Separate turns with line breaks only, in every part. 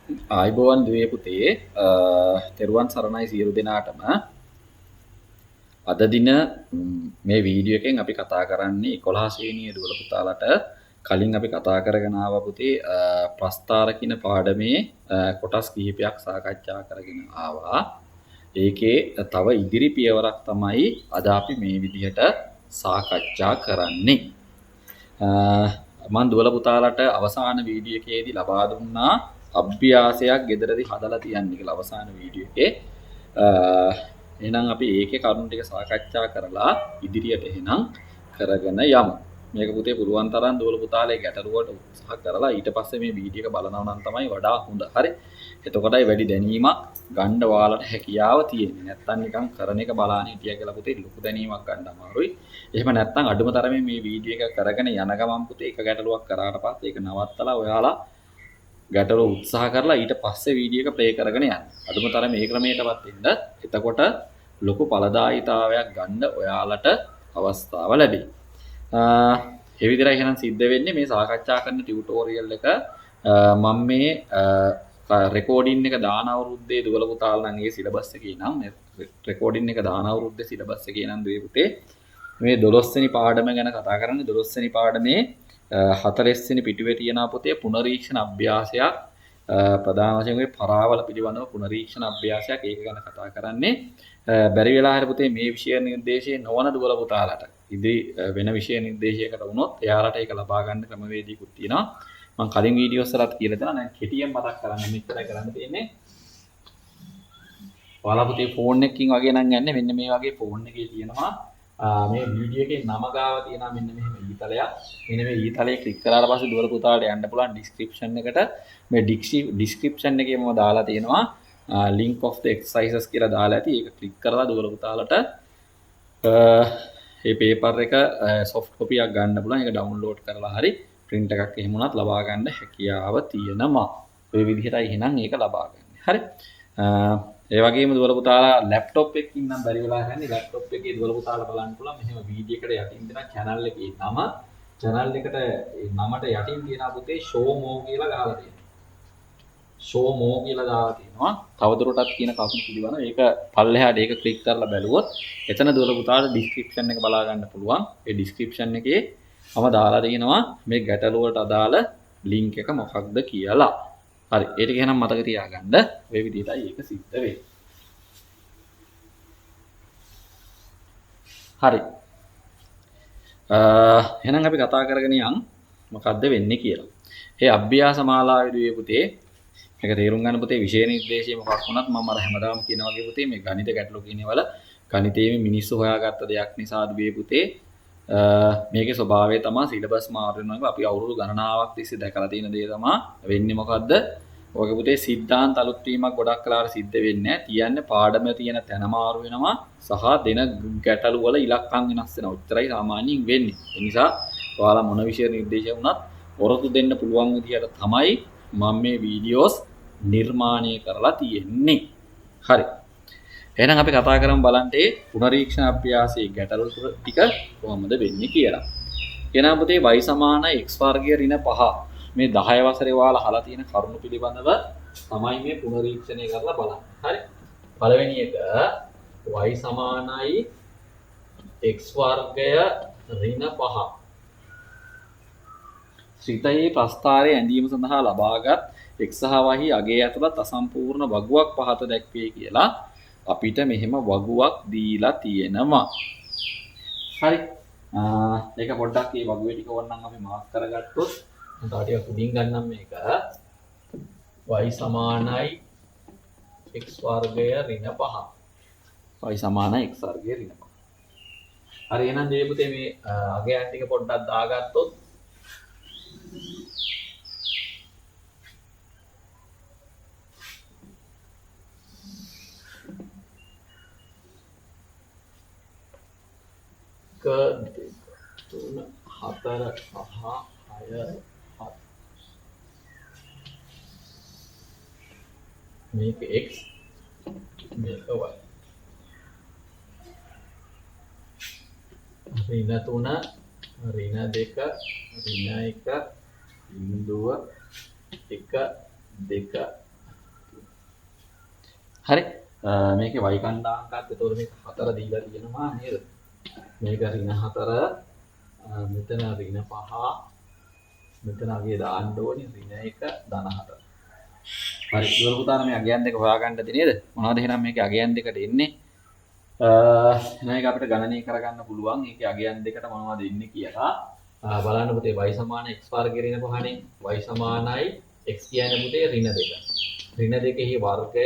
ආයිබෝවන් දුවේ පුතේ තෙරුවන් සරණයි සියලු දෙනාටම අද දින මේ වීඩියෝ එකෙන් අපි කතා කරන්නේ 11 ශ්‍රේණියේ දුවල පුතාලට කලින් අපි කතා කරගෙන ආවා පුතේ ප්‍රස්තාර කියන පාඩමේ කොටස් කිහිපයක් සාකච්ඡා කරගෙන ආවා. ඒකේ තව ඉදිරි පියවරක් තමයි අද අපි මේ විදිහට සාකච්ඡා කරන්නේ. මම දුවල පුතාලට අවසාන වීඩියෝ එකේදී ලබා දුන්නා අභ්‍යාසයක් ගෙදරදී හදලා තියන්නේ කියලා අවසාන වීඩියෝ එකේ. එහෙනම් අපි ඒකේ කරුණු ටික සාකච්ඡා කරලා ඉදිරියට එහෙනම් කරගෙන යමු. මේක පුතේ පුළුවන් තරම් දුවල පුතාලේ ගැටලුවට උත්සාහ කරලා ඊට පස්සේ මේ වීඩියෝ එක බලනවා නම් තමයි වඩා හොඳ. හරි. එතකොටයි වැඩි දැනීමක් ගන්න ඔයාලට හැකියාව තියෙන්නේ. නැත්තම් නිකන් කරන එක බලාන හිටියා කියලා පුතේ ලොකු දැනීමක් ගන්න අමාරුයි. එහෙම නැත්තම් අඩුම තරමේ මේ වීඩියෝ එක කරගෙන යන ගමන් පුතේ එක ගැටලුවක් කරාට පස්සේ ඒක නවත්තලා ඔයාලා ගැටලුව උත්සාහ කරලා ඊට පස්සේ වීඩියෝ එක ප්ලේ කරගෙන යන්න. අදුම තරම මේ ක්‍රමයටවත් එන්න. එතකොට ලොකු ඵලදායීතාවයක් ගන්න ඔයාලට අවස්ථාව ලැබෙයි. ඒ විදිහට එහෙනම් සිද්ධ වෙන්නේ මේ සාකච්ඡා කරන ටියුටෝරියල් එක මම මේ රෙකෝඩින් එක දාන අවුරුද්දේ දුවල පුතාලා නම් ඒ සිලබස් එකේ නම් රෙකෝඩින් එක දාන අවුරුද්දේ සිලබස් එකේ නම් දුවේ පුතේ මේ 12 වෙනි පාඩම ගැන කතා කරන්නේ 12 වෙනි පාඩමේ 40 වෙනි පිටුවේ තියෙන පොතේ පුනරීක්ෂණ අභ්‍යාසයක් ප්‍රධාන වශයෙන් මේ පරාවල පිළිබඳව පුනරීක්ෂණ අභ්‍යාසයක් ඒක ගැන කතා කරන්නේ බැරි වෙලා හරි පුතේ මේ විෂය නිර්දේශයේ නොවන දුවල පුතාලට ඉදිරි වෙන විෂය නිර්දේශයකට වුණොත් එයාලට ඒක ලබා ගන්න ක්‍රමවේදීකුත් තියෙනවා මම කලින් වීඩියෝස් වලත් කියලා දෙනවා දැන් කෙටියෙන් මතක් කරන්න මෙච්චරයි කරන්න තියෙන්නේ ඔයාලා පුතේ ෆෝන් එකකින් වගේ නම් යන්නේ මෙන්න මේ වගේ ෆෝන් එකේ තියෙනවා මේ වීඩියෝ එකේ නම ගාව තියෙනවා මෙන්න මෙහෙම ඊතලයක්. මෙන්න මේ ඊතලයේ ක්ලික් කරාට පස්සේ දුවල පුතාලට යන්න පුළුවන් ඩිස්ක්‍රිප්ෂන් එකට. මේ ඩිස්ක්‍රිප්ෂන් එකේ මම දාලා තියෙනවා link of the exercises කියලා දාලා ඇති. ඒක ක්ලික් කරලා දුවල පුතාලට මේ පේපර් එක soft copy එකක් ගන්න පුළුවන්. ඒක download කරලා හරි print එකක් එහෙම වුණත් ලබා ගන්න හැකියාව තියෙනවා. ඔය විදිහටයි එහෙනම් ඒක ලබා ගන්න. හරි. ඒ වගේම දුවල පුතාලා ලැප්ටොප් එකකින් නම් බැරි වෙලා යන්නේ ලැප්ටොප් එකේ දුවල පුතාලා බලන්න පුළුවන් මෙහෙම වීඩියෝ එකට යටින් දෙන channel එකේ නම channel එකට ඒ නමට යටින් තියෙන පුතේ show more කියලා ගහලා තියෙනවා show more කියලා දාලා තියෙනවා තවදුරටත් කියන කරුණු පිළිබඳව ඒක පල්ලෙහාට ඒක ක්ලික් කරලා බැලුවොත් එතන දුවල පුතාලා description එක බලා ගන්න පුළුවන් ඒ description එකේ මම දාලා තියෙනවා මේ ගැටලුවට අදාළ link එක මොකක්ද කියලා හරි ඒක එහෙනම් මතක තියාගන්න ඔය විදිහටයි ඒක සිද්ධ වෙන්නේ. හරි. එහෙනම් අපි කතා කරගෙන යන් මොකද්ද වෙන්නේ කියලා. මේ අභ්‍යාස මාලාවේදී පුතේ මේක තේරුම් ගන්න පුතේ විෂය නිර්දේශය මොකක් වුණත් මම අර හැමදාම කියන වගේ පුතේ මේ ගණිත ගැටලු කියනවල ගණිතයේ මිනිස්සු හොයාගත්ත දෙයක් නිසා දුවේ පුතේ මේකේ ස්වභාවය තමයි සිලබස් මාරු වෙනවා අපි අවුරුදු ගණනාවක් තිස්සේ දැකලා තියෙන දේ තමයි වෙන්නේ මොකද්ද? ඔයගේ පුතේ සිද්ධාන්ත අලුත් වීමක් ගොඩක් කලාවට සිද්ධ වෙන්නේ නැහැ. තියන්නේ පාඩමේ තියෙන තැන මාරු වෙනවා සහ දෙන ගැටලු වල ඉලක්කම් වෙනස් වෙනවා. උත්තරයි සාමාන්‍යයෙන් වෙන්නේ. ඒ නිසා ඔයාලා මොන විෂය නිර්දේශය වුණත් වරතු දෙන්න පුළුවන් විදිහට තමයි මම මේ වීඩියෝස් නිර්මාණය කරලා තියෙන්නේ. හරි. එහෙනම් අපි කතා කරමු බලන්න පුනරීක්ෂණ අභ්‍යාසයේ ගැටලු ටික කොහොමද වෙන්නේ කියලා. එහෙනම් පුතේ y සමාන x වර්ගය ඍණ 5 මේ 10 වසරේ ඔයාලා අහලා තියෙන කරුණු පිළිබඳව තමයි මේ පුනරීක්ෂණය කරලා බලන්නේ. හරි. පළවෙනි එක y සමානයි x වර්ගය ඍණ 5. ශ්‍රිතයේ ප්‍රස්ථාරයේ ඇඳීම සඳහා ලබාගත් x සහ y අගය ඇතුළත් අසම්පූර්ණ වගුවක් පහත දැක්වේ කියලා අපිට මෙහෙම වගුවක් දීලා තියෙනවා. හරි. ඒක පොඩ්ඩක් මේ වගුවේ ටික ඕනනම් අපි මාක් කරගත්තොත් තව ටිකක් උඩින් ගන්නම් මේක y සමානයි x වර්ගය ඍණ 5. y සමානයි x වර්ගය ඍණ 5. හරි එහෙනම් මේ පුතේ මේ අගයන් ටික පොඩ්ඩක් දාගත්තොත් ක 3 4 5 6 මේක x මේක y ඍණ 3 ඍණ 2 ඍණ 1 බිඳුව 1 2 හරි. මේකේ y කණ්ඩායමකත් එතකොට මේක 4 දීලා තියෙනවා නේද? මේක ඍණ 4 මෙතන ඍණ 5 මෙතන අගේ දාන්න ඕනේ ඍණ 1 ධන 4. හරි. ඉවල පුතාන මේ අගයන් දෙක හොයාගන්නද නේද? මොනවද එහෙනම් මේකේ අගයන් දෙකට එන්නේ? මේක අපිට ගණනය කරගන්න පුළුවන්. ඒකේ අගයන් දෙකට මොනවද එන්නේ කියලා. බලන්න පුතේ y සමාන x වර්ගය ඍණ 5නේ. y සමානයි x කියන්නේ පුතේ ඍණ 2. ඍණ 2 වර්ගය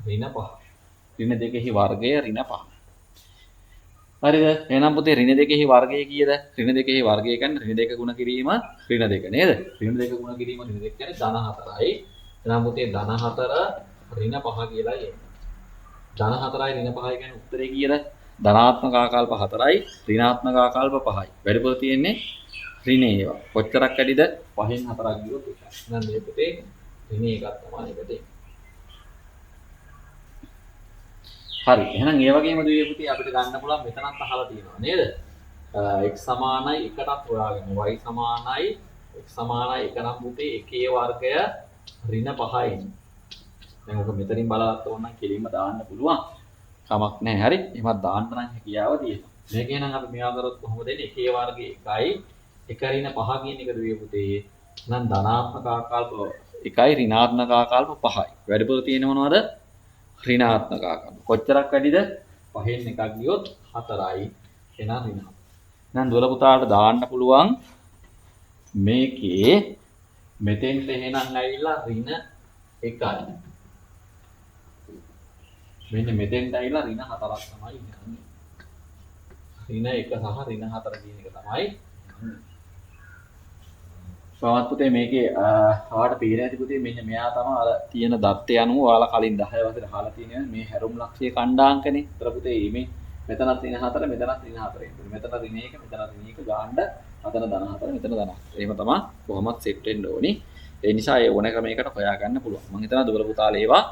ඍණ 5. ඍණ 2 වර්ගය ඍණ 5. හරිද? එහෙනම් පුතේ ඍණ 2 වර්ගය කීයද? ඍණ 2 වර්ගය කියන්නේ ඍණ 2 ගුණ කිරීම ඍණ 2 නේද? ඍණ 2 ගුණ කිරීම ඍණ 2 කියන්නේ ධන 4යි. එහෙනම් පුතේ ධන 4 ඍණ 5 කියලා එන්නේ. ධන 4යි ඍණ 5යි කියන්නේ උත්තරේ කීයද? ධනාත්මක ආකල්ප 4යි ඍණාත්මක ආකල්ප 5යි. වැඩිපුර තියෙන්නේ ඍණ ඒවා. කොච්චරක් වැඩිද? 5න් 4ක් ගියොත් එකයි. එහෙනම් මේ පුතේ ඍණ එකක් තමයි එකට එන්නේ. හරි. එහෙනම් ඒ වගේම දුවේ පුතේ අපිට ගන්න පුළුවන් මෙතනත් අහලා තියෙනවා නේද? x සමානයි 1ටත් හොයාගන්න. y සමානයි x සමානයි 1 නම් පුතේ 1 වර්ගය ඍණ 5යි. දැන් ඔක මෙතනින් බලවත් ඕන නම් කෙලින්ම දාන්න පුළුවන්. කමක් නැහැ. හරි. එහෙමත් දාන්න නම් හැකියාව තියෙනවා. මේක එහෙනම් අපි මෙයා කරොත් කොහොමද එන්නේ? 1 වර්ගය 1යි 1 ඍණ 5 කියන එක දුවේ පුතේ. එහෙනම් ධනාත්මක ආකල්ප 1යි ඍණාත්මක ආකල්ප 5යි. වැඩිපුර තියෙන්නේ මොනවද? ඍණාත්මක ආකල්ප. කොච්චරක් වැඩිද? 5න් එකක් ගියොත් 4යි. එහෙනම් ඍණ 4. එහෙනම් දුවල පුතාට දාන්න පුළුවන් මේකේ මෙතෙන්ට එහෙනම් ඇවිල්ලා ඍණ 1යි. මෙන්න මෙතෙන්ට ඇවිල්ලා ඍණ 4ක් තමයි ඉන්නේ. ඍණ 1 සහ ඍණ 4 කියන එක තමයි. සමහත් පුතේ මේකේ ඔයාලට පේන ඇති පුතේ මෙන්න මෙයා තමයි අර තියෙන දත්තය අනුව ඔයාලා කලින් 10 වසරේ අහලා තියෙනවා මේ හැරුම් ලක්ෂයේ කණ්ඩාංකනේ. ඒතර පුතේ මේ මෙතනත් ඍණ 4 මෙතනත් ඍණ 4 එන්නේ. මෙතන ඍණ 1 මෙතන ඍණ 1 ගාන්න අතන ධන 4 මෙතන ධන 4. එහෙම තමයි කොහොමත් සෙට් වෙන්න ඕනි. ඒ නිසා ඒ ඕන ක්‍රමයකට හොයාගන්න පුළුවන්. මම හිතනවා දුවල පුතාලා ඒවා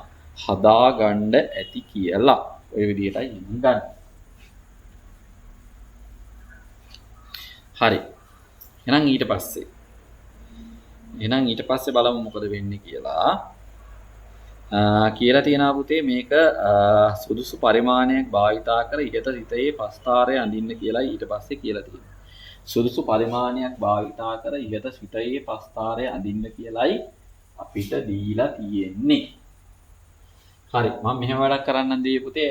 හදාගන්න ඇති කියලා. ඔය විදිහටයි ගන්න. හරි. එහෙනම් ඊට පස්සේ බලමු මොකද වෙන්නේ කියලා. කියලා තියෙනවා පුතේ මේක සුදුසු පරිමාණයක් භාවිතා කර ඉහත සිතේ පස්තාරය අඳින්න කියලා ඊට පස්සේ කියලා තියෙනවා. සුදුසු පරිමාණයක් භාවිතා කර ඉහත සිතේ පස්තාරය අඳින්න කියලායි අපිට දීලා තියෙන්නේ. හරි. මම මෙහෙම වැඩක් කරන්නම් දී පුතේ.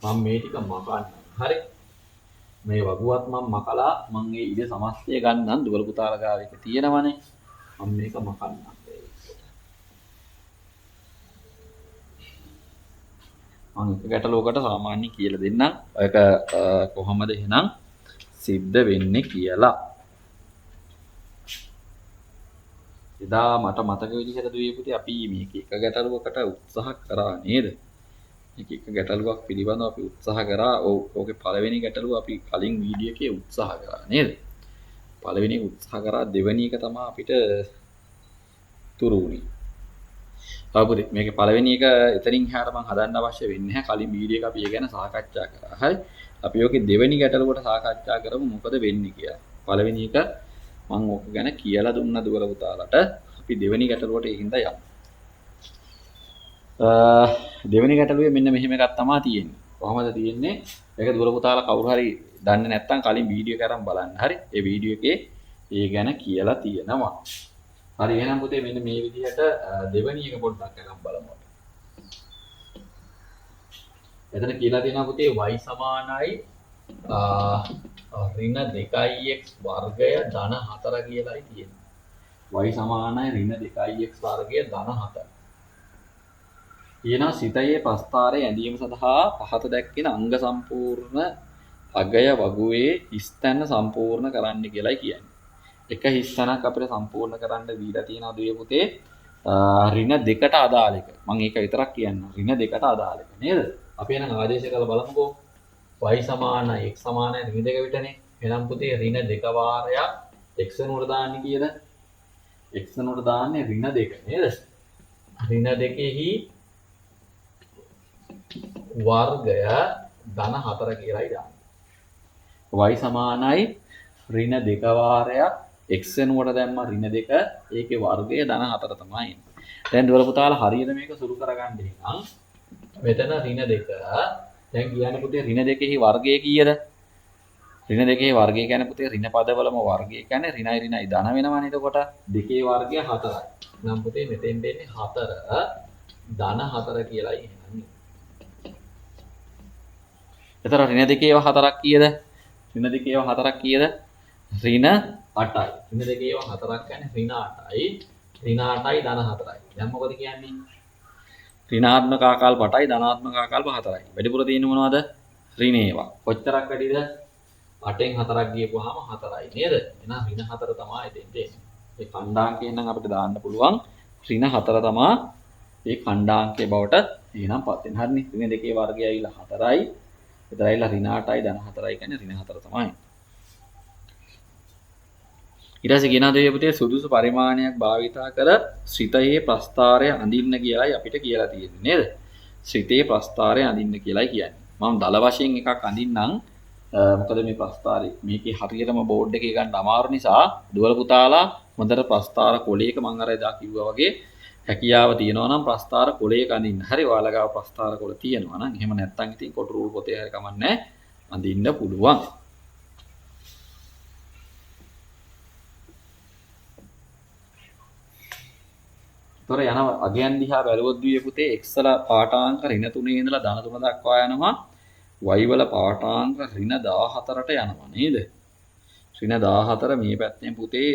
මම මේ ටික මකන්න. හරි. මේ වගුවත් මම මකලා මම ඒ ඉඩ සමස්තය ගන්නම් දුවල පුතාලා ගාව එක තියෙනවනේ. මම මේක මකන්නම්. මම එක ගැටලුවකට සාමාන්‍ය කියලා දෙන්නම්. ඒක කොහොමද එහෙනම් සිද්ධ වෙන්නේ කියලා. එදා මට මතක විදිහට දුවේ පුතේ අපි මේක එක ගැටලුවකට උත්සාහ කරා නේද? මේක එක ගැටලුවක් පිළිබඳව අපි උත්සාහ කරා. ඕකේ පළවෙනි ගැටලුව අපි කලින් වීඩියෝ එකේ උත්සාහ කරා නේද? පළවෙනි උත්සාහ කරා දෙවෙනි එක තමයි අපිට තුරු වුණේ. ආපුතේ මේකේ පළවෙනි එක එතනින් එහාට මම හදන්න අවශ්‍ය වෙන්නේ නැහැ. කලින් වීඩියෝ එක අපි ඒ ගැන සාකච්ඡා කරා. හරි. අපි ඕකේ දෙවෙනි ගැටලුවට සාකච්ඡා කරමු මොකද වෙන්නේ කියලා. පළවෙනි එක මම ඕක ගැන කියලා දුන්න දුවල පුතාලට. අපි දෙවෙනි ගැටලුවට ඒ හින්දා යමු. දෙවෙනි ගැටලුවේ මෙන්න මෙහෙම එකක් තමයි තියෙන්නේ. කොහොමද තියෙන්නේ? මේක දුවල පුතාලා කවුරු හරි දන්නේ නැත්නම් කලින් වීඩියෝ කරන් බලන්න. හරි. ඒ වීඩියෝ එකේ ඒ ගැන කියලා තියෙනවා. හරි. එහෙනම් පුතේ මෙන්න මේ විදිහට දෙවෙනි එක පොඩ්ඩක් අරන් බලමු. එතන කියලා තියෙනවා පුතේ y සමානයි ඍණ 2x වර්ගය ධන 4 කියලායි තියෙන්නේ. y සමානයි ඍණ 2x වර්ගය ධන 4. ඊළඟ සිතයේ පස්තාරය ඇඳීම සඳහා පහත දැක්වෙන අංග සම්පූර්ණ අගය වගුවේ හිස්තැන සම්පූර්ණ කරන්න කියලායි කියන්නේ. එක හිස්තැනක් අපිට සම්පූර්ණ කරන්න දීලා තියෙනවා දුවේ පුතේ ඍණ 2ට අදාළ එක. මම ඒක විතරක් කියන්නම්. ඍණ 2ට අදාළ එක නේද? අපි එහෙනම් ආදේශ කරලා බලමුකෝ. y සමානයි x සමානයි ඍණ 2 විතරනේ. එහෙනම් පුතේ ඍණ 2 වාරයක් x වෙනුවට දාන්නේ කීයද? x වෙනුවට දාන්නේ ඍණ 2 නේද? ඍණ 2 වර්ගය ධන 4 කියලායි දාන්නේ. y සමානයි ඍණ 2 වාරයක් x වෙනුවට දැම්ම ඍණ 2 ඒකේ වර්ගය ධන 4 තමයි එන්නේ. දැන් දුවල පුතාලා හරියට මේක සුළු කරගන්න නම් මෙතන ඍණ 2 දැන් කියන්නේ පුතේ ඍණ 2 වර්ගය කීයද? ඍණ 2 වර්ගය කියන්නේ පුතේ ඍණ පදවලම වර්ගය කියන්නේ ඍණයි ඍණයි ධන වෙනවනේ. එතකොට 2 වර්ගය 4යි. නම් පුතේ මෙතෙන් දෙන්නේ 4 ධන 4 කියලායි එහෙනම්. එතන ඍණ 2 ඒවා 4ක් කීයද? ඍණ 2 ඒවා 4ක් කීයද? ඍණ 8යි. ඍණ 2 ඒවා 4ක් කියන්නේ ඍණ 8යි. ඍණ 8යි ධන 4යි. දැන් මොකද කියන්නේ? ඍණාත්මක ආකල්ප 8යි ධනාත්මක ආකල්ප 4යි. වැඩිපුර තියෙන්නේ මොනවද? ඍණ ඒවා. කොච්චරක් වැඩිද? 8න් 4ක් ගියපුවාම 4යි නේද? එහෙනම් ඍණ 4 තමයි එතෙන් දෙන්නේ. ඒ ඛණ්ඩාංකයෙන් නම් අපිට දාන්න පුළුවන් ඍණ 4 තමයි ඒ ඛණ්ඩාංකයේ බවට එහෙනම් පත් වෙන. හරිනේ. ඍණ 2 වර්ගය ඇවිල්ලා 4යි. එතන ඇවිල්ලා ඍණ 8යි ධන 4යි කියන්නේ ඍණ 4 තමයි. ඊට පස්සේ කියනවා දෙවියන් පුතේ සුදුසු පරිමාණයක් භාවිතා කර ශ්‍රිතයේ ප්‍රස්ථාරය අඳින්න කියලායි අපිට කියලා තියෙන්නේ නේද? ශ්‍රිතයේ ප්‍රස්ථාරය අඳින්න කියලායි කියන්නේ. මම දල වශයෙන් එකක් අඳින්නම්. මොකද මේ ප්‍රස්ථාරය මේකේ හරියටම බෝඩ් එකේ ගන්න අමාරු නිසා දුවල පුතාලා හොඳට ප්‍රස්ථාර කොලයක මම අර එදා කිව්වා වගේ හැකියාව තියෙනවා නම් ප්‍රස්ථාර කොලයක අඳින්න. හරි ඔයාලා ගාව ප්‍රස්ථාර කොල තියෙනවා නම් එහෙම නැත්නම් ඉතින් කොටු රූල් පොතේ හරි කමන්නේ අඳින්න පුළුවන්. තොර යන අගයන් දිහා බැලුවොත් දුවේ පුතේ x වල පාඨාංක ඍණ 3 ඉඳලා ධන 3 දක්වා යනවා. y වල පාඨාංක ඍණ 14ට යනවා නේද? ඍණ 14 මේ පැත්තෙන් පුතේ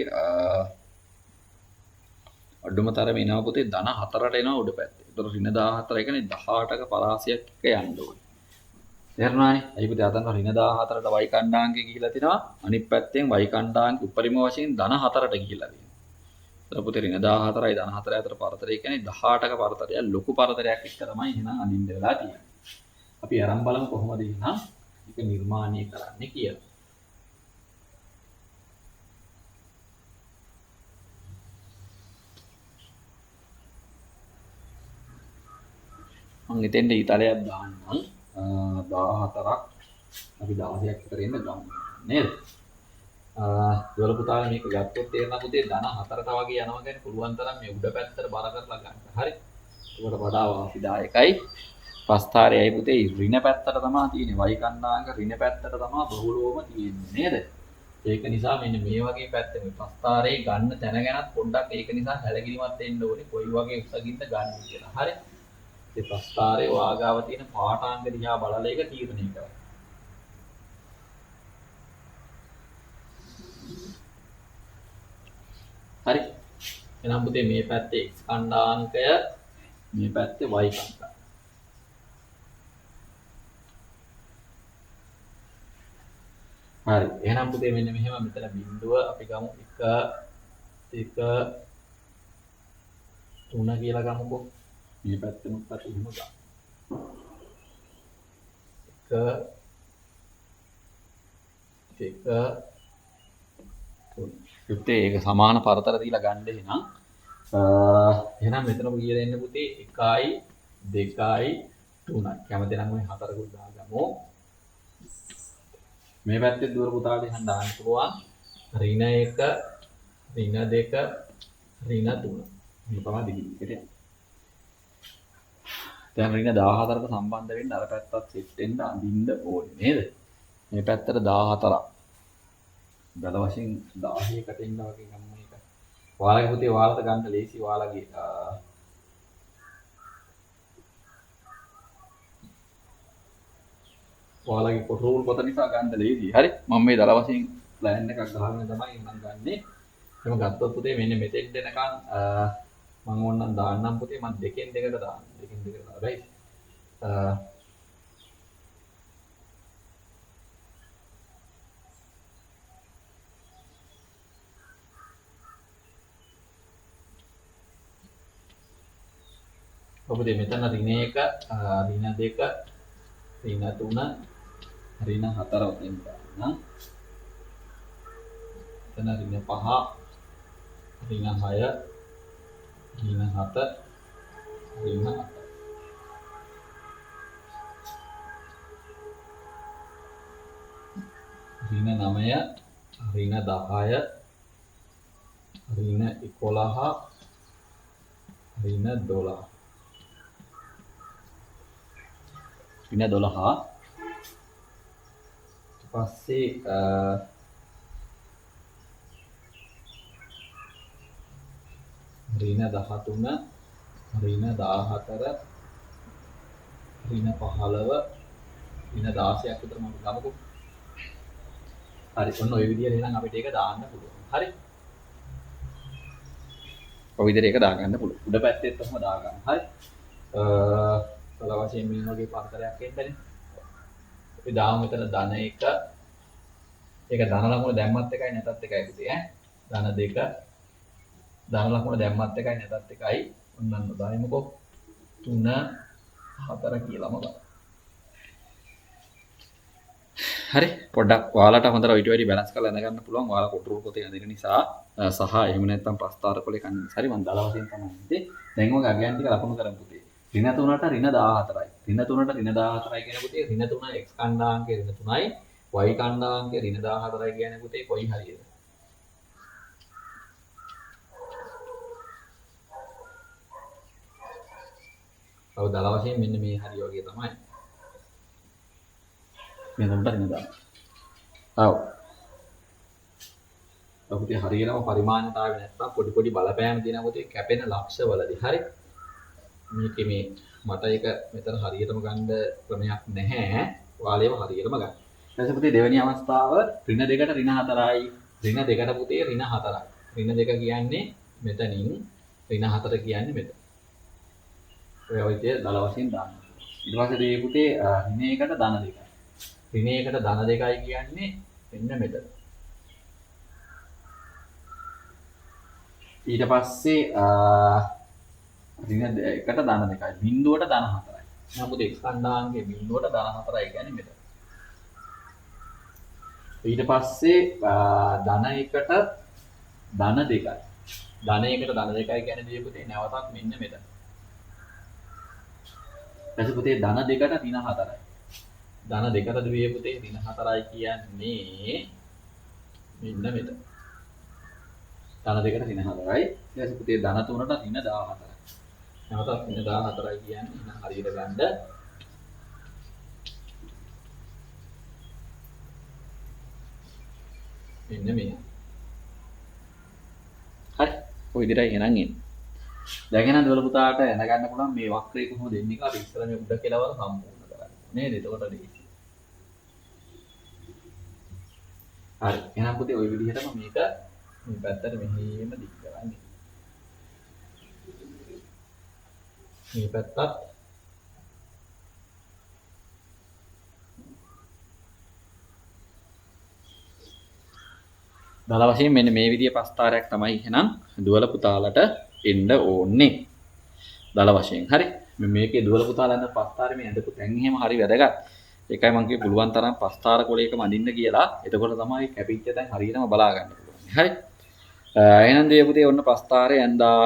අඩුම තරමේ එනවා පුතේ ධන 4ට එනවා උඩ පැත්තේ. ඒතර ඍණ 14 කියන්නේ 18ක පරාසයක් එක යන්න ඕනේ. තේරුණානේ? අයි පුතේ අතන ඍණ 14ට y කණ්ඩාංකය ගිහිලා තිනවා. අනිත් පැත්තෙන් y කණ්ඩාංක උපරිම වශයෙන් ධන 4ට ගිහිලා තියෙනවා. පුතේ ඍණ 14යි ධන 4යි අතර පරතරය කියන්නේ 18ක පරතරය ලොකු පරතරයක් එක්ක තමයි එහෙනම් අඳින්න වෙලා තියෙන්නේ. අපි අරන් බලමු කොහොමද එහෙනම් මේක නිර්මාණය කරන්නේ කියලා. මම ඉතින්ද ඊතලයක් දාන්නම් 14ක් අපි 16ක් විතර එන්න ගමු නේද? දුවල පුතාලා මේක ගත්තොත් තේරෙනවා පුතේ ධන 4ට වගේ යනවා කියන්නේ පුළුවන් තරම් මේ උඩ පැත්තට බර කරලා ගන්න. හරි. ඒකට වඩා වාසිදායකයි. ප්‍රස්ථාරයයි පුතේ ඍණ පැත්තට තමයි තියෙන්නේ. y කණ්ඩාංක ඍණ පැත්තට තමයි බහුලවම තියෙන්නේ නේද? ඒක නිසා මෙන්න මේ වගේ පැත්තේ මේ ප්‍රස්ථාරයේ ගන්න තැන ගැනත් පොඩ්ඩක් ඒක නිසා හැලගිලිමත් වෙන්න ඕනේ. කොයි වගේ උසකින්ද ගන්න කියලා. හරි. ඒ ප්‍රස්ථාරයේ වාගාව තියෙන පාඨාංග දිහා බලලා ඒක තීරණය කරන්න. හරි. එහෙනම් පුතේ මේ පැත්තේ x කණ්ඩාංකය මේ පැත්තේ y කණ්ඩාංකය. හරි. එහෙනම් පුතේ මෙන්න මෙහෙම මෙතන බිඳුව අපි ගමු 1 3 කියලා ගමුකෝ. මේ පැත්තෙමුත් අපි එහෙම ගමු. 1 පුතේ ඒක සමාන පරතර දීලා ගන්න එහෙනම් එහෙනම් මෙතන කියලා එන්න පුතේ 1යි 2යි 3යි. කැමති නම් ඔය 4කුත් දාගමු. මේ පැත්තේ දුර පුතාලට එහෙනම් දාන්න පුළුවන් ඍණ 1 ඍණ 2 ඍණ 3. මේ තමයි දිගින් එකට. දැන් ඍණ 14ට සම්බන්ධ වෙන්න අර පැත්තත් සෙට් වෙන්න අඳින්න ඕනේ නේද? මේ පැත්තට 14ක්. බල වශයෙන් 16කට එන්න වගේ ගන්න එක. ඔයාලගේ පුතේ ඔයාලට ගන්න ලේසි ඔයාලගේ ඔයාලගේ රූල් පොත නිසා ගන්න ලේසි. හරි. මම මේ දල වශයෙන් ප්ලෑන් එකක් ගහගෙන තමයි මම ගන්නෙ. එහෙම ගත්තොත් පුතේ මෙන්න මෙතෙන් දෙනකන් මම ඕනනම් දාන්නම් පුතේ මම දෙකෙන් දෙකට දාන්න. දෙකෙන් දෙකට දාන්න. රයිට්. ඔබේ මෙතන ඍණ 1 ඍණ 2 ඍණ 3 ඍණ 4 වශයෙන් දාන්න. එතන ඍණ 5 ඍණ 6 ඍණ 7 ඍණ 8 ඍණ 9 ඍණ 10 ඍණ 11 ඍණ 12. ඍණ 12. ඊට පස්සේ ඍණ 13, ඍණ 14, ඍණ 15, ඍණ 16ක් විතර මම ගමුකෝ. හරි. ඔන්න ඔය විදිහට එහෙනම් අපිට ඒක දාන්න පුළුවන්. හරි. ඔය විදිහට ඒක දාගන්න පුළුවන්. උඩ පැත්තෙත් කොහොම දාගන්න. හරි. සල වශයෙන් මේ වගේ පරතරයක් එන්නනේ. අපි දාමු මෙතන ධන 1. ඒක ධන ලකුණ දැම්මත් එකයි නැතත් එකයි පුතේ ඈ. ධන 2. ධන ලකුණ දැම්මත් එකයි නැතත් එකයි. ඔන්නන්න දායිමුකෝ. 3 4 කියලාම ගන්න. හරි පොඩ්ඩක් ඔයාලට හොඳට ඊට වැඩි බැලන්ස් කරලා දැනගන්න පුළුවන් ඔයාලා කොටුරු පොතේ අඳින නිසා සහ එහෙම නැත්නම් ප්‍රස්තාර කොලේ කන්නේ නිසා හරි මම දල වශයෙන් තමයි හිතේ දැන් ඔය අගයන් ටික ලකුණු කරමු පුතේ ඍණ 3ට ඍණ 14යි ඍණ 3ට ඍණ 14යි කියන පුතේ ඍණ 3 x කණ්ඩාංකයේ ඍණ 3යි y කණ්ඩාංකයේ ඍණ 14යි කියන පුතේ කොයි හරියද ඔව් දල වශයෙන් මෙන්න මේ හරිය වගේ තමයි මෙතනට රිනදා. ආව. අපිට හරියටම පරිමාණතාවය නැත්තම් පොඩි පොඩි බලපෑම් දෙන පොතේ කැපෙන ලක්ෂවලදී හරි. මේකේ මේ මට ඒක මෙතන හරියටම ගන්න ක්‍රමයක් නැහැ. ඔයාලේම හරියටම ගන්න. ඊට පස්සේ දෙවෙනි අවස්ථාව ඍණ 2ට ඍණ 4යි. ඍණ 2ට පුතේ ඍණ 4යි. ඍණ 2 කියන්නේ මෙතනින් ඍණ 4 කියන්නේ මෙතන. ඔය විදිහට දල වශයෙන් දාන්න. ඊට පස්සේ මේ පුතේ ඍණ 1ට ධන 2යි. ඍණ 1ට ධන 2යි කියන්නේ මෙන්න මෙතන. ඊට පස්සේ ඍණ 1ට ධන 2යි. බිඳුවට ධන 4යි. නමුත් x කණ්ඩාංකයේ බිඳුවට ධන 4යි කියන්නේ මෙතන. ඊට පස්සේ ධන 1ට ධන 2යි. ධන 1ට ධන 2යි කියන්නේ මේ පුතේ නැවතත් මෙන්න මෙතන. ඊට පුතේ ධන 2ට ඍණ 4යි. ධන 2ට දුවේ පුතේ ඍණ 4යි කියන්නේ මෙන්න මෙතන. ධන 2ට ඍණ 4යි. ඊට පුතේ ධන 3ට ඍණ 14යි. නැවතත් ඍණ 14යි කියන්නේ එහෙනම් හරියට ගන්න. මෙන්න මේ. හරි. ඔය විදිහටයි එහෙනම් එන්නේ. දැන් එහෙනම් දෙවල පුතාට දැනගන්න පුළුවන් මේ වක්‍රය කොහොමද එන්නේ කියලා අපි ඉස්සර මේ උඩ කෙලවර සම්පූර්ණ කරන්නේ. නේද? එතකොට හරි. එහෙනම් පුතේ ওই විදිහටම මේක මේ පැත්තට මෙහෙම දික් කරන්නේ. මේ පැත්තත් දල වශයෙන් මෙන්න මේ විදිහේ ප්‍රස්තාරයක් තමයි එහෙනම් දුවල පුතාලට එන්න ඕනේ. දල වශයෙන්. හරි. මේකේ දුවල පුතාලන්න ප්‍රස්තාරේ මේ ඇඳපු තැන් එහෙම හරි වැදගත්. ඒකයි මම කිව්වේ පුළුවන් තරම් ප්‍රස්තාර කොලයක මඳින්න කියලා. එතකොට තමයි කැපිච්ච තැන් හරියටම බලා ගන්න පුළුවන්. හරි. එහෙනම් දෙවියන් පුතේ ඔන්න ප්‍රස්තාරය ඇඳා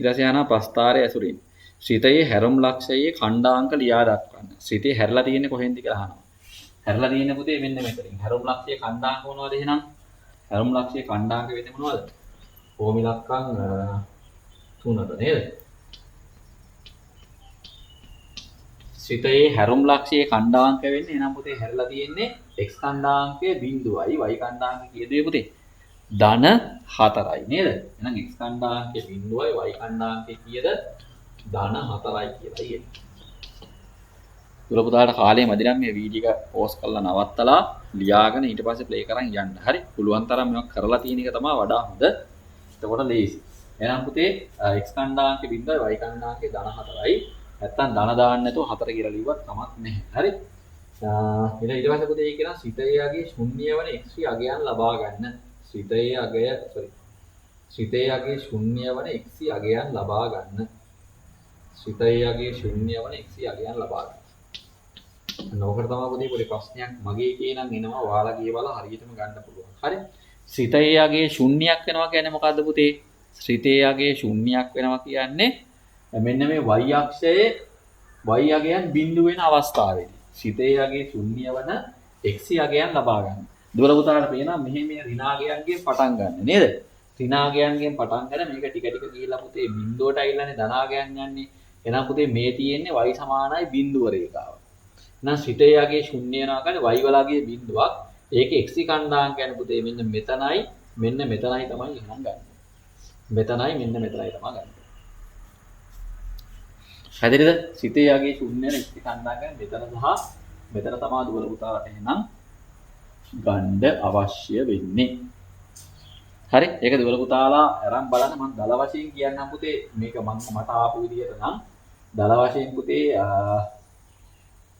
ඊටසේ යනවා ප්‍රස්තාරය ඇසුරින්. ශ්‍රිතයේ හැරොම් ලක්ෂයේ ඛණ්ඩාංක ලියා දක්වන්න. ශ්‍රිතේ හැරලා තියෙන්නේ කොහෙන්ද කියලා අහනවා. හැරලා තියෙන්නේ පුතේ මෙන්න මෙතනින්. හැරොම් ලක්ෂයේ ඛණ්ඩාංක මොනවද එහෙනම්? හැරොම් ලක්ෂයේ ඛණ්ඩාංක වෙන්නේ මොනවද? භූමි ලක්ෂම් 3ට නේද? ශ්‍රිතයේ හැරොම් ලක්ෂයේ ඛණ්ඩාංක වෙන්නේ එහෙනම් පුතේ හැරලා තියෙන්නේ x ඛණ්ඩාංකයේ 0යි y ඛණ්ඩාංකයේ කීයද පුතේ? ධන 4යි නේද? එහෙනම් x ඛණ්ඩාංකයේ 0යි y ඛණ්ඩාංකයේ කීයද? ධන 4යි කියලා ඉන්නේ. දුර පුතාලට කාලේ මදි නම් මේ වීඩියෝ එක පෝස්ට් කරලා නවත්තලා ලියාගෙන ඊට පස්සේ ප්ලේ කරන් යන්න. හරි. පුළුවන් තරම් මේක කරලා තියෙන එක තමයි වඩා හොඳ. එතකොට ලේසි. එහෙනම් පුතේ x ඛණ්ඩාංකයේ 0යි y ඛණ්ඩාංකයේ ධන 4යි. නැත්තම් ධන දාන්න නැතුව 4 කියලා ලියුවත් කමක් නැහැ. හරි. ඊට පස්සේ පුතේ කියනවා ශ්‍රිතයගේ ශුන්‍ය වන x අගයන් ලබා ගන්න. ශ්‍රිතයේ අගයේ ශුන්‍ය වන x අගයන් ලබා ගන්න. ශ්‍රිතයේ ශුන්‍ය වන x අගයන් ලබා ගන්න. නෝකට තමයි පුතේ පොඩි ප්‍රශ්නයක් මගේ කියනන් එනවා ඔයාලා කියවලා හරියටම ගන්න පුළුවන්. හරි. ශ්‍රිතයේ ශුන්‍යයක් වෙනවා කියන්නේ මොකද්ද පුතේ? ශ්‍රිතයේ ශුන්‍යයක් වෙනවා කියන්නේ මෙන්න මේ y අක්ෂයේ y අගයන් බිඳු වෙන අවස්ථාවේදී ශ්‍රිතයේ ශුන්‍ය වන x අගයන් ලබා ගන්න. දුර පුතාලට පේනවා මෙහි මේ ඍණාගයන්ගෙන් පටන් ගන්න නේද? ඍණාගයන්ගෙන් පටන් ගන්න මේක ටික ටික ගිහිල්ලා පුතේ බිඳුවට ඇවිල්ලානේ ධනාගයන් යන්නේ. එහෙනම් පුතේ මේ තියෙන්නේ y සමානයි බිඳුව රේඛාව. එහෙනම් සිතේයගේ ශුන්‍ය වෙනවා කියන්නේ y වලගේ බිඳුවක්. ඒකේ x කණ්ඩායම් කියන්නේ පුතේ මෙන්න මෙතනයි මෙතනයි තමයි එහෙනම් ගන්න. මෙතනයි මෙතනයි තමයි ගන්න. හැදෙරිද? සිතේයගේ ශුන්‍ය වෙන x කණ්ඩායම් කියන්නේ මෙතන සහ මෙතන තමයි දුවල පුතාලට එහෙනම් ගන්න අවශ්‍ය වෙන්නේ. හරි ඒක දුවල පුතාලා අරන් බලන්න මම දල වශයෙන් කියන්නම් පුතේ මේක මට ආපු විදිහට නම් දල වශයෙන් පුතේ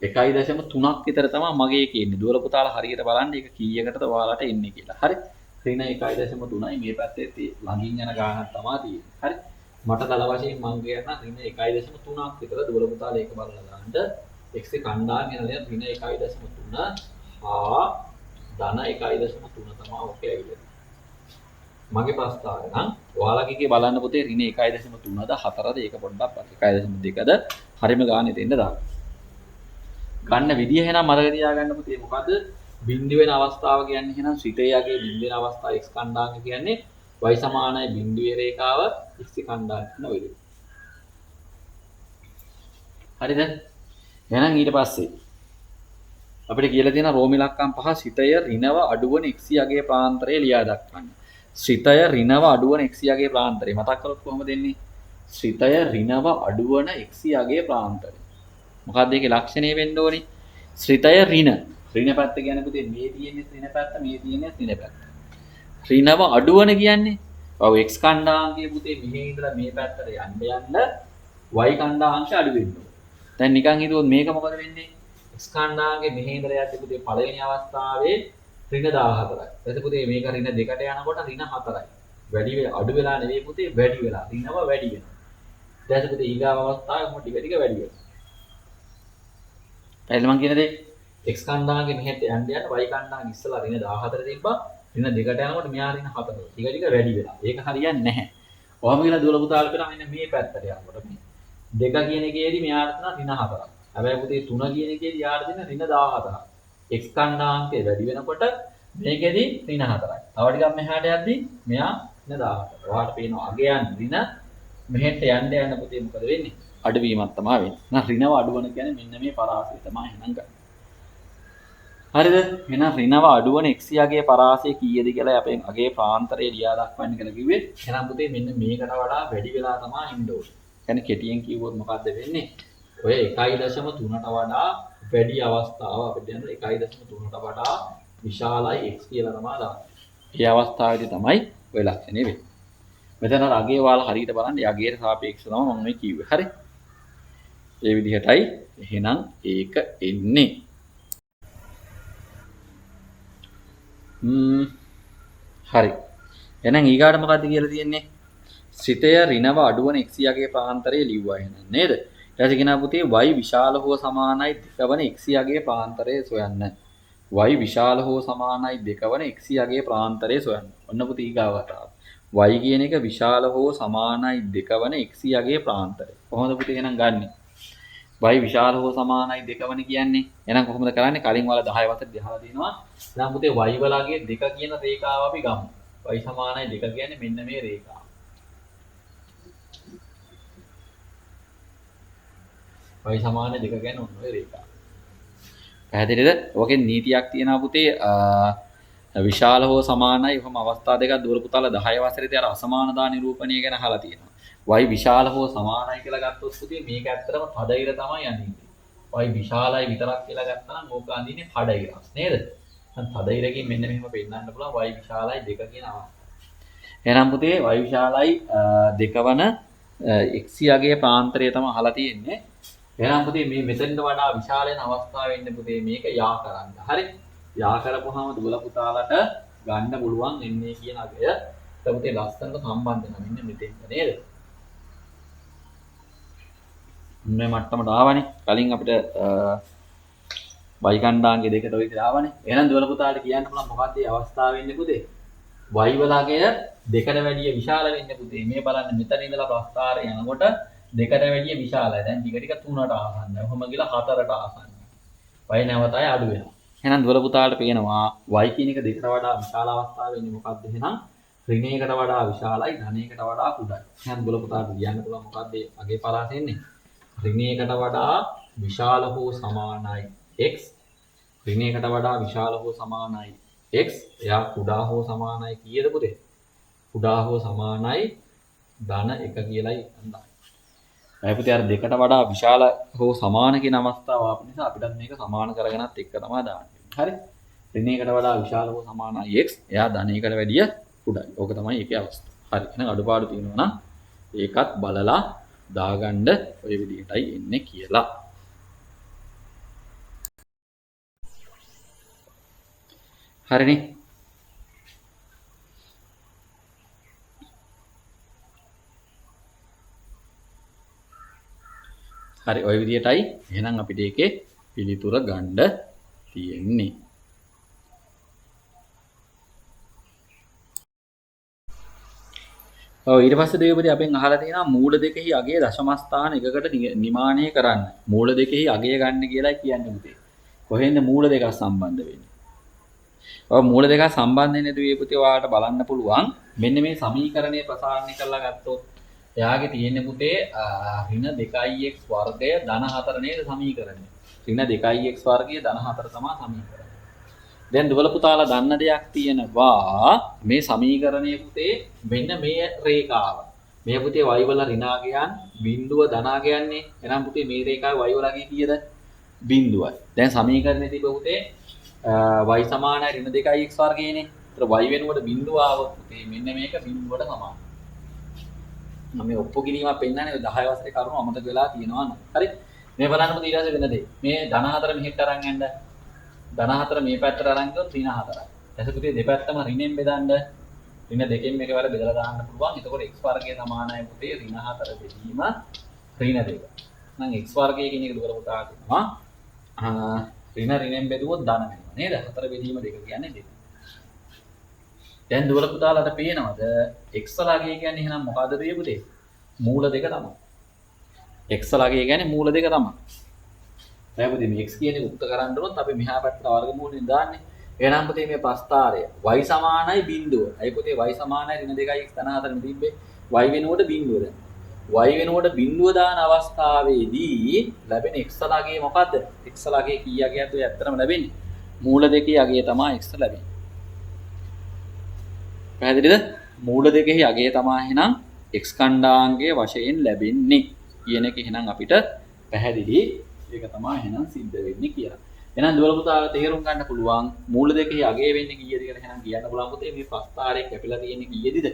1.3ක් විතර තමයි මගේ කියන්නේ. දුවල පුතාලා හරියට බලන්න ඒක කීයකටද ඔයාලට එන්නේ කියලා. හරි. ඍණ 1.3යි මේ පැත්තේ ළඟින් යන ගානක් තමයි තියෙන්නේ. හරි. මට දල වශයෙන් මම කියන්න ඍණ 1.3ක් විතර දුවල පුතාලා ඒක බලලා දාන්න. x කණ්ඩායම යන ඍණ 1.3 හා ධන 1.3 තමයි ඔකේ ඇවිල්ලා. මගේ ප්‍රස්තාවය නම් ඔයාලගේ බලන්න පුතේ ඍණ 1.3ද 4ද ඒක පොඩ්ඩක් 1.2ද හරිම ගානේ දෙන්න දාන්න. ගන්න විදිය එහෙනම් මතක තියාගන්න පුතේ මොකද බිඳු වෙන අවස්ථාව කියන්නේ එහෙනම් සිතේයගේ බිඳු වෙන අවස්ථාව x කණ්ඩායම කියන්නේ y සමානයි බිඳුවේ රේඛාව x කණ්ඩායම කරන ඔය විදිහ. හරිද? එහෙනම් ඊට පස්සේ අපිට කියලා තියෙන රෝම ඉලක්කම් 5 සිතය ඍණව අඩුවන x යගේ ප්‍රාන්තරය ලියා දක්වන්න. ශ්‍රිතය ඍණව අඩුවන x යගේ ප්‍රාන්තරය මතක් කරොත් කොහොමද එන්නේ? ශ්‍රිතය ඍණව අඩුවන x යගේ ප්‍රාන්තරය. මොකක්ද ඒකේ ලක්ෂණය වෙන්න ඕනේ? ශ්‍රිතය ඍණ පැත්ත කියන්නේ පුතේ මේ තියෙන්නේ ඍණ පැත්ත මේ තියෙන්නේ ඍණ පැත්ත. ඍණව අඩුවන කියන්නේ ඔව් x කණ්ඩාංකයේ පුතේ මෙහි ඉඳලා මේ පැත්තට යන්න y කණ්ඩාංශය අඩු වෙන්න ඕනේ. දැන් නිකන් හිතුවොත් මේක මොකද වෙන්නේ? x කණ්ඩාංකයේ මෙහි ඉඳලා යද්දී පුතේ පළවෙනි අවස්ථාවේ ඍණ 14යි. ඊට පුතේ මේක ඍණ 2ට යනකොට ඍණ 4යි. වැඩි වෙලා අඩු වෙලා නෙවෙයි පුතේ වැඩි වෙලා. ඍණව වැඩි වෙනවා. ඊට පුතේ ඊගාව අවස්ථාවේ මොකද ටික ටික වැඩි වෙනවා. එහෙනම් මම කියන දේ x කණ්ඩායමේ මෙහෙට යන්න y කණ්ඩායම ඉස්සලා ඍණ 14 තිබ්බා. ඍණ 2ට යනකොට මෙයා ඍණ 4. ටික ටික වැඩි වෙලා. ඒක හරියන්නේ නැහැ. ඔහම කියලා දුවල පුතාල කරා මෙන්න මේ පැත්තට යනකොට මේ 2 කියන එකේදී මෙයාට තියෙන ඍණ 4ක්. හැබැයි පුතේ 3 කියන එකේදී යාට තියෙන ඍණ 14ක්. x කණ්ඩායමේ වැඩි වෙනකොට මේකෙදී ඍණ 4යි. තව ටිකක් මෙහාට යද්දී මෙයා ඍණ 14. ඔයාලට පේනවා අගයන් ඍණ මෙහෙට යන්න පුතේ මොකද වෙන්නේ? අඩුවීමක් තමයි වෙන්නේ. එහෙනම් ඍණව අඩුවන කියන්නේ මෙන්න මේ පරාසය තමයි එහෙනම් ගන්න. හරිද? එහෙනම් ඍණව අඩුවන x යගේ පරාසය කීයද කියලා අපෙන් අගේ ප්‍රාන්තරය ලියා දක්වන්න කියලා කිව්වේ. එහෙනම් පුතේ මෙන්න මේකට වඩා වැඩි වෙලා තමයි ඉන්න ඕනේ. කියන්නේ කෙටියෙන් කිව්වොත් මොකද්ද වෙන්නේ? ඔය 1.3ට වඩා වැඩි අවස්ථාව අපිට යන 1.3ට වඩා විශාලයි x කියලා තමයි දාන්නේ. මේ අවස්ථාවේදී තමයි ඔය ලක්ෂණය වෙන්නේ. මෙතන අගේ ඔයාලා හරියට බලන්න යගේට සාපේක්ෂව තමයි මම මේ කිව්වේ. හරි? ඒ විදිහටයි එහෙනම් ඒක එන්නේ. හරි. එහෙනම් ඊගාට මොකද්ද කියලා තියෙන්නේ? ශ්‍රිතය ඍණව අඩුවන x යගේ ප්‍රාන්තරය ලිව්වා එහෙනම් නේද? ඊට පස්සේ කියනවා පුතේ y විශාල හෝ සමානයි දෙකවන x යගේ ප්‍රාන්තරය සොයන්න. y විශාල හෝ සමානයි දෙකවන x යගේ ප්‍රාන්තරය සොයන්න. ඔන්න පුතේ ඊගාවට y කියන එක විශාල හෝ සමානයි දෙකවන x යගේ ප්‍රාන්තරය. කොහොමද පුතේ එහෙනම් ගන්නෙ? y විශාල හෝ සමානයි දෙකවන කියන්නේ එහෙනම් කොහොමද කරන්නේ? කලින් වල 10 වසරේ දහලා දිනවා. එහෙනම් පුතේ y වලගේ දෙක කියන රේඛාව අපි ගමු. y සමානයි දෙක කියන්නේ මෙන්න මේ රේඛාව. y සමානයි දෙක කියන්නේ ඔන්න ඔය රේඛාව. පැහැදිලිද? ඔකෙන් නීතියක් තියෙනවා පුතේ විශාල හෝ සමානයි ඔහම අවස්ථා දෙකක් දුර පුතාලා 10 වසරේදී අර අසමානතා නිරූපණය ගැන අහලා තියෙනවා. y විශාල හෝ සමානයි කියලා ගත්තොත් පුතේ මේක ඇත්තටම පදයිර තමයි අඳින්නේ. y විශාලයි විතරක් කියලා ගත්තා නම් ඕක අඳින්නේ පඩයිරස් නේද? දැන් පදයිරකින් මෙන්න මෙහෙම පෙන්නන්න පුළුවන් y විශාලයි දෙක කියන අවස්ථාව. එහෙනම් පුතේ y විශාලයි දෙකවන x යගේ ප්‍රාන්තරය තමයි අහලා තියෙන්නේ. එහෙනම් පුතේ මේ මෙතෙන්ට වඩා විශාල වෙන අවස්ථාව වෙන්නේ පුතේ මේක යා කරන්න. හරි? යා කරපුවාම දුවල පුතාලට ගන්න පුළුවන් එන්නේ කියන අගය. ඒක පුතේ ලස්සනට සම්බන්ධ වෙනවා මෙන්න මෙතෙන්ට නේද? මේ මට්ටමට ආවනේ. කලින් අපිට y කණ්ඩාංගය දෙකට ඔය විදිහට ආවනේ. එහෙනම් දුවල පුතාලට කියන්න පුළුවන් මොකක්ද මේ අවස්ථාව වෙන්නේ පුතේ? y වලගේ දෙකට වැඩිය විශාල වෙන්නේ පුතේ. මේ බලන්න මෙතන ඉඳලා ප්‍රස්ථාරය යනකොට දෙකට වැඩිය විශාලයි. දැන් ටික ටික 3ට ආසන්නයි. ඔහොම ගිහලා 4ට ආසන්නයි. y නැවතයි අඩු වෙනවා. එහෙනම් දුවල පුතාලට පේනවා y කියන එක දෙකට වඩා විශාල අවස්ථාව වෙන්නේ මොකක්ද එහෙනම්? ඍණයකට වඩා විශාලයි ධනයකට වඩා කුඩායි. එහෙනම් දුවල පුතාට කියන්න පුළුවන් මොකක්ද අගේ පරාසය එන්නේ? ඍණයකට වඩා විශාල හෝ සමානයි x. ඍණයකට වඩා විශාල හෝ සමානයි x. එයා කුඩා හෝ සමානයි කීයද පුතේ? කුඩා හෝ සමානයි ධන 1 කියලායි අන්දා. ඒ පුතේ අර දෙකට වඩා විශාල හෝ සමාන කියන අවස්ථාව ආපු නිසා අපිට මේක සමාන කරගෙනත් එක්ක තමයි දාන්නේ. හරි? ඍණයකට වඩා විශාල හෝ සමානයි x. එයා ධනයකට වැඩිය කුඩායි. ඕක තමයි ඒකේ අවස්ථාව. හරි. එහෙනම් අඩුපාඩු තියෙනවා නම් ඒකත් බලලා දාගන්න ඔය විදිහටයි එන්නේ කියලා. හරිනේ. හරි ඔය විදිහටයි එහෙනම් අපිට ඒකේ පිළිතුර ගන්න තියෙන්නේ. ඔව් ඊට පස්සේ දෙවියන්පති අපෙන් අහලා තියෙනවා මූල දෙකෙහි අගය දශම ස්ථාන එකකට නිමාණය කරන්න. මූල දෙකෙහි අගය ගන්න කියලා කියන්නේ පුතේ. කොහෙන්ද මූල දෙකක් සම්බන්ධ වෙන්නේ? ඔව් මූල දෙකක් සම්බන්ධ වෙන්නේ දෙවියන්පති ඔයාලට බලන්න පුළුවන්. මෙන්න මේ සමීකරණය ප්‍රසාරණය කරලා ගත්තොත් එයාගේ තියෙන්නේ පුතේ ඍණ 2x වර්ගය ධන 4 නේද සමීකරණය. ඍණ 2x වර්ගය ධන 4 තමයි සමීකරණය. දැන් දුවල පුතාලා දන්න දෙයක් තියෙනවා මේ සමීකරණයේ පුතේ මෙන්න මේ රේඛාව. මේ පුතේ y වල ඍණාගයන් බිඳුව ධනාගයන්නේ. එහෙනම් පුතේ මේ රේඛාවේ y වලගේ කීයද? බිඳුවයි. දැන් සමීකරණයේ තිබ්බ පුතේ y සමානයි ඍණ 2x වර්ගයනේ. ඒතර y වෙනුවට බිඳුව ආවොත් පුතේ මෙන්න මේක බිඳුවට සමානයි. මම මේ ඔප්පු කිරීමක් පෙන්නන්නේ 10 වසරේ කරුණු අමතක වෙලා තියෙනවා නේද? හරි. මේ බලන්න පුතේ ඊට පස්සේ වෙන දේ. මේ ධන 4 මෙහෙට අරන් යන්න. ධන 4 මේ පැත්තට අරන් ගියොත් ඍණ 4යි. ඊට පුතේ දෙපැත්තම ඍණෙන් බෙදන්න. ඍණ දෙකෙන් එකවර බෙදලා දාන්න පුළුවන්. එතකොට x වර්ගය සමානයි පුතේ ඍණ 4 බෙදීම ඍණ 2. නම් x වර්ගය කියන එක දුර පුතා කියනවා. ඍණ ඍණෙන් බෙදුවොත් ධන වෙනවා නේද? 4 බෙදීම 2 කියන්නේ 2. දැන් දුර පුතාලට පේනවද x ලාගේ කියන්නේ එහෙනම් මොකද්ද දෙය පුතේ? මූල දෙක තමයි. x ලාගේ කියන්නේ මූල දෙක තමයි. දැන් පුතේ මේ x කියන්නේ උක්ත කරන්න උනොත් අපි මෙහා පැත්තට වර්ගමූලෙන් දාන්නේ. එහෙනම් පුතේ මේ ප්‍රස්ථාරය y සමානයි බිඳුව. අයි පුතේ y සමානයි ඍණ 2x ධන 4 නේ තිබ්බේ. y වෙනුවට බිඳුව දැන්. y වෙනුවට බිඳුව දාන අවස්ථාවේදී ලැබෙන x ලාගේ මොකද්ද? x ලාගේ කීයගේද ඔය ඇත්තටම ලැබෙන්නේ? මූල දෙකේ අගය තමයි x ලැබෙන්නේ. පැහැදිලිද? මූල දෙකෙහි අගය තමයි එහෙනම් x ඛණ්ඩාංගයේ වශයෙන් ලැබෙන්නේ කියන එක එහෙනම් අපිට පැහැදිලි. ඒක තමයි එහෙනම් සිද්ධ වෙන්නේ කියලා. එහෙනම් දුවල පුතාලා තේරුම් ගන්න පුළුවන් මූල දෙකෙහි අගය වෙන්නේ කීයද කියලා එහෙනම් කියන්න පුළුවන් පුතේ මේ ප්‍රස්ථාරයේ කැපිලා තියෙන්නේ කීයදද?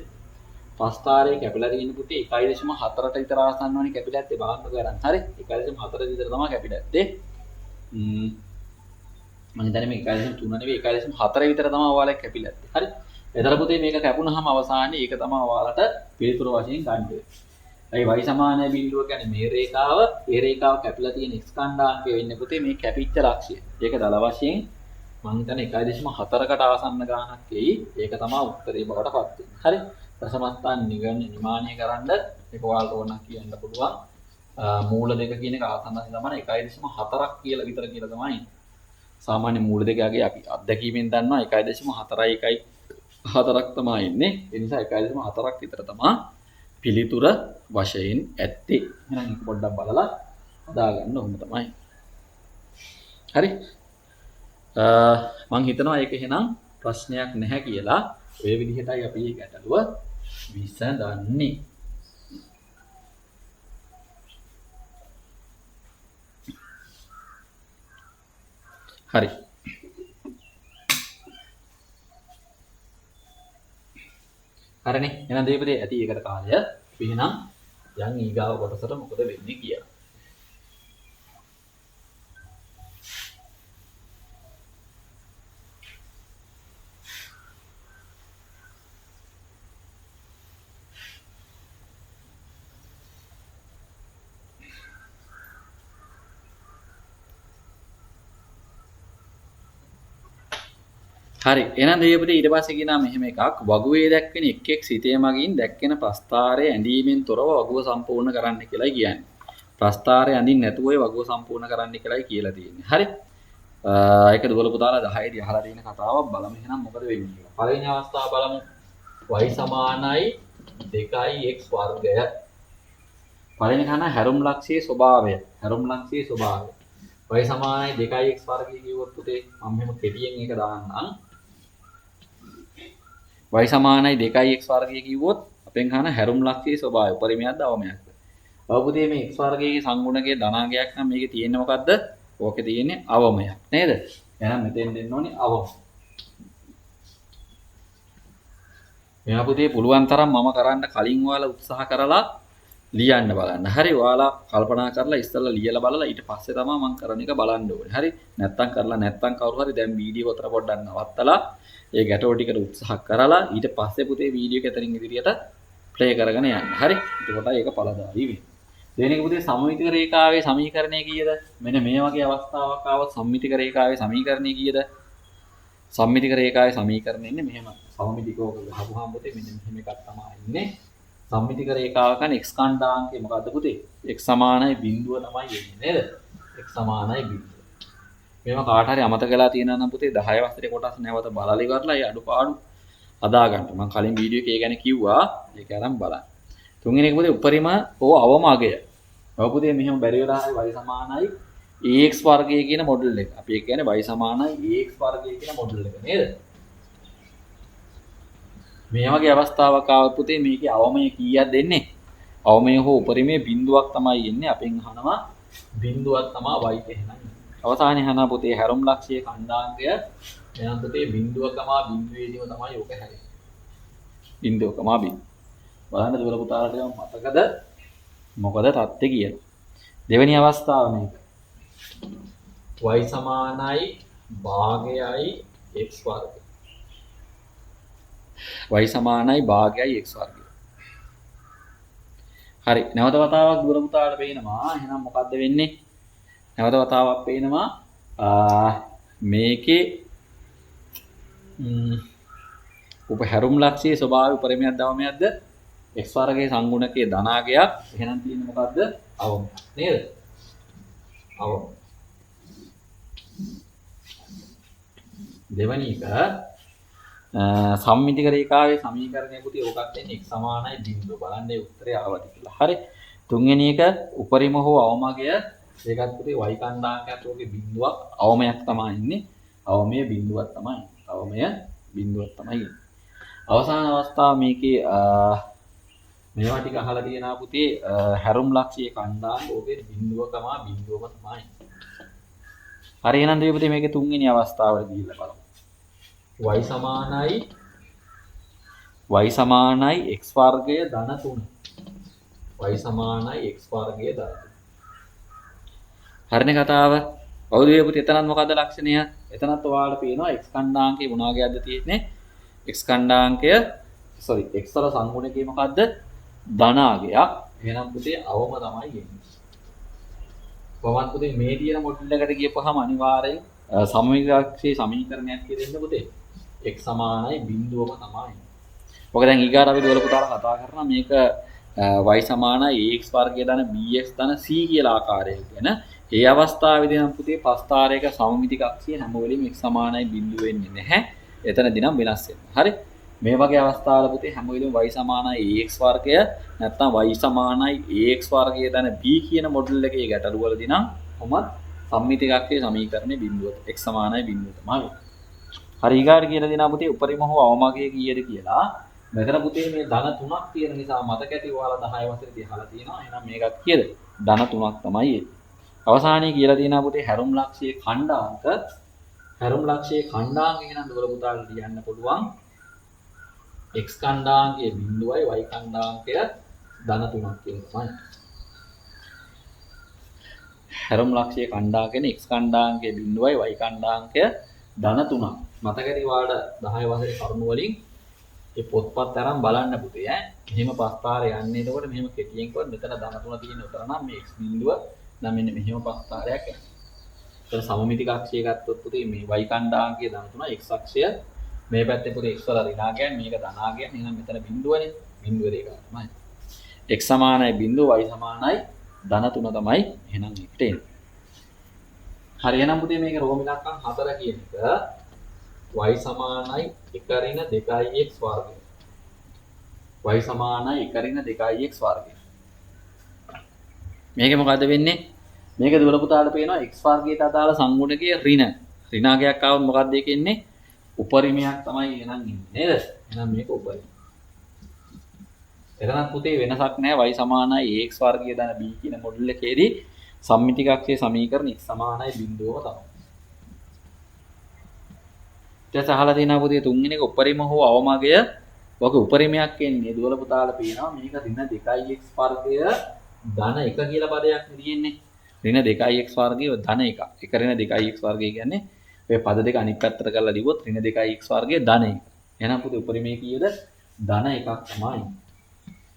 ප්‍රස්ථාරයේ කැපිලා තියෙන්නේ පුතේ 1.4ට විතර ආසන්න වනේ කැපිලා ඇත්තේ බලන්න කරන්. හරි 1.4 විතර තමයි කැපිලා ඇත්තේ. මම හිතන්නේ මේ 1.3 නෙවෙයි 1.4 විතර තමයි ඔයාලා කැපිලා ඇත්තේ. හරි එතන පුතේ මේක කැපුණාම අවසානයේ ඒක තමයි ඔයාලට පිළිතුරු වශයෙන් ගන්න වෙන්නේ. ඒ y සමානයි බිඳුව කියන්නේ මේ රේඛාව, ඒ රේඛාව කැපිලා තියෙන x ඛණ්ඩාංකය වෙන්නේ පුතේ මේ කැපිච්ච ලක්ෂය. ඒක දල වශයෙන් මම හිතන්නේ 1.4කට ආසන්න ගානක් එයි. ඒක තමයි උත්තරේ බවට පත් වෙන්නේ. හරි. දශම ස්ථාන නිමානය කරන්න ඒක ඔයාලට ඕන කියන්න පුළුවන්. මූල දෙක කියන එක ආසන්නයි තමයි 1.4ක් කියලා විතර කියලා තමයි. සාමාන්‍ය මූල දෙකගේ අපි අත්දැකීමෙන් දන්නවා 1.4යි 1.4ක් තමයි ඉන්නේ. ඒ නිසා 1.4ක් විතර තමයි පිළිතුර වශයෙන් ඇත්තේ. එහෙනම් ඒක පොඩ්ඩක් බලලා හදාගන්න ඕන තමයි. හරි. මම හිතනවා ඒක එහෙනම් ප්‍රශ්නයක් නැහැ කියලා. ඔය විදිහටයි අපි මේ ගැටලුව විසඳන්නේ. හරි. හරිනේ. එහෙනම් දෙවිපතේ ඇති ඒකට කාලය. එහෙනම් යන් ඊගාව කොටසට මොකද වෙන්නේ කියලා. හරි. එහෙනම් දෙවිපතේ ඊට පස්සේ කියනවා මෙහෙම එකක්. වගුවේ දැක්වෙන එක් එක් සිතේ මගින් දැක්වෙන ප්‍රස්ථාරය ඇඳීමෙන් තොරව වගුව සම්පූර්ණ කරන්න කියලායි කියන්නේ. ප්‍රස්ථාරය ඇඳින්න නැතුව ඒ වගුව සම්පූර්ණ කරන්න කියලායි කියලා තියෙන්නේ. හරි. ඒක දුවල පුතාලා 10 දී අහලා තියෙන කතාවක් බලමු එහෙනම් මොකද වෙන්නේ කියලා. පළවෙනි අවස්ථාව බලමු. y සමානයි 2x වර්ගය. පළවෙනි කාරණා හැරුම් ලක්ෂයේ ස්වභාවය. හැරුම් ලක්ෂයේ ස්වභාවය. y සමානයි 2x වර්ගය කිව්වොත් පුතේ මම මෙහෙම කෙටියෙන් ඒක දාන්නම්. y සමානයි 2x වර්ගය කිව්වොත් අපෙන් අහන හැරුම් ලක්ෂයේ ස්වභාවය උපරිමයක්ද අවමයක්ද? ඔව් පුතේ මේ x වර්ගයේ සංගුණකයේ ධනාංගයක් නම් මේකේ තියෙන්නේ මොකද්ද? ඕකේ තියෙන්නේ අවමයක් නේද? එහෙනම් මෙතෙන් දෙන්න ඕනේ අවම. මෙයා පුතේ පුළුවන් තරම් මම කරන්න කලින් ඔයාලා උත්සාහ කරලා ලියන්න බලන්න. හරි ඔයාලා කල්පනා කරලා ඉස්සෙල්ලා ලියලා බලලා ඊට පස්සේ තමයි මම කරන එක බලන්න ඕනේ. හරි නැත්තම් කරලා නැත්තම් කවුරු හරි දැන් වීඩියෝ උතර පොඩ්ඩක් නවත්තලා ඒ ගැටෝ ටිකට උත්සාහ කරලා ඊට පස්සේ පුතේ වීඩියෝ එක එතනින් ඉදිරියට ප්ලේ කරගෙන යන්න. හරි. එතකොට ඒක පළදායි වෙයි. දෙවෙනි එක පුතේ සමමිතික රේඛාවේ සමීකරණය කීයද? මෙන්න මේ වගේ අවස්ථාවක් ආවොත් සමමිතික රේඛාවේ සමීකරණය කීයද? සමමිතික රේඛාවේ සමීකරණය ඉන්නේ මෙහෙම. සමමිතිකව ගහපුවාම පුතේ මෙන්න මෙහෙම එකක් තමයි ඉන්නේ. සමමිතික රේඛාව කියන්නේ x කණ්ඩාංකය මොකද්ද පුතේ? x සමානයි බිඳුව තමයි එන්නේ නේද? x සමානයි බිඳුව. මේවා කාට හරි අමතක වෙලා තියෙනවා නම් පුතේ 10 වසරේ කොටස් නැවත බලලා ඉවරලා ඒ අඩුපාඩු හදා ගන්න. මම කලින් වීඩියෝ එකේ ගැන කිව්වා. ඒක අරන් බලන්න. තුන්වෙනි එක පුතේ උපරිම අවම අගය. ඔව් පුතේ මෙහෙම බැරි වෙලා හරි y සමානයි ax වර්ගය කියන මොඩල් එක. අපි ඒ කියන්නේ y සමානයි ax වර්ගය කියන මොඩල් එක නේද? මේ වගේ අවස්ථාවක් ආවොත් පුතේ මේකේ අවමය කීයක් දෙන්නේ? අවමය හෝ උපරිමයේ බිඳුවක් තමයි එන්නේ. අපෙන් අහනවා බිඳුවක් තමයි y එහෙනම්. අවසානයේ අහනවා පුතේ හැරුම් ලක්ෂයේ ඛණ්ඩාංකය. එහෙනම් පුතේ බිඳුවකමා බිඳුවේදීම තමයි ඕක හැරෙන්නේ. බිඳුවකමා බිඳුව. බලන්න දුවල පුතාලට මතකද? මොකද තත්ත්වය කියලා. දෙවෙනි අවස්ථාව මේක. y සමානයි භාගයයි x වර්ගය. y සමානයි භාගයයි x වර්ගය. හරි. නැවත වතාවක් දුවල පුතාලට පේනවා. එහෙනම් මොකද්ද වෙන්නේ? නැවත වතාවක් පේනවා මේකේ හැරුම් ලක්ෂයේ ස්වභාවය උපරිමයක්ද අවමයක්ද? x වර්ගයේ සංගුණකයේ ධනාගයක්. එහෙනම් තියෙන්නේ මොකද්ද? අවම. නේද? අවම. දෙවැනි එක සම්මිතික රේඛාවේ සමීකරණය පුතේ ඕකත් එන්නේ x සමානයි බිඳුව. බලන්න ඒ උත්තරය ආවද කියලා. හරි. තුන්වෙනි එක උපරිම හෝ අවමගය ඒකත් පුතේ y කණ්ඩාංකයක් ඕකේ බිඳුවක් අවමයක් තමයි ඉන්නේ. අවමයේ බිඳුවක් තමයි. අවමය බිඳුවක් තමයි. අවසාන අවස්ථාව මේකේ මේවා ටික අහලා තියෙනවා පුතේ හැරුම් ලක්ෂයේ ඛණ්ඩාංක ඕකේ බිඳුවකම බිඳුවම තමයි. හරි එහෙනම් දෙවියන් පුතේ මේකේ තුන්වෙනි අවස්ථාවට ගිහිල්ලා බලමු. y සමානයි x වර්ගය ධන 3. y සමානයි x වර්ගය ධන 3. හරිනේ කතාව. ඔව් දෙවියන් පුතේ එතනත් මොකද්ද ලක්ෂණය? එතනත් ඔයාලට පේනවා x ඛණ්ඩාංකේ මොනවාගේද තියෙන්නේ? x ඛණ්ඩාංකය x වල සංගුණකේ මොකද්ද? ධනාගයක්. එහෙනම් පුතේ අවම තමයි එන්නේ. කොහොමද පුතේ මේ තියෙන මොඩල් එකට ගියපුවාම අනිවාර්යෙන් සමීකරණයේ සමීකරණයක් කියලා එන්න පුතේ x සමානයි බිඳුවම තමයි. ඔක දැන් ඊගාට අපි දුවල පුතාලා කතා කරනවා මේක y සමානයි ax වර්ගය ධන bx ධන c කියලා ආකාරයක වෙන. ඒ අවස්ථාවේදී නම් පුතේ පස්තාරයක සමමිතික අක්ෂය හැම වෙලෙම x සමානයි බිඳුව වෙන්නේ නැහැ. එතනදී නම් වෙනස් වෙනවා. හරි. මේ වගේ අවස්ථාවල පුතේ හැම වෙලෙම y සමානයි ax වර්ගය නැත්නම් y සමානයි ax වර්ගය ධන b කියන මොඩල් එකේ ගැටලු වලදී නම් කොහොමද සම්මිතික අක්ෂයේ සමීකරණේ බිඳුව x සමානයි බිඳුව තමයි. හරි ඊගාට කියලා දෙනවා පුතේ උපරිම හෝ අවමගය කීයද කියලා. මෙතන පුතේ මේ ධන 3ක් තියෙන නිසා මතක ඇති ඔයාලා 10 වසරේදී අහලා තියෙනවා. එහෙනම් මේකත් කීයද? ධන 3ක් තමයි එන්නේ. අවසානයේ කියලා තියෙනවා පුතේ හැරුම් ලක්ෂයේ ඛණ්ඩාංක. හැරුම් ලක්ෂයේ ඛණ්ඩාංක කියන දුර පුතාලට ලියන්න පුළුවන්. x ඛණ්ඩාංකයේ බිඳුවයි y ඛණ්ඩාංකය ධන 3ක් කියන තමයි. හැරුම් ලක්ෂයේ ඛණ්ඩාංකයෙන් x ඛණ්ඩාංකයේ බිඳුවයි y ඛණ්ඩාංකය ධන 3ක්. මතක ඇති ඔයාලට 10 වසරේ කරුණු වලින් ඒ පොත්පත් අරන් බලන්න පුතේ ඈ. මෙහෙම පස්තාරය යන්නේ එතකොට මෙහෙම කෙටියෙන් කිව්වොත් මෙතන ධන 3 තියෙන උතර නම් මේ x බිඳුව නම් මෙන්න මෙහෙම පස්තාරයක් යනවා. ඒතර සමමිතික අක්ෂය ගත්තොත් පුතේ මේ y ඛණ්ඩාංකයේ ධන 3 x අක්ෂය මේ පැත්තේ පුතේ x වල ඍණාගයන් මේක ධනාගයන්. එහෙනම් මෙතන බිඳුවනේ. බිඳුව රේඛාව තමයි. x සමානයි බිඳුව y සමානයි ධන 3 තමයි එහෙනම් එකට එන්නේ. හරි එහෙනම් පුතේ මේක රෝම ඉලක්කම් 4 කියන එක y සමානයි 1 ඍණ 2x වර්ගය. y සමානයි 1 ඍණ 2x වර්ගය. මේක මොකද්ද වෙන්නේ? මේක දුවල පුතාට පේනවා x වර්ගයට අදාළ සංගුණකයේ ඍණාගයක් ආවොත් මොකක්ද ඒකේ ඉන්නේ? උපරිමයක් තමයි එනං ඉන්නේ නේද? එහෙනම් මේක උපරිම. එතනත් පුතේ වෙනසක් නැහැ y සමානයි ax වර්ගය දන b කියන මොඩල් එකේදී සම්මිති කක්ෂයේ සමීකරණ x සමානයි බිඳුවම තමයි. ඊට අහලා තියෙනවා පුතේ තුන්වෙනි එක උපරිම හෝ අවමගය වගේ උපරිමයක් එන්නේ දුවල පුතාලා පේනවා මේක ඍණ 2x වර්ගය ධන 1 කියලා පදයක් නෙදීන්නේ. ඍණ 2x වර්ගය ධන 1. 1 ඍණ 2x වර්ගය කියන්නේ ඔය පද දෙක අනිත් පැත්තට කරලා ලිව්වොත් ඍණ 2x වර්ගය ධන 1. එහෙනම් පුතේ උපරිමයේ කීයද? ධන 1ක් තමයි.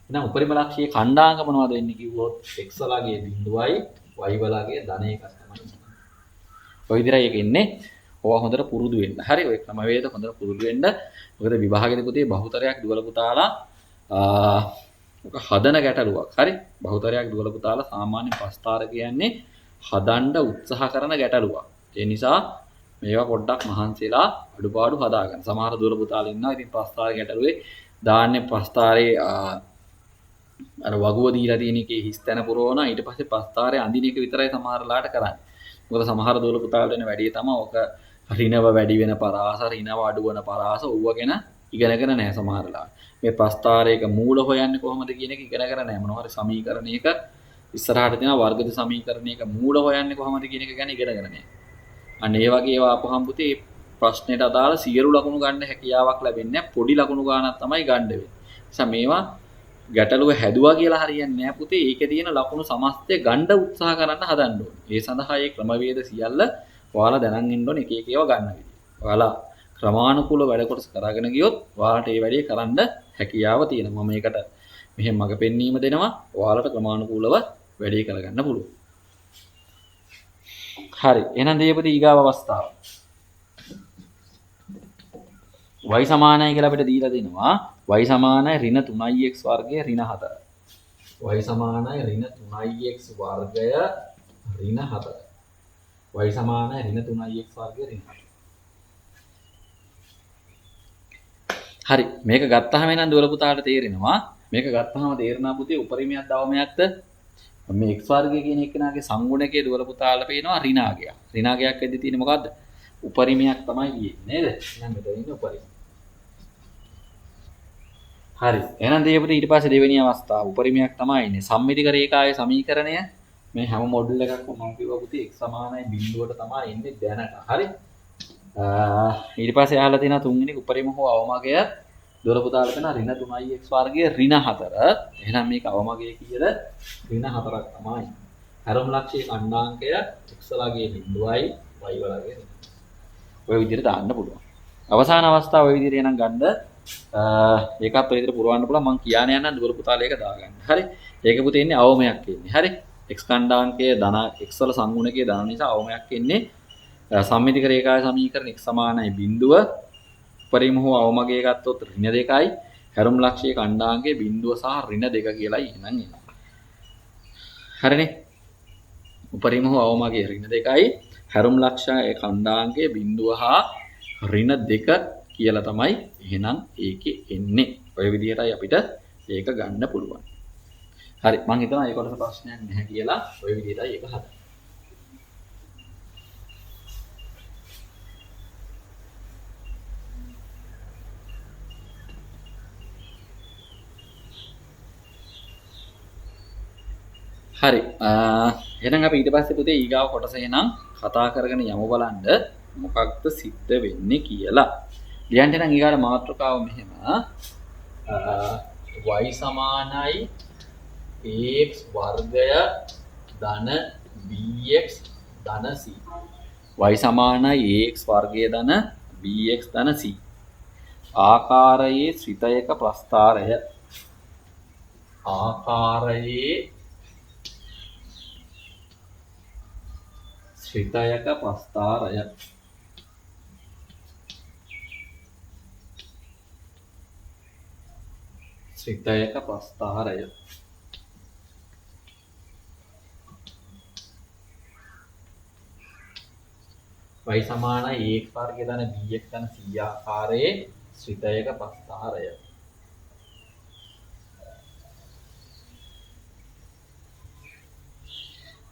එහෙනම් උපරිම ලක්ෂයේ ඛණ්ඩාංග මොනවද වෙන්නේ කිව්වොත් x වලගේ බිඳුවයි y වලගේ ධන 1ක් තමයි. ඔය විදිහයි ඒක ඉන්නේ. ඕවා හොඳට පුරුදු වෙන්න. හරි ඔය ක්‍රමවේද හොඳට පුරුදු වෙන්න. මොකද විභාගෙදී පුතේ බහුතරයක් දුවල පුතාලා ඔක හදන ගැටලුවක්. හරි බහුතරයක් දුවල පුතාලා සාමාන්‍ය ප්‍රස්තාර කියන්නේ හදන්න උත්සාහ කරන ගැටලුවක්. ඒ නිසා මේවා පොඩ්ඩක් මහන්සිලා අඩුපාඩු හදාගන්න. සමහර දුවල පුතාලා ඉන්නවා. ඉතින් ප්‍රස්තාර ගැටලුවේ දාන්නේ ප්‍රස්තාරේ අර වගුව දීලා තියෙන එකේ හිස්තැන පුරවනවා. ඊට පස්සේ ප්‍රස්තාරේ අඳින එක විතරයි සමහරලාට කරන්නේ. මොකද සමහර දුවල පුතාලට වෙන වැඩි තමයි ඔක ඍණව වැඩි වෙන පරාස ඍණව අඩු වෙන පරාස ඌව ගැන ඉගෙනගෙන නැහැ සමහරලා. මේ ප්‍රස්තාරයක මූල හොයන්නේ කොහොමද කියන එක ඉගෙනගෙන නැහැ. මොනවා හරි සමීකරණයක ඉස්සරහට තියෙන වර්ගද සමීකරණයක මූල හොයන්නේ කොහොමද කියන එක ගැන ඉගෙනගෙන නැහැ. අන්න ඒ වගේ ඒවා අපහම් පුතේ ප්‍රශ්නෙට අදාළ සියලු ලකුණු ගන්න හැකියාවක් ලැබෙන්නේ නැහැ. පොඩි ලකුණු ගානක් තමයි ගන්න වෙන්නේ. නිසා මේවා ගැටලුව හැදුවා කියලා හරියන්නේ නැහැ පුතේ. ඒකේ තියෙන ලකුණු සමස්තය ගන්න උත්සාහ කරන්න හදන්න ඕනේ. ඒ සඳහා මේ ක්‍රමවේද සියල්ල ඔයාලා දැනන් ඉන්න ඕනේ එක එක ඒවා ගන්න විදිහ. ඔයාලා ක්‍රමානුකූල වැඩ කොටස කරගෙන ගියොත් ඔයාලට මේ වැඩේ කරන්න හැකියාව තියෙනවා. මම මේකට මෙහෙම මඟ පෙන්වීම දෙනවා. ඔයාලට ක්‍රමානුකූලව වැඩේ කරගන්න පුළුවන්. හරි. එහෙනම් දේපති ඊගාව අවස්ථාව. y සමානයි කියලා අපිට දීලා දෙනවා. y සමානයි ඍණ 3x වර්ගය ඍණ 4. y සමානයි ඍණ 3x වර්ගය ඍණ 4. y සමානයි ඍණ 3x වර්ගය ඍණ 4. හරි මේක ගත්තාම එනම් දුවල පුතාට තේරෙනවා. මේක ගත්තාම තේරෙනවා පුතේ උපරිමයක් දවමයක්ද මේ x වර්ගය කියන එකනාගේ සංගුණකයේ දුවල පුතාලා පේනවා ඍණාගයක්. ඍණාගයක් වෙද්දී තියෙන්නේ මොකද්ද? උපරිමයක් තමයි කියන්නේ නේද? එහෙනම් මෙතන ඉන්නේ උපරිම. හරි. එහෙනම් දෙයපුට ඊට පස්සේ දෙවෙනි අවස්ථාව උපරිමයක් තමයි ඉන්නේ. සම්මිතික රේඛාවේ සමීකරණය මේ හැම මොඩල් එකක්ම මම කිව්වා පුතේ x සමානයි බිඳුවට තමයි එන්නේ දැනට. හරි. ඊට පස්සේ අහලා තියෙනවා තුන්වෙනි උපරිම හෝ අවමගය දුවල පුතාලා කරන ඍණ 3x වර්ගයේ ඍණ 4. එහෙනම් මේක අවමගය කීයද? ඍණ 4ක් තමයි. හැරම් ලක්ෂයේ ඛණ්ඩාංකය x වලගේ බිඳුවයි y වලගේ ඔය විදිහට දාන්න පුළුවන්. අවසාන අවස්ථාව ඔය විදිහට එනම් ගන්න ඒකත් ඔය විදිහට පුරවන්න පුළුවන්. මම කියන්නේ යනවා දුවල පුතාලා ඒක දාගන්න. හරි. ඒක පුතේ ඉන්නේ අවමයක් ඉන්නේ. හරි. x ඛණ්ඩාංකයේ ධන x වල සංගුණකයේ ධන නිසා අවමයක් ඉන්නේ. සම්මිතික රේඛාවේ සමීකරණ x සමානයි බිඳුව උපරිම හෝ අවමගය ගත්තොත් ඍණ 2යි හැරුම් ලක්ෂයේ ඛණ්ඩාංකයේ බිඳුව සහ ඍණ 2 කියලායි එහෙනම් එනවා. හරිනේ. උපරිම හෝ අවමගය ඍණ 2යි හැරුම් ලක්ෂයේ ඛණ්ඩාංකයේ බිඳුව හා ඍණ 2 කියලා තමයි එහෙනම් ඒකේ එන්නේ. ඔය විදිහටයි අපිට ඒක ගන්න පුළුවන්. හරි මම හිතනවා ඒ කොටස ප්‍රශ්නයක් නැහැ කියලා ඔය විදිහටයි ඒක හදන්නේ. හරි එහෙනම් අපි ඊට පස්සේ පුතේ ඊගාව කොටස එනම් කතා කරගෙන යමු බලන්න මොකක්ද සිද්ධ වෙන්නේ කියලා. ලියන්න නම් ඊගාට මාතෘකාව මෙහෙම y සමානයි ax වර්ගය ධන bx ධන c. y සමානයි ax වර්ගය ධන bx ධන c. ආකාරයේ ශ්‍රිතයක ප්‍රස්ථාරය ආකාරයේ ශ්‍රිතයක ප්‍රස්ථාරය ශ්‍රිතයක ප්‍රස්ථාරය y සමානයි ax වර්ගය ධන bx ධන c ආකාරයේ ශ්‍රිතයක ප්‍රස්ථාරය.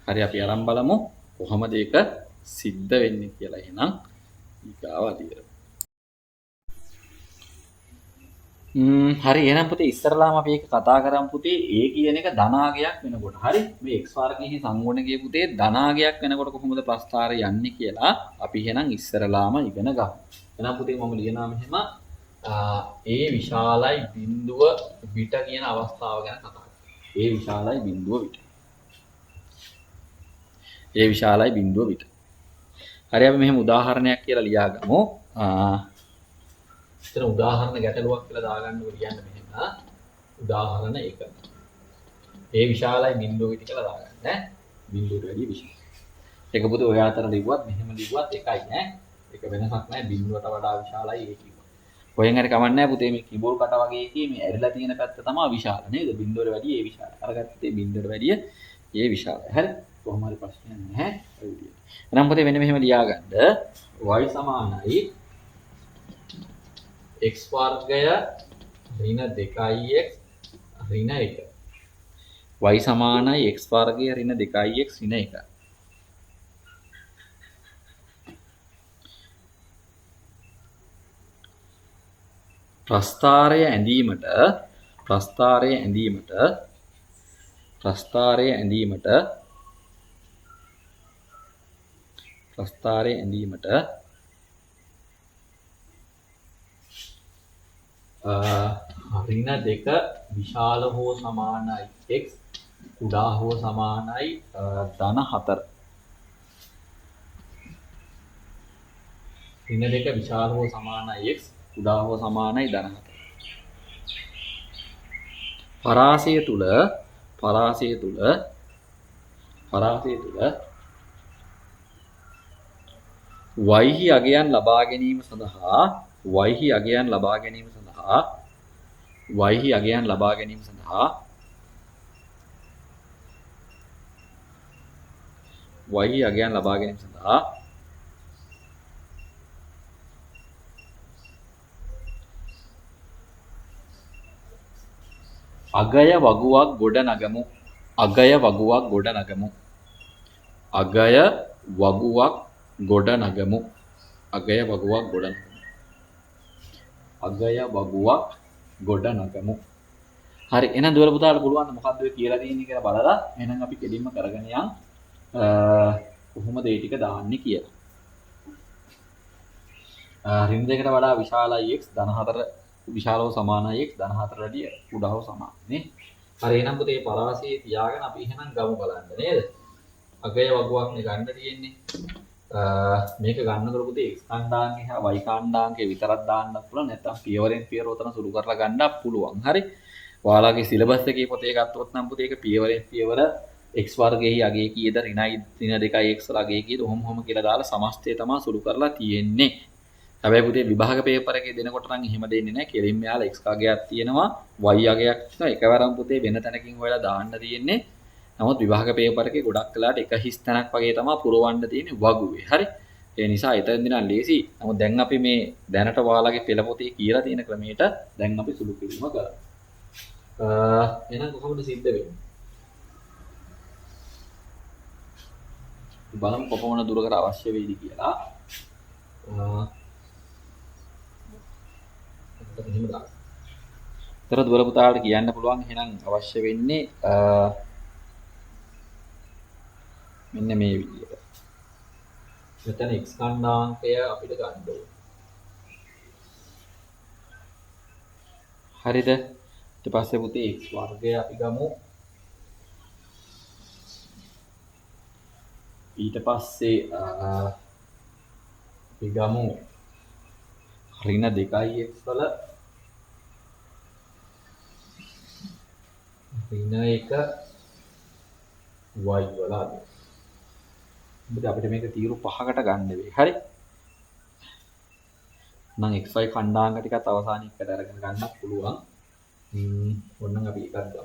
හරි අපි අරන් බලමු කොහොමද ඒක සිද්ධ වෙන්නේ කියලා. එහෙනම් ඊගාව අදියර. හරි එහෙනම් පුතේ ඉස්සරලාම අපි ඒක කතා කරමු පුතේ A කියන එක ධනාගයක් වෙනකොට. හරි මේ x වර්ගයේ සංගුණකයේ පුතේ ධනාගයක් වෙනකොට කොහොමද ප්‍රස්ථාරය යන්නේ කියලා අපි එහෙනම් ඉස්සරලාම ඉගෙන ගමු. එහෙනම් පුතේ මම ලියනවා මෙහෙම A විශාලයි බිඳුව විට කියන අවස්ථාව ගැන කතා කරමු. A විශාලයි බිඳුව විට. A විශාලයි බිඳුව විට. හරි අපි මෙහෙම උදාහරණයක් කියලා ලියාගමු. එතන උදාහරණ ගැටලුවක් කියලා දාගන්නකො කියන්න මෙහෙම. උදාහරණ 1. A විශාලයි බිඳුව විට කියලා දාගන්න ඈ. බිඳුවට වැඩිය විශාල. ඒක පුතේ ඔය අතර ලිව්වත් මෙහෙම ලිව්වත් එකයි ඈ. ඒක වෙනසක් නැහැ බිඳුවට වඩා විශාලයි A කිව්වා. කොහෙන් හරි කමක් නැහැ පුතේ මේ කිබෝල් කට වගේ එකේ මේ ඇරිලා තියෙන පැත්ත තමයි විශාල නේද? බිඳුවට වැඩිය A විශාල. අරගත්තේ බිඳුවට වැඩිය A විශාලයි. හරි. කොහොම හරි ප්‍රශ්නයක් නැහැ. ඒ විදියට. එහෙනම් පුතේ මෙන්න මෙහෙම ලියාගන්න. y සමානයි x වර්ගය ඍණ 2x ඍණ 1. y සමානයි x වර්ගය ඍණ 2x ඍණ 1. ප්‍රස්ථාරය ඇඳීමට ඍණ 2 විශාල හෝ සමානයි x කුඩා හෝ සමානයි ධන 4. ඍණ 2 විශාල හෝ සමානයි x කුඩා හෝ සමානයි ධන 4. පරාසය තුල y අගයන් ලබා ගැනීම සඳහා අගය වගුවක් ගොඩ නගමු. අගය වගුවක් ගොඩ නගමු. හරි එහෙනම් දුවල පුතාට පුළුවන් මොකද්ද ඔය කියලා තියෙන්නේ කියලා බලලා එහෙනම් අපි කෙලින්ම කරගෙන යන් කොහොමද ඒ ටික දාන්නේ කියලා. ඍණ 2කට වඩා විශාලයි x ධන 4 විශාලව සමානයි x ධන 4 වැඩිය කුඩාව සමාන නේ. හරි එහෙනම් පුතේ මේ පරාසය තියාගෙන අපි එහෙනම් ගමු බලන්න නේද? අගය වගුවක් නේ ගන්න තියෙන්නේ. මේක ගන්නකොට පුතේ x කණ්ඩාංකය හා y කණ්ඩාංකය විතරක් දාන්නත් පුළුවන් නැත්නම් පියවරෙන් පියවර උතන සුළු කරලා ගන්නත් පුළුවන්. හරි. ඔයාලගේ සිලබස් එකේ පොතේ ගත්තොත් නම් පුතේ ඒක පියවරෙන් පියවර x වර්ගයේ අගය කීයද ඍණ 2x අගය කීයද ඔහොම කියලා දාලා සමස්තය තමයි සුළු කරලා තියෙන්නේ. හැබැයි පුතේ විභාග පේපර් එකේ දෙනකොට නම් එහෙම දෙන්නේ නැහැ. කෙලින්ම යාලා x අගයක් තියෙනවා y අගයක් තියෙනවා. එකවරම පුතේ වෙන තැනකින් හොයලා දාන්න තියෙන්නේ. නමුත් විභාග පේපර් එකේ ගොඩක් වෙලාට එක හිස් තැනක් වගේ තමයි පුරවන්න තියෙන්නේ වගුවේ. හරි. ඒ නිසා එතනදී නම් ලේසි. නමුත් දැන් අපි මේ දැනට ඔයාලගේ පෙළ පොතේ කියලා තියෙන ක්‍රමයට දැන් අපි සුළු කිරීම කරමු. එහෙනම් කොහොමද සිද්ධ වෙන්නේ? බලමු කොපමණ දුරකට අවශ්‍ය වෙයිද කියලා. තර දුර පුතාට කියන්න පුළුවන් එහෙනම් අවශ්‍ය වෙන්නේ මෙන්න මේ විදිහට. මෙතන x කණ්ඩාංකය අපිට ගන්න ඕනේ. හරිද? ඊට පස්සේ පුතේ x වර්ගය අපි ගමු. ඊට පස්සේ අපි ගමු ඍණ 2x වල ඍණ 1 y වල අද. අපිට මේක තීරු 5කට ගන්න වෙයි. හරි. නම් xy කණ්ඩාංග ටිකත් අවසානයේ එකට අරගෙන ගන්නත් පුළුවන්. ඕනනම් අපි එකක් ගමු.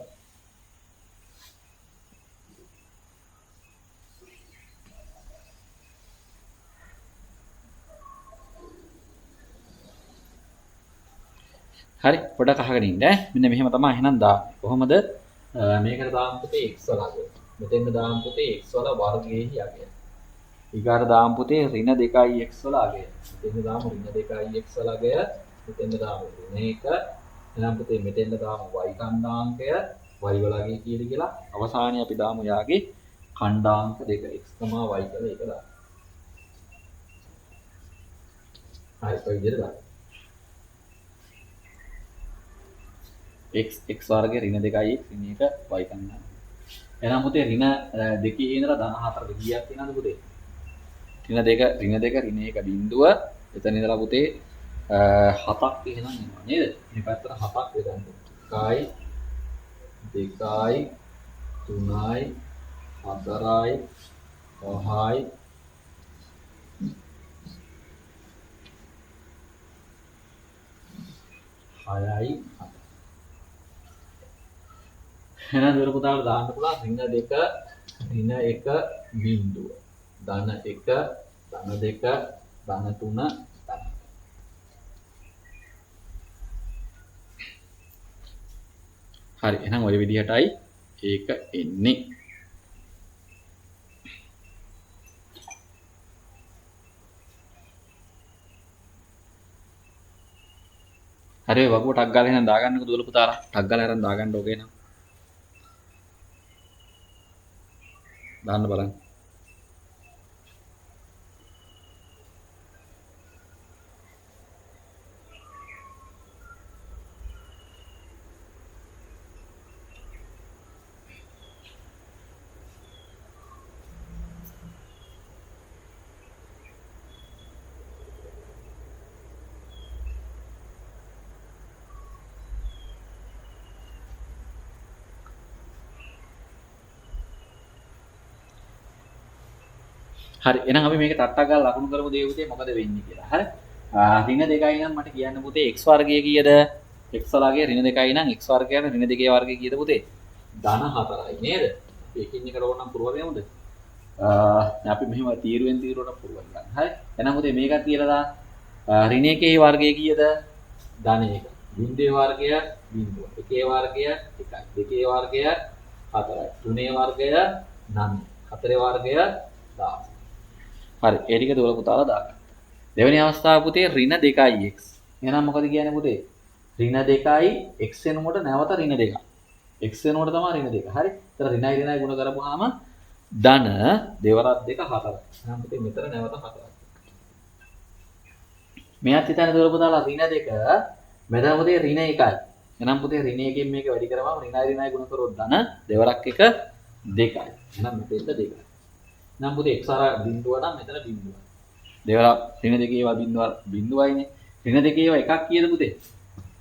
හරි පොඩක් අහගෙන ඉන්න. මෙන්න මෙහෙම තමයි එහෙනම් දාන්නේ. කොහොමද මේකට දාන්න පුතේ x වලගේ. මෙතෙන්ද දාමු පුතේ x වල වර්ගයේහි අගය. ඊගාට දාමු පුතේ ඍණ 2යි x වල අගය. මෙතෙන්ද දාමු ඍණ 2යි x වල අගය. මෙතෙන්ද දාමු ඍණ 1. එහෙනම් පුතේ මෙතෙන්ද දාමු y ඛණ්ඩාංකය y වල අගය කීයද කියලා. අවසානයේ අපි දාමු යාගේ ඛණ්ඩාංක දෙක x, y කියලා ඒක දාමු. හරි ඔය විදිහට දාමු. x වර්ගය ඍණ 2යි x ඍණ 1 y ඛණ්ඩාංක. එහෙනම් පුතේ ඍණ 2 ඉඳලා ධන 4 කීයක් තියෙනවද පුතේ? ඍණ 2 ඍණ 1 බිඳුව. එතන ඉඳලා පුතේ 7ක් එහෙනම් එනවා නේද? මේ පැත්තට 7ක් වෙදන්න. 1යි 2යි 3යි 4යි 5යි 6යි 7යි. එහෙනම් දර පුතාට දාන්න පුළුවන් ඍණ 2 ඍණ 1 බිඳුව. ධන 1 ධන 2 ධන 3 ධන. හරි එහෙනම් ওই විදිහටයි ඒක එන්නේ. හරි ඔය වගුව ටක් ගාලා එහෙනම් දාගන්නකෝ දුවල පුතාලා. ටක් ගාලා අරන් දාගන්න ඕකේ නං. දාන්න බලන්න. හරි එහෙනම් අපි මේක ටට්ටක් ගාලා ලකුණු කරමු දේ පුතේ මොකද වෙන්නේ කියලා. හරි. ඍණ 2යි නම් මට කියන්න පුතේ x වර්ගය කීයද? x වර්ගය ඍණ 2යි නම් x වර්ගය ඍණ 2ගේ වර්ගය කීයද පුතේ? ධන 4යි නේද? අපි එකින් එකට ඕනම් පුරවල යමුද? අපි මෙහෙම තීරුවෙන් තීරුවට පුරවල ගන්න. හරි. එහෙනම් පුතේ මේකත් කියලා දාන්න. ඍණ 1ගේ වර්ගය කීයද? ධන 1. බිඳුවේ වර්ගය බිඳුව. 1ේ වර්ගය 1යි. 2ේ වර්ගය 4යි. 3ේ වර්ගය 9. 4ේ වර්ගය 10. හරි ඒ ටික දුවල පුතාලා දාගන්න. දෙවෙනි අවස්ථාව පුතේ ඍණ 2යි x. එහෙනම් මොකද කියන්නේ පුතේ? ඍණ 2යි x වෙනකොට නැවත ඍණ 2ක්. x වෙනකොට තමයි ඍණ 2. හරි. ඒතර ඍණයි ඍණයි ගුණ කරපුවාම ධන දෙවරක් 2 4යි. එහෙනම් පුතේ මෙතන නැවත 4ක්. මෙයාත් හිතන්නේ දුවල පුතාලා ඍණ 2 මෙතන පුතේ ඍණ 1යි. එහෙනම් පුතේ ඍණ 1කින් මේක වැඩි කරපුවාම ඍණයි ඍණයි ගුණ කරොත් ධන දෙවරක් 1 2යි. එහෙනම් මෙතෙන්ද 2යි. නම් පුතේ x අර බිඳුව නම් මෙතන බිඳුවයි. දෙවරක් ඍණ 2 ඒවා බිඳුවයිනේ. ඍණ 2 ඒවා එකක් කීයද පුතේ?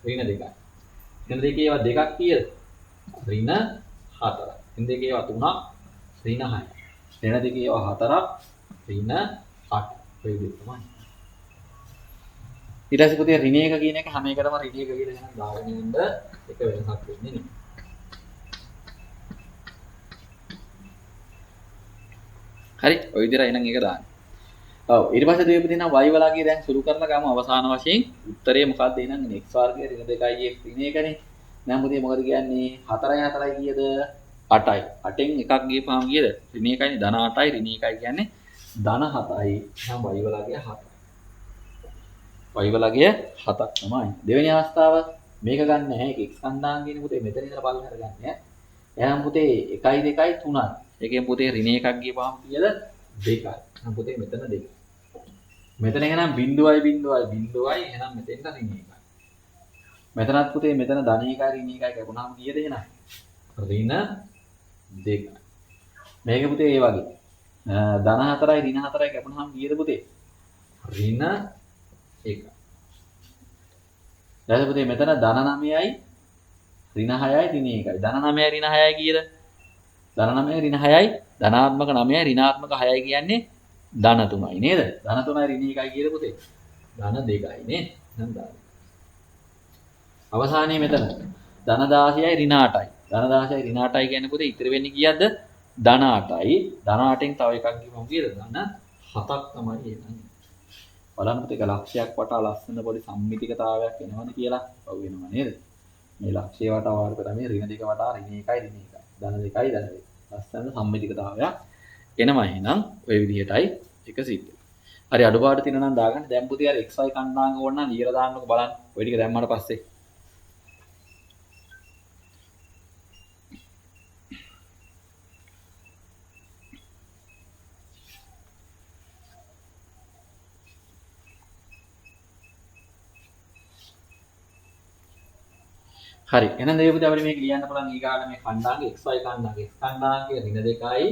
ඍණ 2යි. ඍණ 2 ඒවා දෙකක් කීයද? ඍණ 4යි. ඍණ 2 ඒවා 3ක් ඍණ 6යි. ඍණ 2 ඒවා 4ක් ඍණ 8යි. ඔය විදිහට තමයි. ඊට පස්සේ පුතේ ඍණ 1 කියන එක හැම එකටම ඍණ 1 කියලා එහෙනම් දාගෙන ඉන්න එක වෙනසක් වෙන්නේ නේ. හරි ඔය විදිහට එහෙනම් ඒක දාන්න. ඔව් ඊට පස්සේ දෙවියන් දිනා y වලගේ දැන් සුළු කරලා ගමු අවසාන වශයෙන් උත්තරේ මොකක්ද එහෙනම් x වර්ගය ඍණ 2යි x ඍණ 1නේ. දැන් පුතේ මොකද කියන්නේ 4යි 4යි කීයද? 8යි. 8න් එකක් ගියපහම කීයද? ඍණ 1යි ධන 8යි ඍණ 1යි කියන්නේ ධන 7යි. එහෙනම් y වලගේ 7යි. y වලගේ 7ක් තමයි. දෙවෙනි අවස්ථාව මේක ගන්න නැහැ. ඒක x ඛණ්ඩාංගයනේ පුතේ මෙතන ඉඳලා පල්ලෙහාට ගන්න ඈ. එහෙනම් පුතේ 1යි 2යි 3යි. ඒකෙන් පුතේ ඍණ 1ක් ගියපහම කීයද? 2යි. එහෙනම් පුතේ මෙතන 2යි. මෙතන එහෙනම් බිඳුවයි එහෙනම් මෙතෙන්ට ඍණ 1යි. මෙතනත් පුතේ මෙතන ධන 1යි ඍණ 1යි කැපුණාම කීයද එහෙනම්? ඍණ 2යි. මේක පුතේ ඒ වගේ. ධන 4යි ඍණ 4යි කැපුණාම කීයද පුතේ? ඍණ 1යි. දැන් පුතේ මෙතන ධන 9යි ඍණ 6යි ඍණ 1යි. ධන 9යි ඍණ 6යි කීයද? ධන 9යි ඍණ 6යි ධනාත්මක 9යි ඍණාත්මක 6යි කියන්නේ ධන 3යි නේද? ධන 3යි ඍණ 1යි කීයද පුතේ? ධන 2යි නේ. එහෙනම් දාන්න. අවසානයේ මෙතන ධන 16යි ඍණ 8යි. ධන 16යි ඍණ 8යි කියන්නේ පුතේ ඉතිරි වෙන්නේ කීයක්ද? ධන 8යි. ධන 8ෙන් තව එකක් ගිහම කීයද? ධන 7ක් තමයි එන්නේ. බලන්න පුතේ ඒක ලක්ෂයක් වටා ලස්සන පොඩි සම්මිතිකතාවයක් එනවද කියලා ඔව් වෙනවා නේද? මේ ලක්ෂය වටා වාර්ත තමයි ඍණ 2 වටා ඍණ 1යි ඍණ 1යි. ධන 2යි ධන 2යි. ලස්සන සම්මිතිකතාවයක් එනවා. එහෙනම් ඔය විදිහටයි එක සිද්ධ. හරි අඩුපාඩු තියෙනවා නම් දාගන්න. දැන් පුතේ අර xy කණ්ඩාංග ඕන නම් ලියලා දාන්නකො බලන්න. ඔය ටික දැම්මට පස්සේ හරි. එහෙනම් දේවපුතේ අපිට මේක ලියන්න පුළුවන් ඊගාට මේ කණ්ඩාංග xy කණ්ඩාංග x කණ්ඩාංගය ඍණ 2යි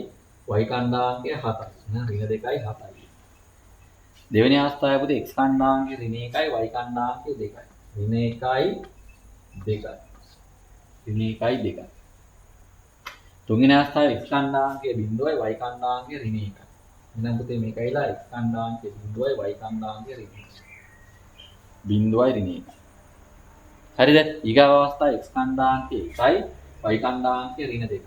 y කණ්ඩාංගය 7යි. එහෙනම් ඍණ 2යි 7යි. දෙවෙනි අවස්ථාවේ පුතේ x කණ්ඩාංගය ඍණ 1යි y කණ්ඩාංගය 2යි. ඍණ 1යි 2යි. ඍණ 1යි 2යි. තුන්වෙනි අවස්ථාවේ x කණ්ඩාංගය 0යි y කණ්ඩාංගය ඍණ 1යි. එහෙනම් පුතේ මේකයිලා x කණ්ඩාංගය 0යි y කණ්ඩාංගය ඍණ 1යි. 0යි ඍණ 1යි. හරිද? ඊගාව අවස්ථාව x කණ්ඩාංගය 1යි y කණ්ඩාංගය ඍණ 2යි.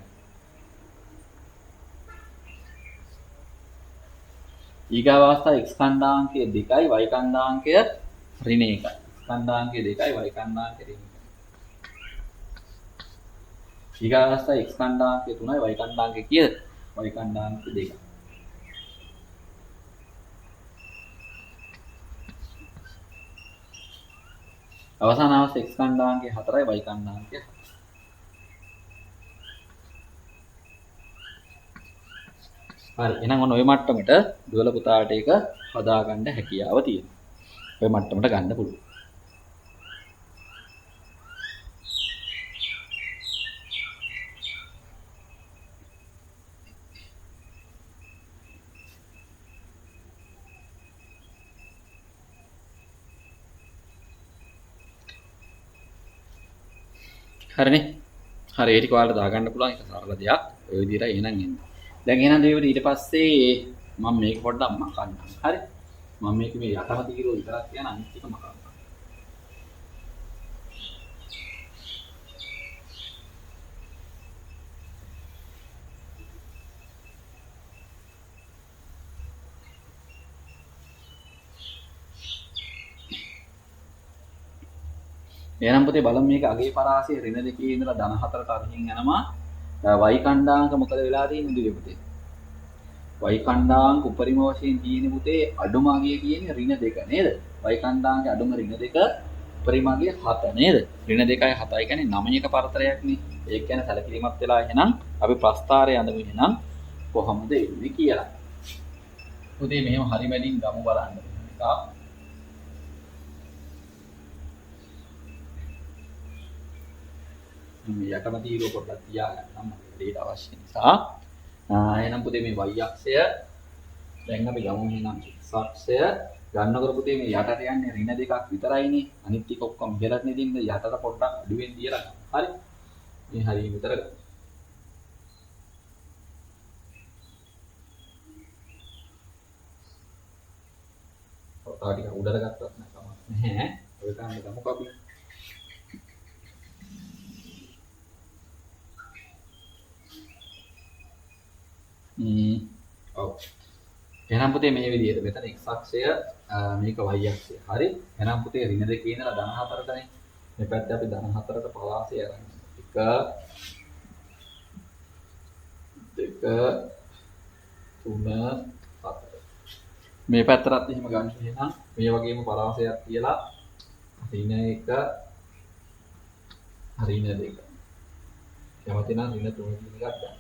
ඊගාව අවස්ථාව x කණ්ඩාංගය 2යි y කණ්ඩාංගය ඍණ 1යි. x කණ්ඩාංගය 2යි y කණ්ඩාංගය ඍණ 1යි. ඊගාව අවස්ථාව x කණ්ඩාංගය 3යි y කණ්ඩාංගය කීයද? y කණ්ඩාංගය 2යි. අවසාන අවස්ථාව x කණ්ඩාංගය 4යි y කණ්ඩාංගය 4යි. හරි. එහෙනම් ඔන්න ඔය මට්ටමට දුවල පුතාට ඒක හදාගන්න හැකියාව තියෙනවා. ඔය මට්ටමට ගන්න පුළුවන්. හරිනේ. හරි ඒ ටික ඔයාලට දාගන්න පුළුවන්. ඒක සරල දෙයක්. ඔය විදිහට එහෙනම් එන්න. දැන් එහෙනම් දේවද ඊට පස්සේ මම මේක පොඩ්ඩක් මකන්නම්. හරි. මම මේක මේ යටම තීරුව විතරක් කියන අනිත් ටික මකන්නම්. එහෙනම් පුතේ බලමු මේක අගේ පරාසය ඍණ 2 ඉඳලා ධන 4ට අරගෙන යනවා. y කණ්ඩාංග මොකද වෙලා තියෙන්නේ දුවේ පුතේ? y කණ්ඩාංග උපරිම වශයෙන් තියෙන්නේ පුතේ අඩුම අගය කියන්නේ ඍණ 2 නේද? y කණ්ඩාංගයේ අඩුම ඍණ 2 උපරිම අගය 7 නේද? ඍණ 2යි 7යි කියන්නේ 9ක පරතරයක්නේ. ඒක කියන්නේ සැලකිලිමත් වෙලා එහෙනම් අපි ප්‍රස්ථාරය අඳමු එහෙනම් කොහොමද එන්නේ කියලා. පුතේ මෙහෙම හරි මැදින් ගමු බලන්න. යටම තීරුව පොඩ්ඩක් තියාගන්නම් මට දෙයට අවශ්‍ය නිසා. එහෙනම් පුතේ මේ y අක්ෂය දැන් අපි ගමු එහෙනම් x අක්ෂය ගන්නකොට පුතේ මේ යටට යන්නේ ඍණ 2ක් විතරයිනේ. අනිත් ටික ඔක්කොම ඉහළට නෙදින්ද යටට පොඩ්ඩක් අඩුවෙන් තියලා ගන්න. හරි. මේ හරිය විතර ගන්න. තව ටික උඩට ගත්තත් නැහැ. ඔය ගන්න ගමුකෝ අපි. ඔව්. එහෙනම් පුතේ මේ විදිහට මෙතන x අක්ෂය මේක y අක්ෂය. හරි. එහෙනම් පුතේ ඍණ 2 ඉඳලා ධන 4ටනේ. මේ පැත්තේ අපි ධන 4ට පලාසය අරන් 1 2 3 4. මේ පැත්තටත් එහෙම ගන්න එහෙනම් මේ වගේම පලාසයක් තියලා ඍණ 1 ඍණ 2. කැමති නම් ඍණ 3 කියන එකක් ගන්න.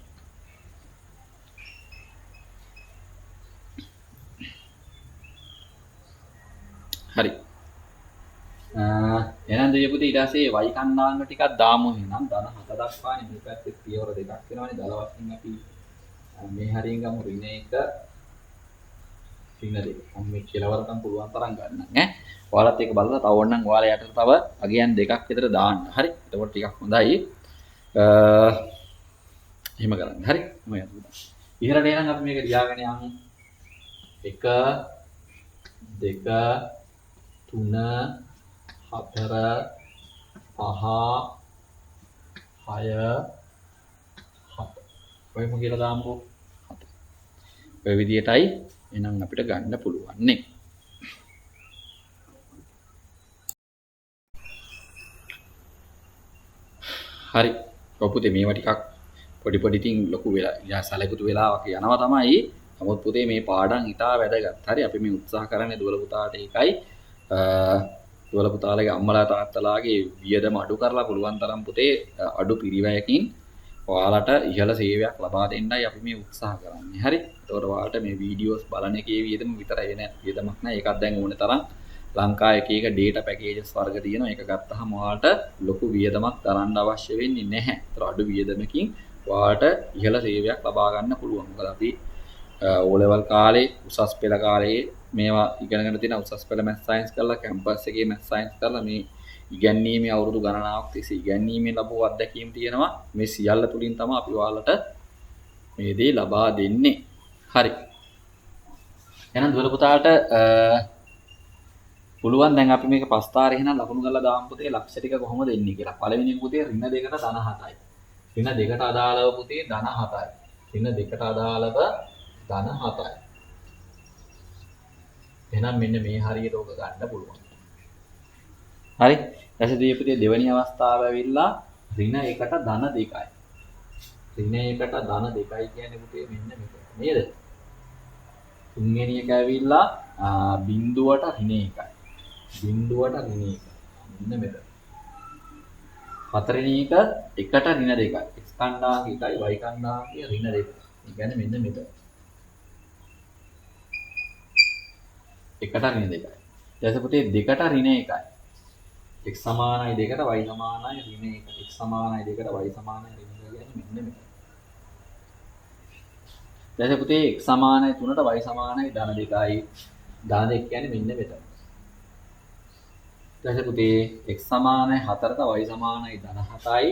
හරි. එහෙනම් දෙවියන් පුතේ ඊට පස්සේ y කණ්ඩාංග ටිකක් දාමු එහෙනම් ධන 7 දක්වානේ මේ පැත්තේ පියවර දෙකක් වෙනවානේ දල වශයෙන් අපි මේ හරියෙන් ගමු ඍණ 1 ඍණ 2. මම මේ කෙලවරටම පුළුවන් තරම් ගන්නම් ඈ. ඔයාලත් ඒක බලලා තව ඕනනම් ඔයාලා යටට තව අගයන් දෙකක් විතර දාන්න. හරි. එතකොට ටිකක් හොඳයි. එහෙම කරන්න. හරි. මම යන්න. ඉහළට එනනම් අපි මේක ලියාගෙන යමු. 1 2 3 4 5 6 7. ඔයම කියලා දාමුකෝ. 7. ඔය විදිහටයි එහෙනම් අපිට ගන්න පුළුවන් නේ. හරි. ඔය පුතේ මේවා ටිකක් පොඩි පොඩි ඉතින් ලොකු වෙලා සැලකුතු වෙලාවක් යනවා තමයි. නමුත් පුතේ මේ පාඩම් ඉතා වැදගත්. හරි අපි මේ උත්සාහ කරන්නේ දුවල පුතාට ඒකයි. දුවල පුතාලගේ අම්මලා තාත්තලාගේ වියදම අඩු කරලා පුළුවන් තරම් පුතේ අඩු පිරිවැයකින් ඔයාලට ඉහළ සේවයක් ලබා දෙන්නයි අපි මේ උත්සාහ කරන්නේ. හරි. ඒතකොට ඔයාලට මේ වීඩියෝස් බලන එකේ වියදම විතරයි වෙන වියදමක් නෑ. ඒකත් දැන් ඕනේ තරම් ලංකා එක ඩේටා පැකේජස් වර්ග තියෙනවා. ඒක ගත්තාම ඔයාලට ලොකු වියදමක් දරන්න අවශ්‍ය වෙන්නේ නැහැ. ඒතර අඩු වියදමකින් ඔයාලට ඉහළ සේවයක් ලබා ගන්න පුළුවන්. මොකද අපි O level කාලේ උසස් පෙළ කාලේ මේවා ඉගෙනගෙන තියෙන උසස් පෙළ මැත් සයන්ස් කරලා කැම්පස් එකේ මැත් සයන්ස් කරලා මේ ඉගැන්වීමේ අවුරුදු ගණනාවක් තිස්සේ ඉගැන්වීමේ ලැබුව අත්දැකීම් තියෙනවා. මේ සියල්ල තුලින් තමයි අපි ඔයාලට මේ දේ ලබා දෙන්නේ. හරි. එහෙනම් දුවල පුතාට පුළුවන් දැන් අපි මේක පස්තාරේ එහෙනම් ලකුණු කරලා දාමු පුතේ ලක්ෂ ටික කොහොමද එන්නේ කියලා. පළවෙනි එක පුතේ ඍණ 2ට ධන 7යි. ඍණ 2ට අදාළව පුතේ ධන 7යි. ඍණ 2ට අදාළව ධන 7යි. එහෙනම් මෙන්න මේ හරියට ඕක ගන්න පුළුවන්. හරි. ඊට පුතේ දෙවෙනි අවස්ථාව ඇවිල්ලා ඍණ 1ට ධන 2යි. ඍණ 1ට ධන 2යි කියන්නේ පුතේ මෙන්න මේක. නේද? තුන්වෙනි එක ඇවිල්ලා බිඳුවට ඍණ 1යි. බිඳුවට ඍණ 1යි. මෙන්න මෙතන. හතරවෙනි එක 1ට ඍණ 2යි. x කණ්ඩාංග 1යි y කණ්ඩාංගය ඍණ 2යි. ඒ කියන්නේ මෙන්න මෙතන. 1ට ඍණ 2යි. ඊට පුතේ 2ට ඍණ 1යි. x සමානයි 2ට y සමානයි ඍණ 1යි. x සමානයි 2ට y සමානයි ඍණ 1 කියන්නේ මෙන්න මෙතන. ඊට පුතේ x සමානයි 3ට y සමානයි ධන 2යි. ධන 2 කියන්නේ මෙන්න මෙතන. ඊට පුතේ x සමානයි 4ට y සමානයි ධන 7යි.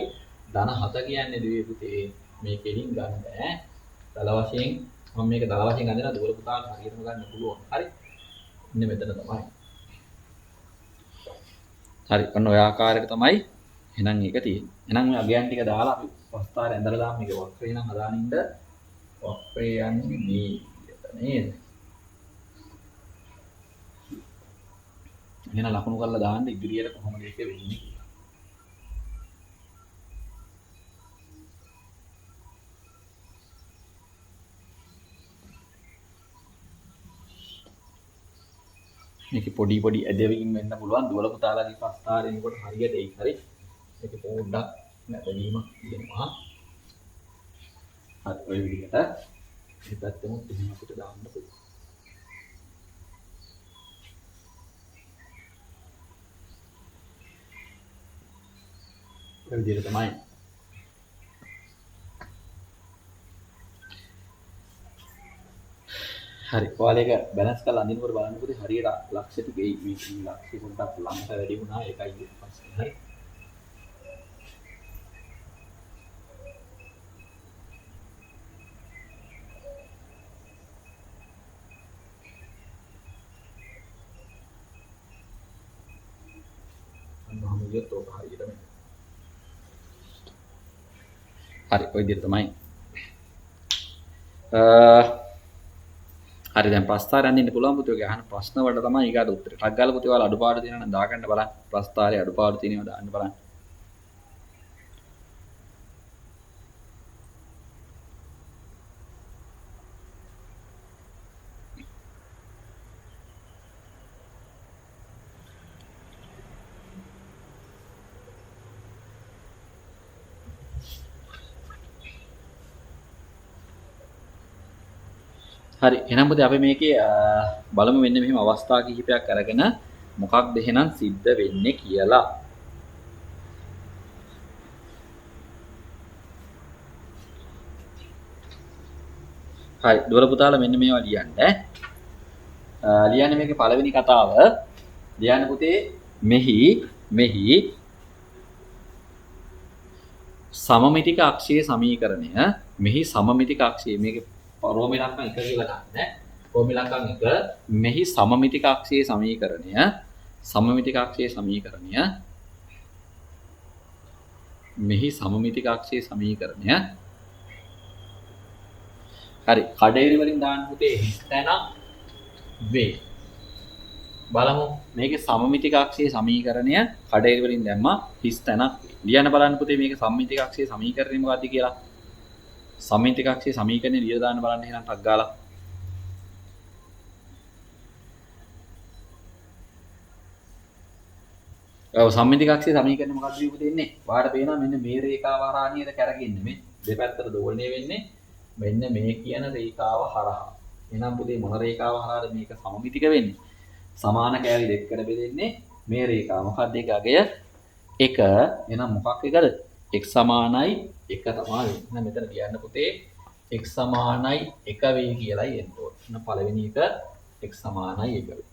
ධන 7 කියන්නේ දුවේ පුතේ මේකෙලින් ගන්න බෑ. දල වශයෙන් මම මේක දල වශයෙන් අඳිනවා දුවල පුතාට හරියටම ගන්න පුළුවන්. හරි. මෙන්න මෙතන තමයි. හරි. ඔන්න ඔය ආකාරයක තමයි එහෙනම් ඒක තියෙන්නේ. එහෙනම් මේ අගයන් ටික දාලා අපි පස්තාරේ ඇඳලා දාමු. මේක වක්‍රේ නම් හදානින්න වක්‍රේ යන්නේ මේ විදිහට නේද? එහෙනම් ලකුණු කරලා දාන්න ඉදිරියට කොහොමද ඒක වෙන්නේ කියලා. මේක පොඩි පොඩි ඇදවීම් වෙන්න පුළුවන්. දුවල පුතාලාගේ පස්තාරේ එනකොට හරියට ඒක හරි. මේක පොඩ්ඩක් නැදවීමක් වෙනවා. හරි ඔය විදිහට මේ පැත්තෙම එහෙම අපිට දාන්න පුළුවන්. ඔය විදිහට තමයි. හරි. ඔයාලා ඒක බැලන්ස් කරලා අඳිනකොට බලන්න පුතේ හරියට ලක්ෂ ටිකේ මේ ලක්ෂ පොඩ්ඩක් ලංස වැඩි වුණා. ඒකයි ඊට පස්සේ. හරි. අන්නම විදිහට ඔක හරියටම. හරි. ඔය විදිහට තමයි. හරි දැන් ප්‍රස්තාරය අඳින්න පුළුවන් පුතේ. ඔයගේ අහන ප්‍රශ්න වලට තමයි ඊගාට උත්තරේ. ටක් ගාලා පුතේ ඔයාලා අඩුපාඩු තියෙනවා නම් දාගන්න බලන්න. ප්‍රස්තාරයේ අඩුපාඩු තියෙනවා දාන්න බලන්න. හරි එහෙනම් පුතේ අපි මේකේ බලමු මෙන්න මෙහෙම අවස්ථා කිහිපයක් අරගෙන මොකක්ද එහෙනම් සිද්ධ වෙන්නේ කියලා. හරි දුවල පුතාලා මෙන්න මේවා ලියන්න. ලියන්නේ මේකේ පළවෙනි කතාව. ලියන්න පුතේ මෙහි සමමිතික අක්ෂයේ සමීකරණය මෙහි සමමිතික අක්ෂයේ මේකේ රෝම ඉලක්කම් 1 කියලා ගන්න. රෝම ඉලක්කම් 1 මෙහි සමමිතික අක්ෂයේ සමීකරණය මෙහි සමමිතික අක්ෂයේ සමීකරණය. හරි කඩේරි වලින් දාන්න පුතේ හිස්තැන වේ. බලමු මේකේ සමමිතික අක්ෂයේ සමීකරණය කඩේරි වලින් දැම්මා හිස්තැනක් වේ. ලියන්න බලන්න පුතේ මේකේ සමමිතික අක්ෂයේ සමීකරණය මොකක්ද කියලා. සමමිති කක්ෂයේ සමීකරණය ලියලා දාන්න බලන්න එහෙනම් ටක් ගාලා. ඔව් සමමිති කක්ෂයේ සමීකරණය මොකක්ද දීපු දෙන්නේ? ඔයාලට පේනවා මෙන්න මේ රේඛාව හරහා නේද කැරගෙන්නේ මේ. දෙපැත්තට දෝලණය වෙන්නේ මෙන්න මේ කියන රේඛාව හරහා. එහෙනම් පුතේ මොන රේඛාව හරහාද මේක සමමිතික වෙන්නේ? සමාන කෑලි දෙකකට බෙදෙන්නේ මේ රේඛාව. මොකක්ද ඒක අගය 1. එහෙනම් මොකක් එකද? x සමානයි 1 තමයි වෙන්නේ. එහෙනම් මෙතන කියන්න පුතේ x සමානයි 1 වෙයි කියලායි එන්න ඕනේ. එහෙනම් පළවෙනි එක x සමානයි 1 වෙයි.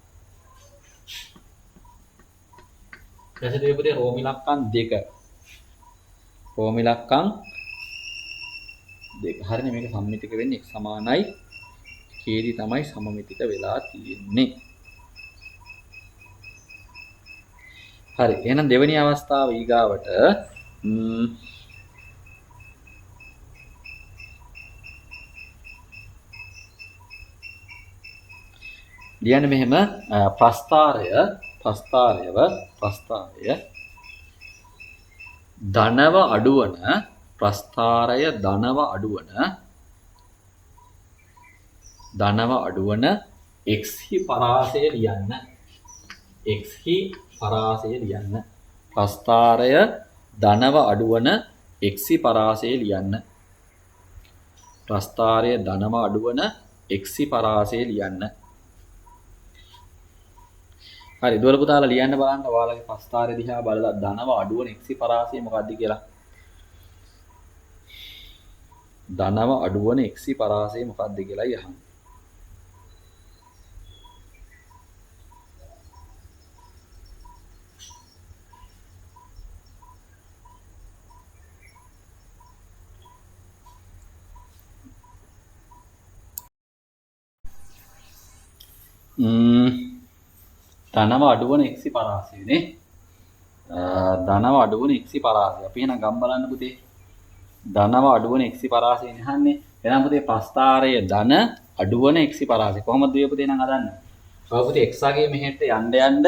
ඊට පුතේ රෝම ඉලක්කම් 2. රෝම ඉලක්කම් 2. හරිනේ මේක සම්මිතික වෙන්නේ x සමානයි කේදී තමයි සමමිතික වෙලා තියෙන්නේ. හරි එහෙනම් දෙවෙනි අවස්ථාව ඊගාවට ලියන්න මෙහෙම ප්‍රස්ථාරය ධනව අඩුවන ප්‍රස්ථාරය ධනව අඩුවන x හි පරාසය ලියන්න. x හි පරාසය ලියන්න. ප්‍රස්ථාරය ධනව අඩුවන x හි පරාසය ලියන්න. ප්‍රස්ථාරය ධනව අඩුවන x හි පරාසය ලියන්න. හරි දුවල පුතාලා ලියන්න බලන්න ඔයාලගේ ප්‍රස්ථාරය දිහා බලලා ධනව අඩුවන x හි පරාසය මොකක්ද කියලා. ධනව අඩුවන x හි පරාසය මොකක්ද කියලා යහන්න. ධනව අඩුවන x හි පරාසයනේ. ධනව අඩුවන x හි පරාසය. අපි එහෙනම් ගම් බලන්න පුතේ. ධනව අඩුවන x හි පරාසය නහන්නේ. එහෙනම් පුතේ ප්‍රස්ථාරය ධන අඩුවන x හි පරාසය. කොහොමද මේ පුතේ නම් හදන්නේ? ඔය පුතේ x අගේ මෙහෙට යන්න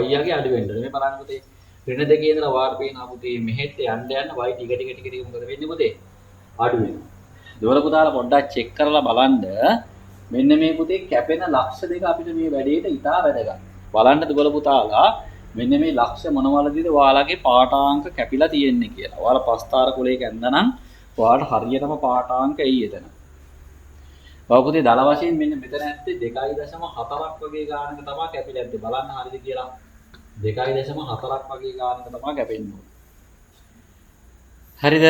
y අගේ අඩු වෙන්න ඕනේ. මේ බලන්න පුතේ. ඍණ දෙකේ ඉඳලා වාර පේනවා පුතේ මෙහෙට යන්න y ටික මොකද වෙන්නේ පුතේ? අඩු වෙනවා. දවල පුතාලා පොඩ්ඩක් චෙක් කරලා බලන්න. මෙන්න මේ පුතේ කැපෙන ලක්ෂ දෙක අපිට මේ වැඩේට ඉතා වැදගත්. බලන්න දුබල පුතාලා මෙන්න මේ ලක්ෂ මොනවලදීද ඔයාලගේ පාඨාංක කැපිලා තියෙන්නේ කියලා. ඔයාලා ප්‍රස්ථාර කුලයක ඇඳනනම් ඔයාලට හරියටම පාඨාංක එයි එතන. ඔය පුතේ දල වශයෙන් මෙන්න මෙතන ඇත්තේ 2.4ක් වගේ ගානක තමයි කැපිලා ඇත්තේ. බලන්න හරියද කියලා. 2.4ක් වගේ ගානක තමයි කැපෙන්නේ. හරිද?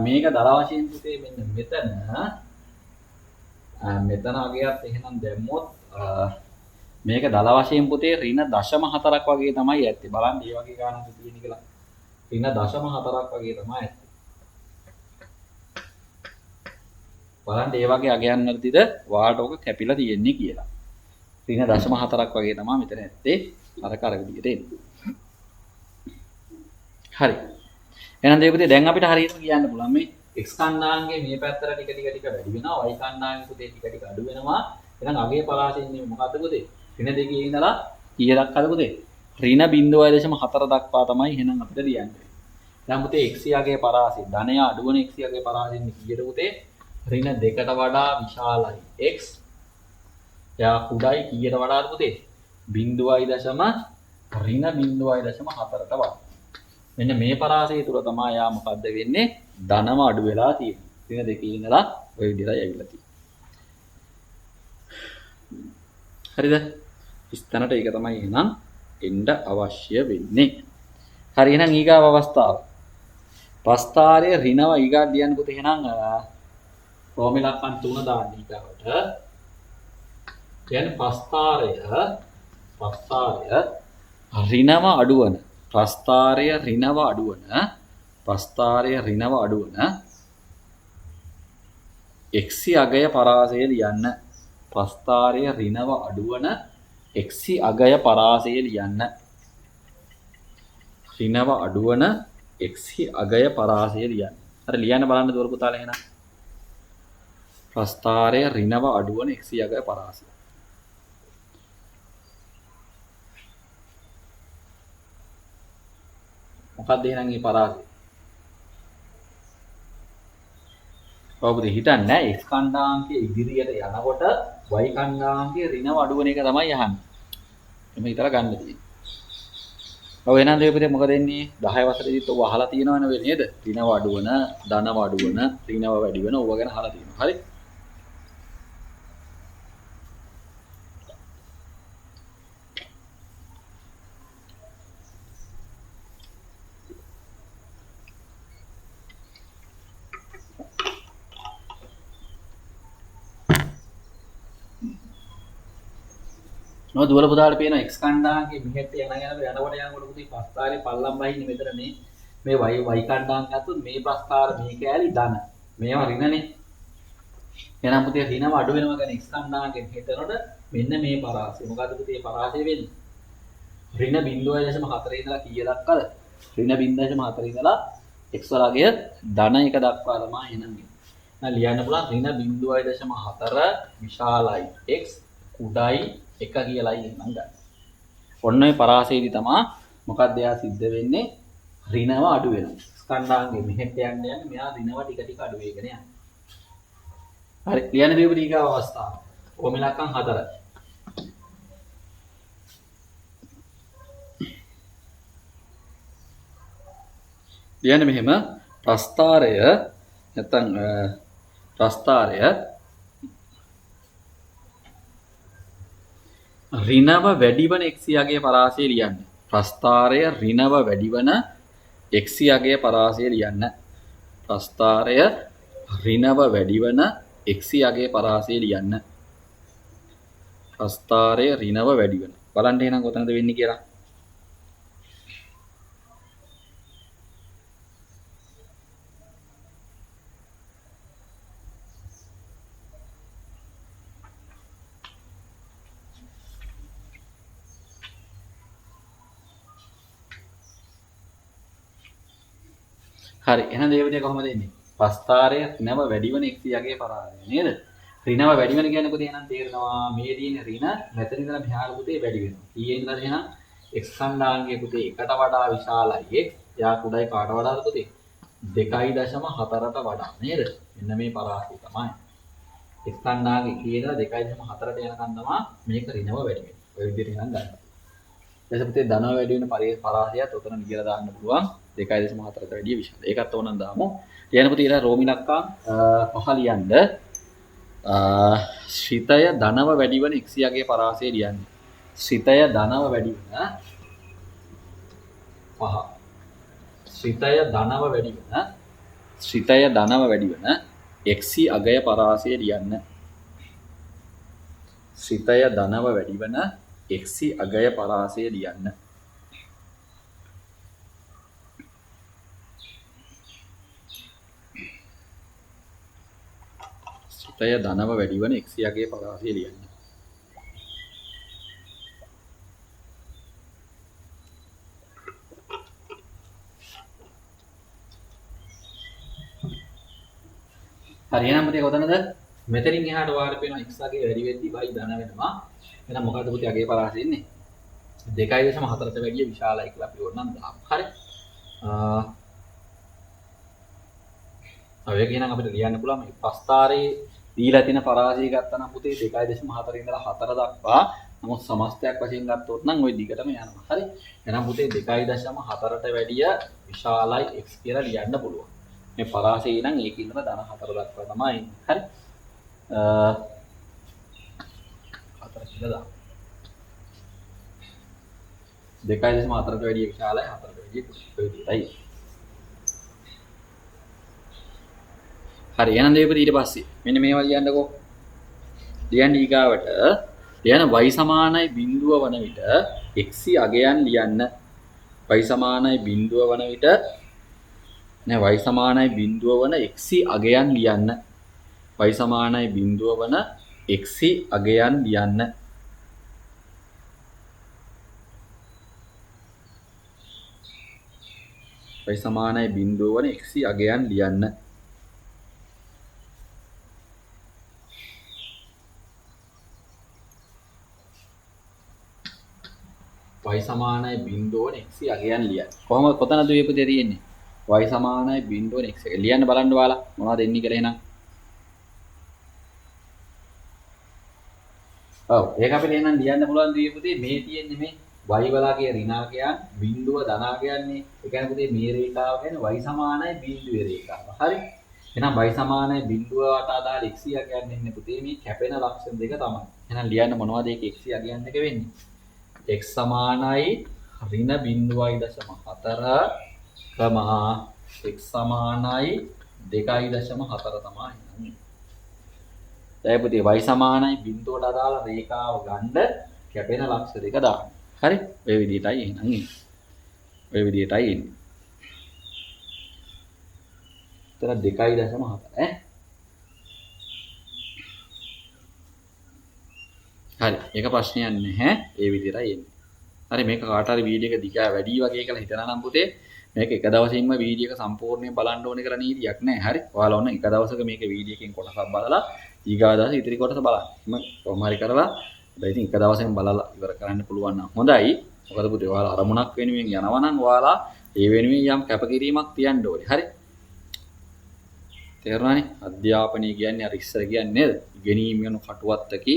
මේක දල වශයෙන් පුතේ මෙන්න මෙතන අගයත් එහෙනම් දැම්මොත් මේක දල වශයෙන් පුතේ ඍණ 0.4ක් වගේ තමයි ඇත්තේ. බලන්න මේ වගේ ගානක් තියෙන කියලා. ඍණ 0.4ක් වගේ තමයි ඇත්තේ. බලන්න මේ වගේ අගයන් වලදීද වාට ඔක කැපිලා තියෙන්නේ කියලා. ඍණ 0.4ක් වගේ තමයි මෙතන ඇත්තේ. අර විදිහට එන්නේ. හරි. එහෙනම් දෙවිපතේ දැන් අපිට හරියටම කියන්න පුළුවන් මේ x කණ්ඩායමේ මේ පැත්තට ටික වැඩි වෙනවා y කණ්ඩායමේ පුතේ ටික අඩු වෙනවා. එහෙනම් අගේ පරාසයෙන් මොකද්ද පුතේ? ඍණ දෙකේ ඉඳලා කීය දක්වාද පුතේ? ඍණ 0.4 දක්වා තමයි එහෙනම් අපිට ලියන්නේ. දැන් පුතේ x යගේ පරාසය ධනය අඩුවන x යගේ පරාසයෙන් කීයද පුතේ? ඍණ 2ට වඩා විශාලයි. x යා කුඩායි කීයට වඩාද පුතේ? 0.4ට වඩා. මෙන්න මේ පරාසය තුල තමයි යා මොකද්ද වෙන්නේ? ධනම අඩු වෙලා තියෙන්නේ. ඍණ දෙකේ ඉඳලා ওই විදිහටයි ඇවිල්ලා තියෙන්නේ. හරිද? ස්ථානට ඒක තමයි එහෙනම් එන්න අවශ්‍ය වෙන්නේ. හරි එහෙනම් ඊගාව අවස්ථාව. ප්‍රස්ථාරය ඍණව ඊගා ලියන්න පුතේ එහෙනම් රෝම ඉලක්කම් 3 දාන්න ඊගාවට. කියන්නේ ප්‍රස්ථාරය ඍණව අඩුවන ප්‍රස්ථාරය ඍණව අඩුවන x අගය පරාසය ලියන්න. ප්‍රස්ථාරය ඍණව අඩුවන x අගය පරාසය ලියන්න. ඍණව අඩුවන x අගය පරාසය ලියන්න. හරි ලියන්න බලන්න දවල පුතාලා එහෙනම්. ප්‍රස්ථාරය ඍණව අඩුවන x අගය පරාසය. මොකක්ද එහෙනම් මේ පරාසය? ඔව් පුතේ හිතන්නේ x කණ්ඩාංකයේ ඉදිරියට යනකොට y කණ්ඩාංකයේ ඍණව අඩු වෙන එක තමයි අහන්නේ. එමෙ හිතලා ගන්න තියෙන්නේ. ඔව් එහෙනම් දෙවිපතේ මොකද වෙන්නේ 10 වසරේදීත් ඔව අහලා තියෙනවනේ නේද? ඍණව අඩු වෙන, ධනව අඩු වෙන, ඍණව වැඩි වෙන ඕවා ගැන අහලා තියෙනවා. හරි? නෝ දුවල පුතාට පේන x කණ්ඩාංකයේ මෙහෙට යනකොට පුතේ ප්‍රස්ථාරේ පල්ලම් වහින්නේ මෙතන මේ y කණ්ඩාංක ගත්තොත් මේ ප්‍රස්ථාර මේ කෑලි ධන මේවා ඍණනේ. එහෙනම් පුතේ ඍණව අඩු වෙනවා කියන්නේ x කණ්ඩාංකයෙන් හෙටනකොට මෙන්න මේ පරාසය. මොකද පුතේ පරාසය වෙන්නේ? ඍණ 0.4 ඉඳලා කීය දක්වාද? ඍණ 0.4 ඉඳලා x වර්ගය ධන 1 දක්වා තමයි එනන්නේ. දැන් ලියන්න පුළුවන් ඍණ 0.4 විශාලයි x කුඩායි 1 කියලායි එන්නම් ගන්න. ඔන්න ඔය පරාසයේදී තමයි මොකක්ද එයා සිද්ධ වෙන්නේ? ඍණව අඩු වෙනවා. ස්කන්ධාංගේ මෙහෙට යන්න මෙයා ඍණව ටික ටික අඩු වෙගෙන යනවා. හරි ලියන්න දීපු ඊගා අවස්ථාව. ඕම ඉලක්කම් 4. ලියන්න මෙහෙම ප්‍රස්ථාරය නැත්නම් ප්‍රස්ථාරය ඍණව වැඩි වන x යගේ පරාසය ලියන්න. ප්‍රස්ථාරය ඍණව වැඩි වන x යගේ පරාසය ලියන්න. ප්‍රස්ථාරය ඍණව වැඩි වන x යගේ පරාසය ලියන්න. ප්‍රස්ථාරය ඍණව වැඩි වන. බලන්න එහෙනම් කොතනද වෙන්නේ කියලා. හරි එහෙනම් දේවදේ කොහොමද එන්නේ? ප්‍රස්ථාරය ඍණව වැඩි වෙන x යගේ පරාසය නේද? ඍණව වැඩි වෙන කියන්නේ පුතේ එහෙනම් තේරෙනවා මේ තියෙන ඍණ මෙතන ඉඳලා මෙහාට පුතේ වැඩි වෙනවා. ඊයේ ඉඳලා එහෙනම් x කණ්ඩාංගයේ පුතේ 1ට වඩා විශාලයි x. යා කුඩායි කාට වඩාද පුතේ? 2.4ට වඩා නේද? මෙන්න මේ පරාසය තමයි. x කණ්ඩාංගයේ ඉඳලා 2.4ට යනකම් තමයි මේක ඍණව වැඩි වෙන්නේ. ඔය විදිහට එහෙනම් ගන්න. ඊට පුතේ ධනව වැඩි වෙන පරාසයත් උතන නියලා දාන්න පුළුවන් 2.4ට වැඩිය විශාල. ඒකත් ඕනනම් දාමු. ලියන්න පුතේ ඊට රෝමි ඉලක්කම් 5 ලියන්න. ශ්‍රිතය ධනව වැඩි වෙන x යගේ පරාසය ලියන්න. ශ්‍රිතය ධනව වැඩි වෙන 5. ශ්‍රිතය ධනව වැඩි වෙන x අගය පරාසය ලියන්න. ශ්‍රිතය ධනව වැඩි වෙන x අගය පරාසය ලියන්න. ශ්‍රිතය ධනව වැඩි වෙන x යගේ පරාසය ලියන්න. හරි එහෙනම් පුතේ කොතනද? මෙතනින් එහාට වාර වෙනවා x අගේ වැඩි වෙද්දී y ධන වෙනවා. එහෙනම් මොකද්ද පුතේ අගේ පරාසය ඉන්නේ? 2.4ට වැඩිය විශාලයි කියලා අපි ඕනනම් දාමු. හරි. ඔය කියනනම් අපිට ලියන්න පුළුවන් මේ ප්‍රස්ථාරයේ දීලා තියෙන පරාසය ගත්තා නම් පුතේ 2.4 ඉඳලා 4 දක්වා. නමුත් සමස්තයක් වශයෙන් ගත්තොත් නම් ওই දිගටම යනවා. හරි. එහෙනම් පුතේ 2.4ට වැඩිය විශාලයි x කියලා ලියන්න පුළුවන්. මේ පරාසය නම් ඒකේ ඉඳලා ධන 4 දක්වා තමයි ඉන්නේ. හරි. 4 කියලා දාමු. 2.4ට වැඩිය විශාලයි 4ට වැඩිය ඔය විදිහටයි. හරි එහෙනම් දෙවිපති ඊට පස්සේ මෙන්න මේවා ලියන්නකෝ. ලියන්න ඊගාවට ලියන y සමානයි බිඳුව වන විට x අගයන් ලියන්න. y සමානයි බිඳුව වන විට නෑ y සමානයි බිඳුව වන x අගයන් ලියන්න. y සමානයි බිඳුව වන x අගයන් ලියන්න. y සමානයි බිඳුව වන x අගයන් ලියන්න. y සමානයි බිඳුව වන x අගයන් ලියන්න. කොහොමද කොතනද මේ පුතේ තියෙන්නේ? y සමානයි බිඳුව වන x එක ලියන්න බලන්න ඔයාලා මොනවද එන්නේ කියලා එහෙනම්. ඔව් ඒක අපිට එහෙනම් ලියන්න පුළුවන් දී පුතේ මේ තියෙන්නේ මේ y වලාගේ ඍණාකයන් බිඳුව ධනාකයන්නේ. ඒ කියන්නේ පුතේ මේ රේඛාව කියන්නේ y සමානයි බිඳුවේ රේඛාව. හරි. එහෙනම් y සමානයි බිඳුවට අදාළ x කියන්නේ ඉන්නේ පුතේ මේ කැපෙන ලක්ෂණ දෙක තමයි. එහෙනම් ලියන්න මොනවද ඒක x කියන්නේ දෙක වෙන්නේ? x සමානයි ඍණ 0.4 කමා x සමානයි 2.4 තමයි. දැන් පුතේ y සමානයි බිඳුවට අදාළ රේඛාව ගන්න කැපෙන ලක්ෂ දෙක දාන්න. හරි? ඔය විදිහටයි එහෙනම් ඉන්නේ. ඔය විදිහටයි ඉන්නේ. තර 2.4 ඈ. හරි. ඒක ප්‍රශ්නයක් නැහැ. ඒ විදිහටයි එන්නේ. හරි මේක කාට හරි වීඩියෝ එක දිගා වැඩි වගේ කියලා හිතනා නම් පුතේ මේක එක දවසින්ම වීඩියෝ එක සම්පූර්ණයෙන් බලන්න ඕනේ කියලා නීතියක් නැහැ. හරි. ඔයාලා ඔන්න එක දවසක මේක වීඩියෝ එකකින් කොටසක් බලලා ඊගා දවසේ ඉතිරි කොටස බලන්න. මම කොහොම හරි කරලා හැබැයි ඉතින් එක දවසෙන් බලලා ඉවර කරන්න පුළුවන් නම් හොඳයි. මොකද පුතේ ඔයාලා අරමුණක් වෙනුවෙන් යනවා නම් ඔයාලා ඒ වෙනුවෙන් යම් කැපකිරීමක් තියන්න ඕනේ. හරි. තේරුණානේ? අධ්‍යාපනය කියන්නේ අර ඉස්සර කියන්නේ නේද? ඉගෙනීම යන කටුවත්තකි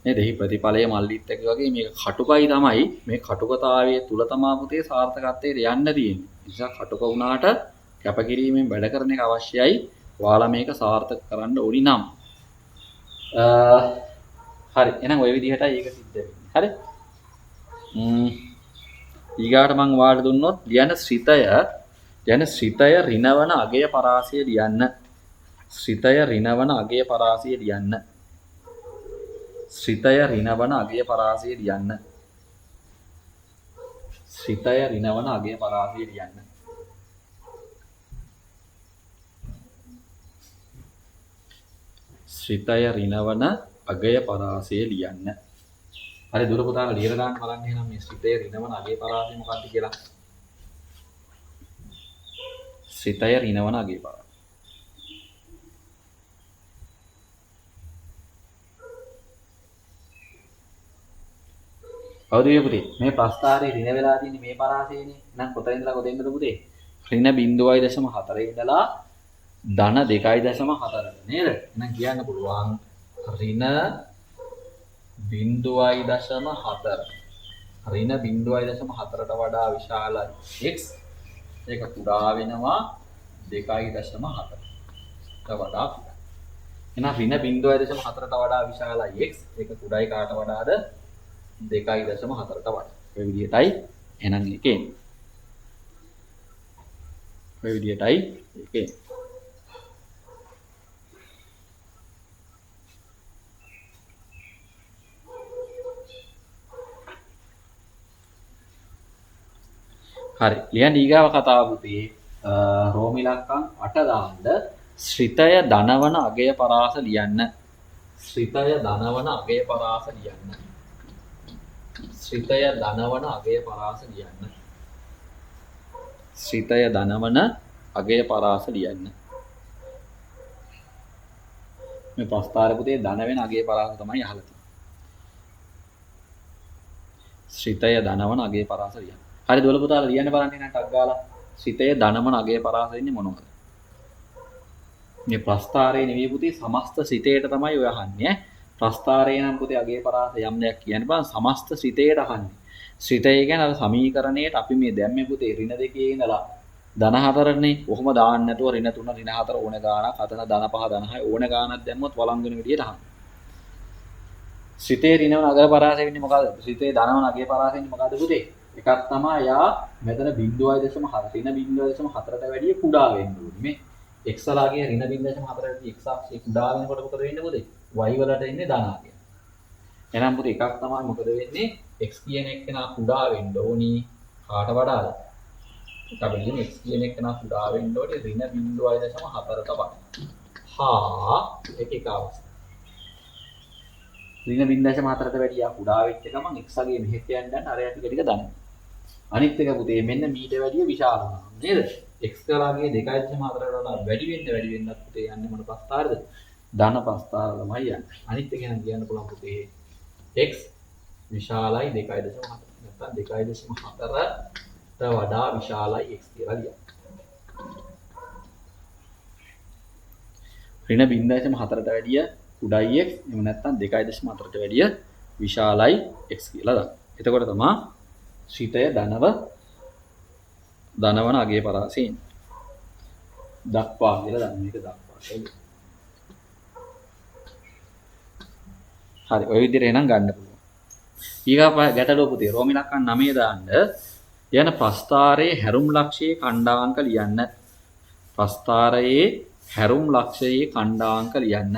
නේද? එහි ප්‍රතිඵලය මල්ලිත් එක වගේ මේක කටුකයි තමයි. මේ කටුකතාවයේ තුල තමා පුතේ සාර්ථකත්වයට යන්න තියෙන්නේ. නිසා කටුක වුණාට කැපකිරීමෙන් වැඩ කරන එක අවශ්‍යයි. ඔයාලා මේක සාර්ථක කරන්න ඕනි නම්. හරි. එහෙනම් ওই විදිහටයි ඒක සිද්ධ වෙන්නේ. හරි? ඊගාට මම ඔයාලට දුන්නොත් ලියන ශ්‍රිතය ඍණවන අගය පරාසය ලියන්න. ශ්‍රිතය ඍණවන අගය පරාසය ලියන්න. ශ්‍රිතය ඍණවන අගය පරාසය ලියන්න. ශ්‍රිතය ඍණවන අගය පරාසය ලියන්න. ශ්‍රිතය ඍණවන අගය පරාසය ලියන්න. හරි දුර පුතාලා ලියලා දාන්න බලන්න එහෙනම් මේ ශ්‍රිතය ඍණවන අගය පරාසය මොකක්ද කියලා. ශ්‍රිතය ඍණවන අගය පරාසය. අවුරුදු පුතේ මේ ප්‍රස්ථාරයේ ඍණ වෙලා තියෙන්නේ මේ පරාසයනේ. එහෙනම් කොතන ඉඳලා කොතෙන්ද පුතේ? ඍණ 0.4 ඉඳලා ධන 2.4 නේද? එහෙනම් කියන්න පුළුවන් ඍණ 0.4. ඍණ 0.4ට වඩා විශාලයි x. ඒක කුඩා වෙනවා 2.4ට වඩා. එහෙනම් ඍණ 0.4ට වඩා විශාලයි x. ඒක කුඩායි කාට වඩාද? 2.4ට වඩා. ඔය විදිහටයි එහෙනම් ඒකේ. ඔය විදිහටයි ඒකේ. හරි. ලියන්න ඊගාව කතාව පුතේ රෝම ඉලක්කම් 8 දාන්න ශ්‍රිතය ධනවන අගය පරාස ලියන්න. ශ්‍රිතය ධනවන අගය පරාස ලියන්න. ශ්‍රිතය ධනවන අගය පරාස ලියන්න. ශ්‍රිතය ධනවන අගය පරාස ලියන්න. මේ ප්‍රස්ථාර පුතේ ධන වෙන අගය පරාස තමයි අහලා තියෙන්නේ. ශ්‍රිතය ධනවන අගය පරාස ලියන්න. හරි දොළ පුතාලා ලියන්න බලන්න නේද ටක් ගාලා. ශ්‍රිතය ධනවන අගය පරාස වෙන්නේ මොනවද? මේ ප්‍රස්ථාරයේ නෙවෙයි පුතේ සමස්ත ශ්‍රිතයට තමයි ඔය අහන්නේ. ප්‍රස්ථාරයේ නම් පුතේ අගය පරාස යම් දෙයක් කියන්න බෑ සමස්ත ශ්‍රිතයට අහන්නේ. ශ්‍රිතය කියන්නේ අර සමීකරණයට අපි මේ දැම්මේ පුතේ ඍණ දෙකේ ඉඳලා ධන 4නේ. කොහොම දාන්න නැතුව ඍණ 3 ඍණ 4 ඕන ගාණක් අතන ධන 5 ධන 6 ඕන ගාණක් දැම්මොත් වළංගු වෙන විදියට අහන්න. ශ්‍රිතේ ඍණවන අගය පරාස වෙන්නේ මොකද්ද? ශ්‍රිතේ ධනවන අගය පරාස වෙන්නේ මොකද්ද පුතේ? එකක් තමයි යා මෙතන 0.4 ඍණ 0.4ට වැඩිය කුඩා වෙන්න ඕනේ. මේ x ලාගේ ඍණ 0.4ට x අක්ෂය කුඩා වෙනකොට මොකද වෙන්නේ පුතේ? y වලට ඉන්නේ ධනාකය. එහෙනම් පුතේ එකක් තමයි මොකද වෙන්නේ? x කියන එක්කෙනා කුඩා වෙන්න ඕනි. කාට වඩාද? අපි කියන්නේ x කියන එක්කෙනා කුඩා වෙන්න ඕනි ඍණ 0.4ට වඩා. හා ඒක අවස්ථාව. ඍණ 0.4ට වැඩිය කුඩා වෙච්ච ගමන් x ගේ මෙහෙට යන්න අර ටික ටික දානවා. අනිත් එක පුතේ මෙන්න මීට වැඩිය විශාල වෙනවා නේද? x ලාගේ 2.4ට වඩා වැඩි වෙන්නත් පුතේ යන්නේ මොන ප්‍රස්ථාරද? ධන ප්‍රස්ථාර තමයි යන්නේ. අනිත් එක නම් කියන්න පුළුවන් පුතේ x විශාලයි 2.4. නැත්නම් 2.4ට වඩා විශාලයි x කියලා ලියන්න. ඍණ 0.4ට වැඩිය කුඩයි x එහෙම නැත්නම් 2.4ට වැඩිය විශාලයි x කියලා දාන්න. එතකොට තමයි ශ්‍රිතය ධනවන අගේ පරාසයෙන් දක්වා කියලා දාන්න. මේක දක්වා. හරි ඔය විදිහට එනම් ගන්න පුළුවන්. ඊගා ගැටලුව පුතේ රෝම ඉලක්කම් 9 දාන්න යන ප්‍රස්ථාරයේ හැරුම් ලක්ෂයේ ඛණ්ඩාංක ලියන්න. ප්‍රස්ථාරයේ හැරුම් ලක්ෂයේ ඛණ්ඩාංක ලියන්න.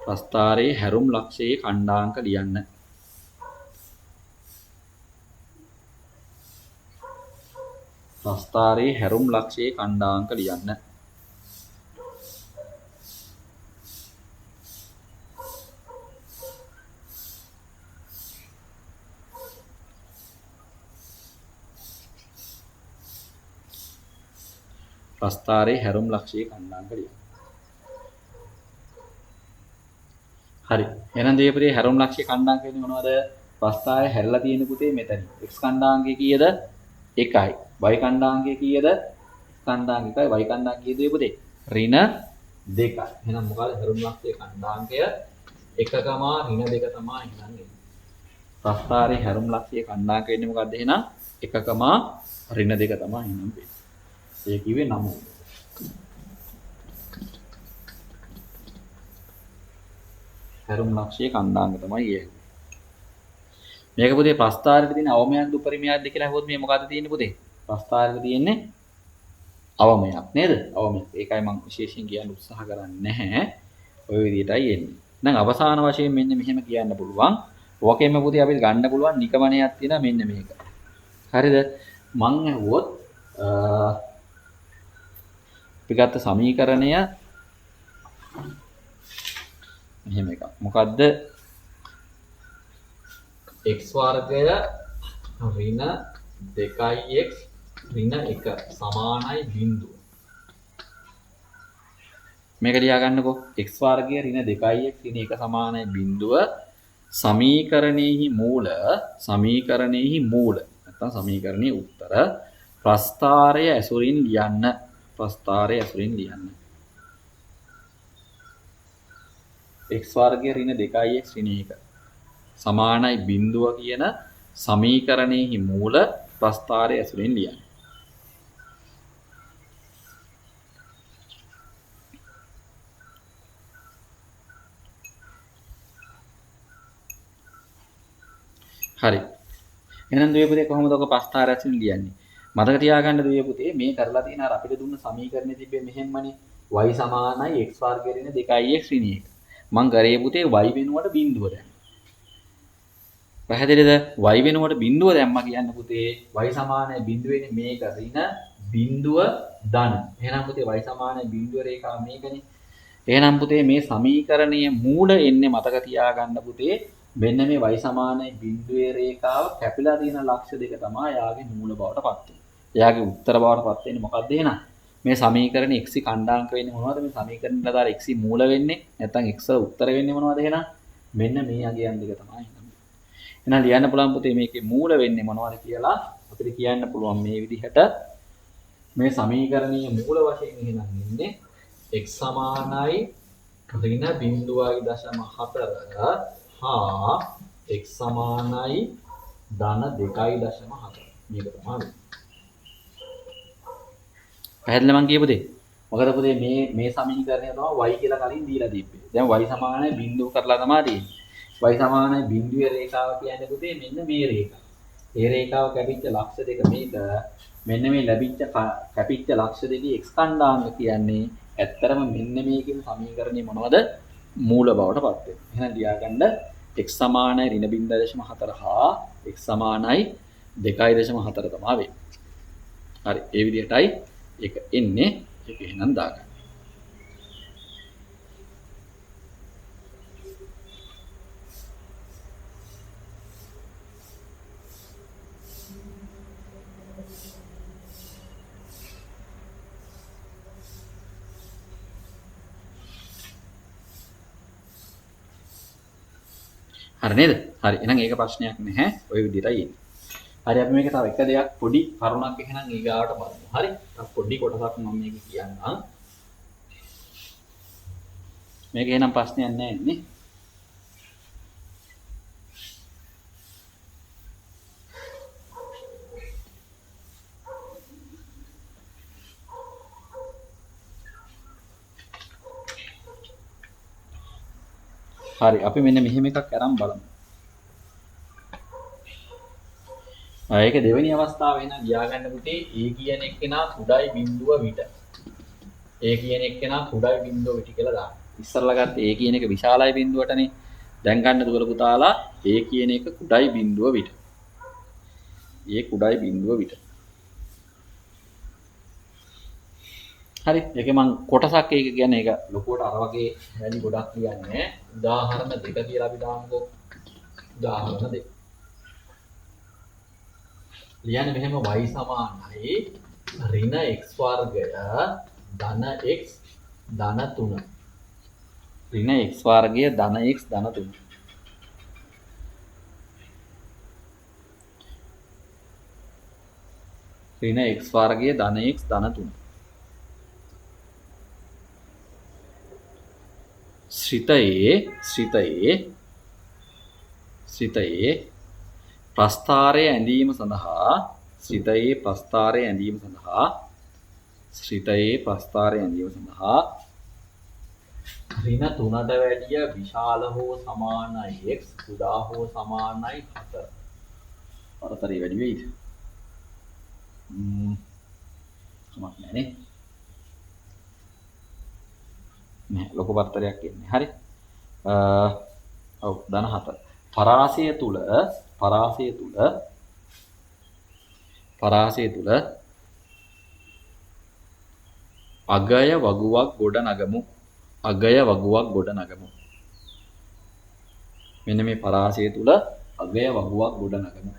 ප්‍රස්ථාරයේ හැරුම් ලක්ෂයේ ඛණ්ඩාංක ලියන්න. ප්‍රස්ථාරයේ හැරුම් ලක්ෂයේ ඛණ්ඩාංක ලියන්න. ප්‍රස්ථාරයේ හැරුම් ලක්ෂයේ ඛණ්ඩාංක ලියන්න. හරි. එහෙනම් දේපරේ හැරුම් ලක්ෂයේ ඛණ්ඩාංක වෙන්නේ මොනවද? ප්‍රස්ථාරය හැරලා තියෙන පුතේ මෙතන. x ඛණ්ඩාංකය කීයද? 1යි. y ඛණ්ඩාංකය කීයද? x ඛණ්ඩාංක 1යි. y ඛණ්ඩාංක කීයද පුතේ? ඍණ 2යි. එහෙනම් මොකද හැරුම් ලක්ෂයේ ඛණ්ඩාංකය 1, ඍණ 2 තමයි එහෙනම් එන්නේ. ප්‍රස්ථාරයේ හැරුම් ලක්ෂයේ ඛණ්ඩාංක වෙන්නේ මොකද්ද එහෙනම්? 1, ඍණ 2 තමයි එහෙනම් වෙන්නේ. ඒ කිව්වේ 9. හැරුම් ලක්ෂයේ ඛණ්ඩාංක තමයි ඒ. මේක පුතේ ප්‍රස්ථාරයේ තියෙන අවමයක්ද උපරිමයක්ද කියලා අහුවොත් මේ මොකද්ද තියෙන්නේ පුතේ? ප්‍රස්ථාරයේ තියෙන්නේ අවමයක් නේද? අවමයක්. ඒකයි මම විශේෂයෙන් කියන්න උත්සාහ කරන්නේ නැහැ. ওই විදිහටයි එන්නේ. දැන් අවසාන වශයෙන් මෙන්න මෙහෙම කියන්න පුළුවන්. ඕකෙම පුතේ අපිට ගන්න පුළුවන් නිගමනයක් තියෙනවා මෙන්න මේක. හරිද? මං අහුවොත් අපි ගත්ත සමීකරණය මෙහෙම එකක්. මොකද්ද? x වර්ගය ඍණ 2x ඍණ 1 සමානයි බිඳුව. මේක ලියා ගන්නකෝ. x වර්ගය ඍණ 2x ඍණ 1 සමානයි බිඳුව සමීකරණයේහි මූල නැත්නම් සමීකරණයේ උත්තර ප්‍රස්ථාරය ඇසුරින් ලියන්න. ප්‍රස්ථාරය ඇසුරින් ලියන්න. x වර්ගය ඍණ 2x ඍණ 1 සමානයි බිඳුව කියන සමීකරණයෙහි මූල ප්‍රස්ථාරය ඇසුරින් ලියන්න. හරි. එහෙනම් දුවේ පුතේ කොහොමද ඔක ප්‍රස්ථාරය ඇසුරින් ලියන්නේ? මතක තියාගන්න දුවේ පුතේ මේ කරලා තියෙන අර අපිට දුන්න සමීකරණේ තිබ්බේ මෙහෙම්මනේ y සමානයි x වර්ගය ඍණ 2x ඍණ 1. මං කරේ පුතේ y වෙනුවට බිඳුව දැම්මා. පැහැදිලිද? y වෙනුවට බිඳුව දැම්මා කියන්න පුතේ y සමානයි බිඳුවේනේ මේක ඍණ බිඳුව ධන. එහෙනම් පුතේ y සමානයි බිඳුව රේඛාව මේකනේ. එහෙනම් පුතේ මේ සමීකරණයේ මූල එන්නේ මතක තියාගන්න පුතේ මෙන්න මේ y සමානයි බිඳුවේ රේඛාව කැපිලා තියෙන ලක්ෂ දෙක තමයි යාගේ මූල බවට පත් වෙන්නේ. එයාගේ උත්තර බවට පත් වෙන්නේ මොකක්ද එහෙනම්? මේ සමීකරණේ x ඛණ්ඩාංක වෙන්නේ මොනවද? මේ සමීකරණයට දාලා x මූල වෙන්නේ නැත්නම් x උත්තර වෙන්නේ මොනවද එහෙනම්? මෙන්න මේ අගයන් දෙක තමයි. එහෙනම් ලියන්න පුළුවන් පුතේ මේකේ මූල වෙන්නේ මොනවද කියලා අපිට කියන්න පුළුවන් මේ විදිහට මේ සමීකරණයේ මූල වශයෙන් එහෙනම් ඉන්නේ x සමානයි ඍණ 0.4 හා x සමානයි ධන 2.4 මේක තමයි. පැහැදිලිද මං කියපු දේ? මොකද පුතේ මේ සමීකරණය තමයි y කියලා කලින් දීලා තිබ්බේ. දැන් y සමානයි බිඳුව කරලා තමයි තියෙන්නේ. y සමානයි බිඳුවේ රේඛාව කියන්නේ පුතේ මෙන්න මේ රේඛාව. ඒ රේඛාව කැපිච්ච ලක්ෂ දෙක මේක. මෙන්න මේ ලැබිච්ච කැපිච්ච ලක්ෂ දෙකේ x ඛණ්ඩාංක කියන්නේ ඇත්තරම මෙන්න මේකේ සමීකරණේ මොනවද? මූල බවට පත් වෙනවා. එහෙනම් ලියාගන්න x සමානයි ඍණ 0.4 හා x සමානයි 2.4 තමයි වෙන්නේ. හරි. ඒ විදිහටයි ඒක එන්නේ. ඒක එහෙනම් දාගන්න. හරි නේද? හරි. එහෙනම් ඒක ප්‍රශ්නයක් නැහැ. ওই විදිහටයි එන්නේ. හරි අපි මේක තව එක දෙයක් පොඩි කරුණක් එහෙනම් ඊගාවට බලමු. හරි. තව පොඩි කොටසක් මම මේක කියන්නම්. මේක එහෙනම් ප්‍රශ්නයක් නැහැ නේ. හරි අපි මෙන්න මෙහෙම එකක් අරන් බලමු. ඒක දෙවෙනි අවස්ථාව වෙන ලියා ගන්න පුතේ A කියන එක්කෙනා කුඩයි බිඳුව විට. A කියන එක්කෙනා කුඩයි බිඳුව විට කියලා දාන්න. ඉස්සරලා ගත්ත A කියන එක විශාලයි බිඳුවටනේ. දැන් ගන්න දුවල පුතාලා A කියන එක කුඩයි බිඳුව විට. A කුඩයි බිඳුව විට. හරි ඒකේ මම කොටසක් ඒක කියන්නේ ඒක ලොකුවට අර වගේ වැඩි ගොඩක් කියන්නේ උදාහරණ දෙක කියලා අපි දාමුකෝ. උදාහරණ දෙක. ලියන්නේ මෙහෙම y සමානයි ඍණ x වර්ගය ධන x ධන 3. ඍණ x වර්ගය ධන x ධන 3. ඍණ x වර්ගය ධන x ධන 3. ශ්‍රිතයේ ප්‍රස්ථාරය ඇඳීම සඳහා ඍණ 3ට වැඩිය විශාල හෝ සමානයි x කුඩා හෝ සමානයි 4. පරතරය වැඩි වෙයිද? කමක් නැහැ නේ. නෑ ලොකු පරතරයක් එන්නේ. හරි. ඔව් ධන 4. පරාසය තුල අගය වගුවක් ගොඩ නගමු. මෙන්න මේ පරාසය තුල අගය වගුවක් ගොඩ නගමු.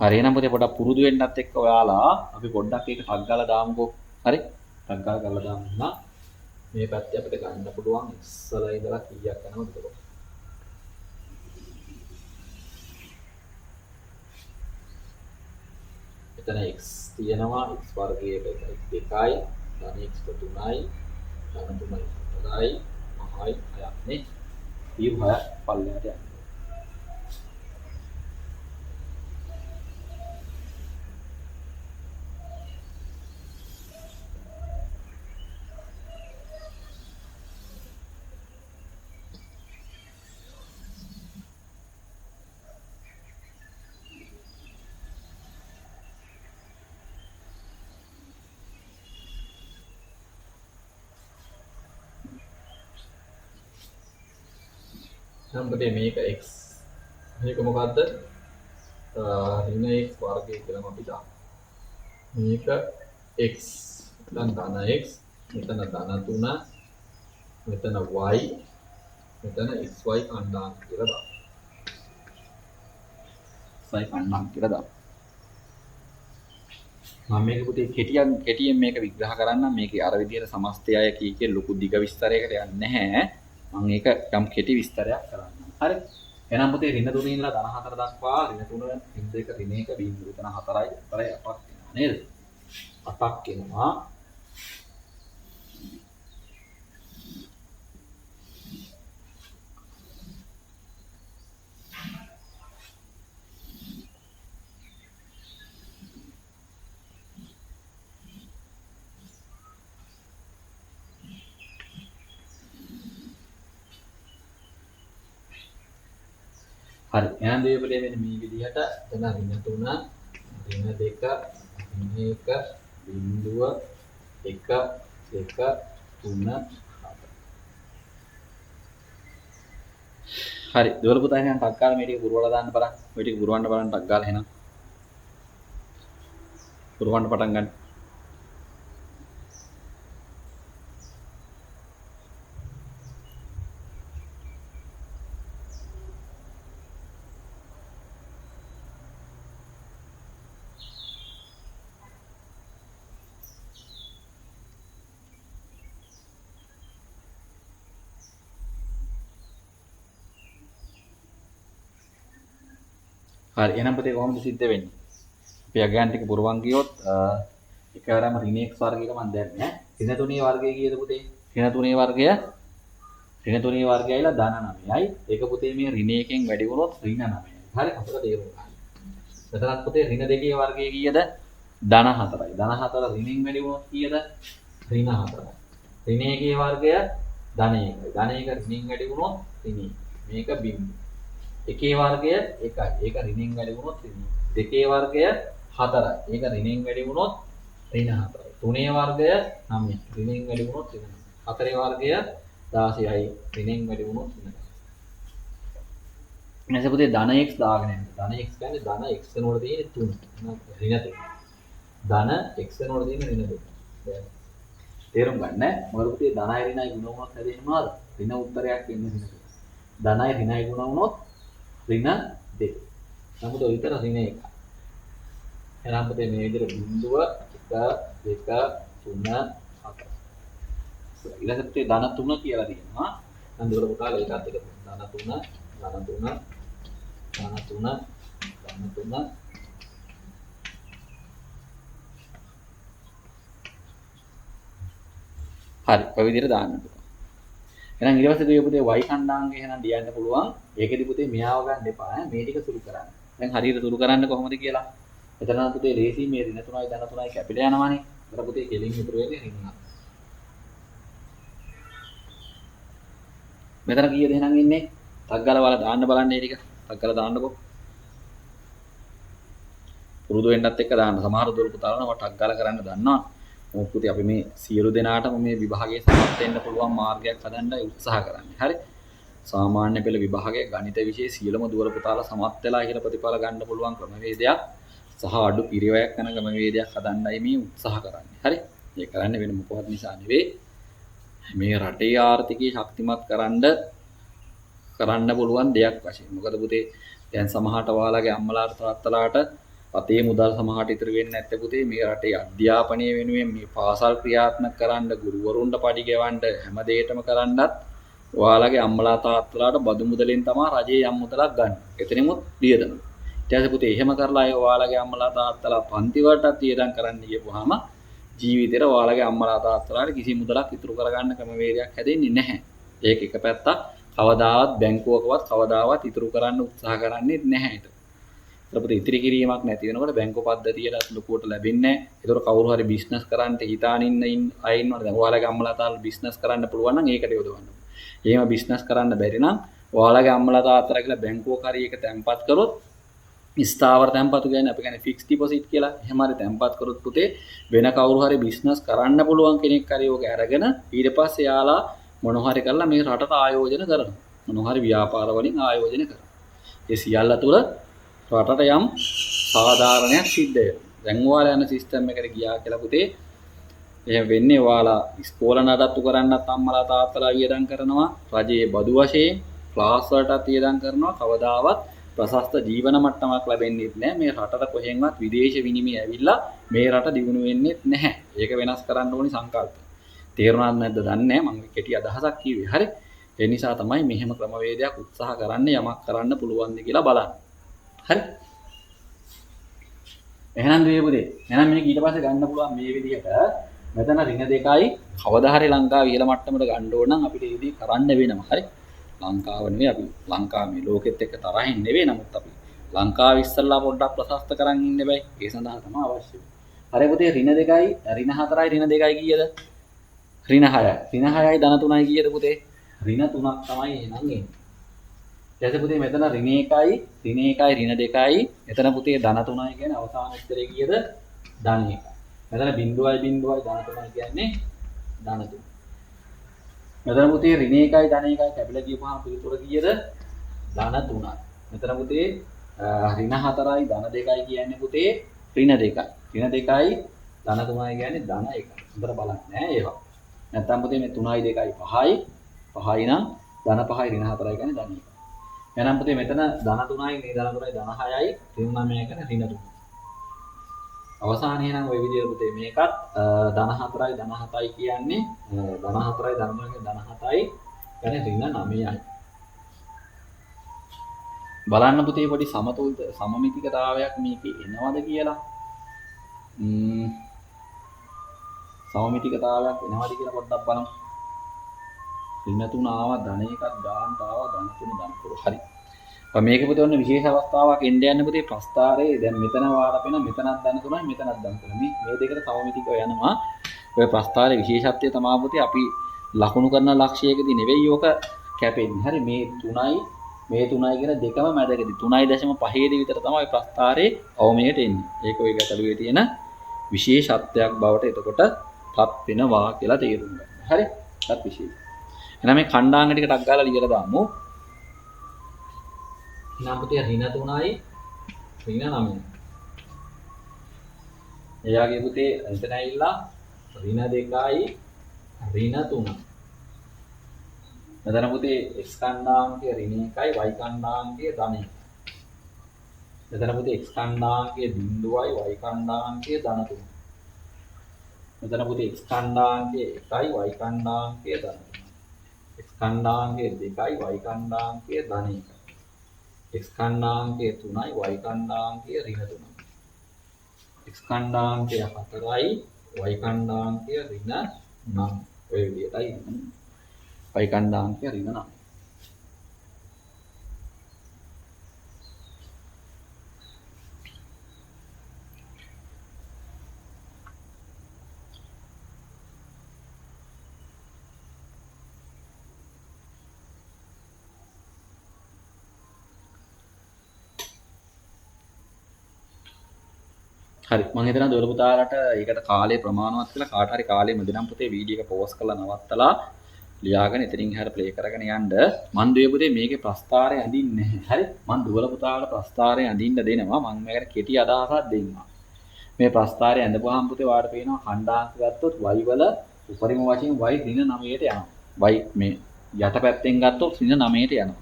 හරි එහෙනම් පුතේ පොඩක් පුරුදු වෙන්නත් එක්ක ඔයාලා අපි පොඩ්ඩක් ඒක ටග් ගාලා දාමුකෝ. හරි? ටග් ගාලා කරලා දාමු නා. මේ පැත්තේ අපිට ගන්න පුළුවන් ඉස්සලා ඉඳලා කීයක් යනවද කියලා. එතන x තියෙනවා x වර්ගයේ 2යි ධන x 3යි ධන 3යි 4යි මහයි 6ක් නේ. ඊ 6 පල්ලෙහාට යනවා. නම්බරේ මේක x මේක මොකද්ද ඍණ x වර්ගය කියලා අපි දාමු. මේක x දැන් ධන x මෙතන ධන 3 මෙතන y මෙතන xy කණ්ඩායම් කියලා දාමු. xy කණ්ඩායම් කියලා දාමු. මම මේක පුතේ කෙටියෙන් මේක විග්‍රහ කරන්නම්. මේකේ අර විදිහට සමස්තයය කීකේ ලොකු දිග විස්තරයකට යන්නේ නැහැ. මම ඒක යම් කෙටි විස්තරයක් කරන්නම්. හරි. එහෙනම් පුතේ ඍණ 3 ඉඳලා ධන 4 දක්වා ඍණ 3 ඍණ 2 ඍණ 1 බිංදුව එතන 4යි 4යි 8ක් වෙනවා නේද? 8ක් වෙනවා. හරි එහෙනම් දෙවියනේ මෙන්න මේ විදිහට එතන ඍණ 3 ඍණ 2 ඍණ 1 බිංදුව 1 2 3 4 හරි දෙවල පුතා එහෙනම් ටක් ගාලා මේ ටික පුරවලා දාන්න බලන්න. ඔය ටික පුරවන්න බලන්න ටක් ගාලා එහෙනම් පුරවන්න පටන් ගන්න. හරි එහෙනම් පුතේ කොහොමද සිද්ධ වෙන්නේ? අපි අගයන් ටික පුරවන් ගියොත් එකවරම ඍණ x වර්ගයක මම දැන්නේ. ඍණ 3 වර්ගය කීයද පුතේ? ඍණ 3 වර්ගය ඍණ 3 වර්ගයයිලා ධන 9යි. ඒක පුතේ මේ ඍණ 1කින් වැඩි වුණොත් ඍණ 9යි. හරි අපිට තේරුම් ගන්න. මෙතනත් පුතේ ඍණ 2 වර්ගය කීයද? ධන 4යි. ධන 4 ඍණෙන් වැඩි වුණොත් කීයද? ඍණ 4යි. ඍණ 1 වර්ගය ධන 1යි. ධන 1 ඍණෙන් වැඩි වුණොත් ඍණ. මේක බිංදු. 1 වර්ගය 1යි. ඒක ඍණෙන් වැඩි වුණොත් ඍණ. 2 වර්ගය 4යි. ඒක ඍණෙන් වැඩි වුණොත් ඍණ 4යි. 3 වර්ගය 9යි. ඍණෙන් වැඩි වුණොත් ඍණ 9යි. 4 වර්ගය 16යි. ඍණෙන් වැඩි වුණොත් ඍණ 9යි. එතකොට පුතේ ධන x දාගෙන යන්න. ධන x කියන්නේ ධන x වෙනකොට තියෙන 3. ඍණ 3. ධන x වෙනකොට තියෙන ඍණ 2. තේරුම් ගන්න. මොකද පුතේ ධනයි ඍණයි ගුණ වුණොත් හැදෙන්නේ මොනවද? ඍණ උත්තරයක් එන්නේ ඍණ 2. ධනයි ඍණයි ගුණ වුණොත් ඍණ 2. නමුත් ඔය විතර ඍණ 1. එහෙනම් පුතේ මේ විදිහට බිඳුව 1 2 3 4. ඊළඟට පුතේ ධන 3 කියලා තියෙනවා. නම් දෙවල පුතාලා ඒකත් එක ධන 3 ධන 3 ධන 3 ධන 3 හරි ඔය විදිහට දාන්න පුළුවන්. එහෙනම් ඊට පස්සේ පුතේ y කණ්ඩාංගය එහෙනම් ලියන්න පුළුවන්. ඒකෙදි පුතේ මෙයාව ගන්න එපා ඈ මේ ටික සුළු කරන්න. දැන් හරියට සුළු කරන්න කොහොමද කියලා. එතන පුතේ ලේසි මේ ඍණ 3යි ධන 3යි කැපිලා යනවානේ. ඒතර පුතේ කෙලින් ඉතුරු වෙන්නේ ඍණ 9. මෙතන කීයද එහෙනම් ඉන්නේ? ටක් ගාලා වල දාන්න බලන්න මේ ටික. ටක් ගාලා දාන්නකෝ. පුරුදු වෙන්නත් එක්ක දාන්න. සමහර දොර පුතාලා මම ටක් ගාලා කරන්න දන්නවා. මොකද පුතේ අපි මේ සියලු දෙනාටම මේ විභාගයේ සමත් වෙන්න පුළුවන් මාර්ගයක් හදන්නයි උත්සාහ කරන්නේ. හරි. සාමාන්‍ය පෙළ විභාගයේ ගණිත විෂය සියලුම දොර පුතාලා සමත් වෙලා ඉහළ ප්‍රතිඵල ගන්න පුළුවන් ක්‍රමවේදයක් සහ අඩු පිරිවැයක් යන ක්‍රමවේදයක් හදන්නයි මේ උත්සාහ කරන්නේ. හරි. මේ කරන්නේ වෙන මොකවත් නිසා නෙවෙයි. මේ රටේ ආර්ථිකය ශක්තිමත් කරන්න පුළුවන් දෙයක් වශයෙන්. මොකද පුතේ දැන් සමහරට ඔයාලගේ අම්මලාට තාත්තලාට අතේ මුදල් සමහරට ඉතුරු වෙන්නේ නැත්te පුතේ මේ රටේ අධ්‍යාපනය වෙනුවෙන් මේ පාසල් ක්‍රියාත්මක කරන්න ගුරුවරුන්ට පඩි ගෙවන්න හැම දෙයකම කරන්නත් ඔයාලගේ අම්මලා තාත්තලාට බදු මුදලෙන් තමයි රජයේ යම් මුදලක් ගන්න. එතනෙමුත් වියදම. ඊට පස්සේ පුතේ එහෙම කරලා අය ඔයාලගේ අම්මලා තාත්තලා පන්ති වලටත් වියදම් කරන්න ගියපුවාම ජීවිතේට ඔයාලගේ අම්මලා තාත්තලාට කිසි මුදලක් ඉතුරු කරගන්න ක්‍රමවේදයක් හැදෙන්නේ නැහැ. ඒක එක පැත්තක්. කවදාවත් බැංකුවකවත් කවදාවත් ඉතුරු කරන්න උත්සාහ කරන්නේ නැහැ ඒක. ඒතර පුතේ ඉතිරි කිරීමක් නැති වෙනකොට බැංකු පද්ධතියට ලොකුවට ලැබෙන්නේ නැහැ. ඒතර කවුරු හරි බිස්නස් කරන්න හිතාන ඉන්න අය ඉන්නවනේ. දැන් ඔයාලගේ අම්මලා තාත්තලා බිස්නස් කරන්න පුළුවන් නම් ඒකට යොදවන්න. එහෙම බිස්නස් කරන්න බැරි නම් ඔයාලගේ අම්මලා තාත්තලා කියලා බැංකුවක හරි එක තැන්පත් කරොත් ස්ථාවර තැන්පතු කියන්නේ අපි කියන්නේ ෆික්ස් ඩිපොසිට් කියලා. එහෙම හරි තැන්පත් කරොත් පුතේ වෙන කවුරු හරි බිස්නස් කරන්න පුළුවන් කෙනෙක් හරි ඕක අරගෙන ඊට පස්සේ යාලා මොනවා හරි කරලා මේ රටට ආයෝජන කරනවා. මොනවා හරි ව්‍යාපාර වලින් ආයෝජන කරනවා. ඒ සියල්ල තුළ රටට යම් සාධාරණයක් සිද්ධ වෙනවා. දැන් ඔයාලා යන සිස්ටම් එකට ගියා කියලා පුතේ එහෙම වෙන්නේ ඔයාලා ඉස්කෝල නඩත්තු කරන්නත් අම්මලා තාත්තලා වියදම් කරනවා. රජයේ බදු වශයෙන් ක්ලාස් වලටත් වියදම් කරනවා. කවදාවත් ප්‍රශස්ත ජීවන මට්ටමක් ලැබෙන්නේ නැහැ. මේ රටට කොහෙන්වත් විදේශ විනිමය ඇවිල්ලා මේ රට දියුණු වෙන්නේ නැහැ. ඒක වෙනස් කරන්න ඕනි සංකල්ප. තේරුණාද නැද්ද දන්නේ නැහැ. මම කෙටි අදහසක් කිව්වේ. හරි. ඒ නිසා තමයි මෙහෙම ක්‍රමවේදයක් උත්සාහ කරන්නේ යමක් කරන්න පුළුවන්ද කියලා බලන්න. හරි. එහෙනම් දුවේ එහෙනම් මේක ඊට පස්සේ ගන්න පුළුවන් මේ විදිහට මෙතන ඍණ දෙකයි කවදා හරි ලංකාව ඉහළ මට්ටමට ගන්න ඕන නම් අපිට ඒදී කරන්න වෙනවා. හරි. ලංකාව නෙවෙයි අපි ලංකාව මේ ලෝකෙත් එක්ක තරහින් නෙවෙයි. නමුත් අපි ලංකාව ඉස්සල්ලා පොඩ්ඩක් ප්‍රශස්ත කරන් ඉන්න බෑ. ඒ සඳහා තමයි අවශ්‍ය වෙන්නේ. හරි පුතේ ඍණ දෙකයි ඍණ හතරයි ඍණ දෙකයි කීයද? ඍණ 6යි. ඍණ 6යි ධන 3යි කීයද පුතේ? ඍණ 3ක් තමයි එහෙනම් එන්නේ. ඊට පුතේ මෙතන ඍණ 1යි ඍණ 2යි එතන පුතේ ධන 3යි කියන්නේ අවසාන උත්තරේ කීයද? ධන 1යි. මෙතන බිංදුවයි ධන 3යි කියන්නේ ධන 3. මෙතන පුතේ ඍණ 1යි ධන 1යි කැපිලා ගියපුවාම පිළිතුර කීයද? ධන 3යි. මෙතන පුතේ ඍණ 4යි ධන 2යි කියන්නේ පුතේ ඍණ 2යි. ඍණ 2යි ධන 3යි කියන්නේ ධන 1යි. උඹට බලන්න නෑ ඒවා. නැත්තම් පුතේ මේ 3යි 2යි 5යි 5යි නම් ධන 5යි ඍණ 4යි කියන්නේ ධන 1යි. එහෙනම් පුතේ මෙතන ධන 3යි මේ ධන 3යි ධන 6යි ඍණ 9යි කියන්නේ ඍණ 3යි. අවසානයේ නම් ওই විදිහට පුතේ මේකත් ධන 4යි ධන 7යි කියන්නේ ධන 4යි ධන 3යි ධන 7යි කියන්නේ ඍණ 9යි. බලන්න පුතේ පොඩි සමතුලිත සමමිතිකතාවයක් මේකේ එනවද කියලා. සමමිතිකතාවයක් එනවාද කියලා පොඩ්ඩක් බලමු. ඍණ 3 ආවා, ධන එකක් ගානට ආවා, ධන 3 ධන 3. හරි. මේක පුතේ ඔන්න විශේෂ අවස්ථාවක් එන්න යන පුතේ ප්‍රස්ථාරයේ දැන් මෙතන වාරපෙන මෙතනක් ධන 3යි මෙතනක් ධන 3යි. මේ දෙකට සමමිතිකව යනවා. ඔය ප්‍රස්ථාරයේ විශේෂත්වය තමයි පුතේ අපි ලකුණු කරන ලක්ෂයකදී නෙවෙයි ඕක කැපෙන්නේ. හරි මේ 3යි මේ 3යි කියන දෙකම මැදකදී 3.5 දී විතර තමයි ප්‍රස්ථාරයේ අවමයට එන්නේ. ඒක ඔය ගැටලුවේ තියෙන විශේෂත්වයක් බවට එතකොට පත් වෙනවා කියලා තේරුම් ගන්න. හරි? ඒත් විශේෂයි. එහෙනම් මේ ඛණ්ඩාංග ටික ටක් ගාලා ලියලා දාමු. එහෙනම් පුතේ ඍණ 3යි ඍණ 9යි. එයාගේ පුතේ එතන ඇවිල්ලා ඍණ 2යි ඍණ 3යි. මෙතන පුතේ x ඛණ්ඩාංගයේ ඍණ 1යි y ඛණ්ඩාංගයේ ධන 1යි. මෙතන පුතේ x ඛණ්ඩාංගයේ බිඳුවයි y ඛණ්ඩාංගයේ ධන 3යි. මෙතන පුතේ x ඛණ්ඩාංගයේ 1යි y ඛණ්ඩාංගයේ ධන 3යි. x ඛණ්ඩාංගයේ 2යි y ඛණ්ඩාංගයේ ධන 1යි. x ඛණ්ඩාංගයේ 3යි y ඛණ්ඩාංගයේ ඍණ 3යි. x ඛණ්ඩාංගයේ 4යි y ඛණ්ඩාංගයේ ඍණ 9. ඔය විදිහටයි y ඛණ්ඩාංගයේ ඍණ 9. හරි මම හිතනවා දොළ පුතාලට ඒකට කාලය ප්‍රමාණවත් කියලා කාට හරි කාලේ මදිනම් පුතේ වීඩියෝ එක පෝස් කරලා නවත්තලා ලියාගෙන එතනින් එහාට ප්ලේ කරගෙන යන්න මන් දුවේ පුතේ මේකේ ප්‍රස්ථාරය අඳින්නේ නැහැ. හරි මන් දුවල පුතාලට ප්‍රස්ථාරය අඳින්න දෙනවා. මම මේකට කෙටි අදහසක් දෙන්නවා. මේ ප්‍රස්ථාරය ඇඳපුවාම පුතේ වාට පේනවා ඛණ්ඩාංක ගත්තොත් y වල උපරිම වශයෙන් y ඍණ 9ට යනවා. y මේ යට පැත්තෙන් ගත්තොත් ඍණ 9ට යනවා.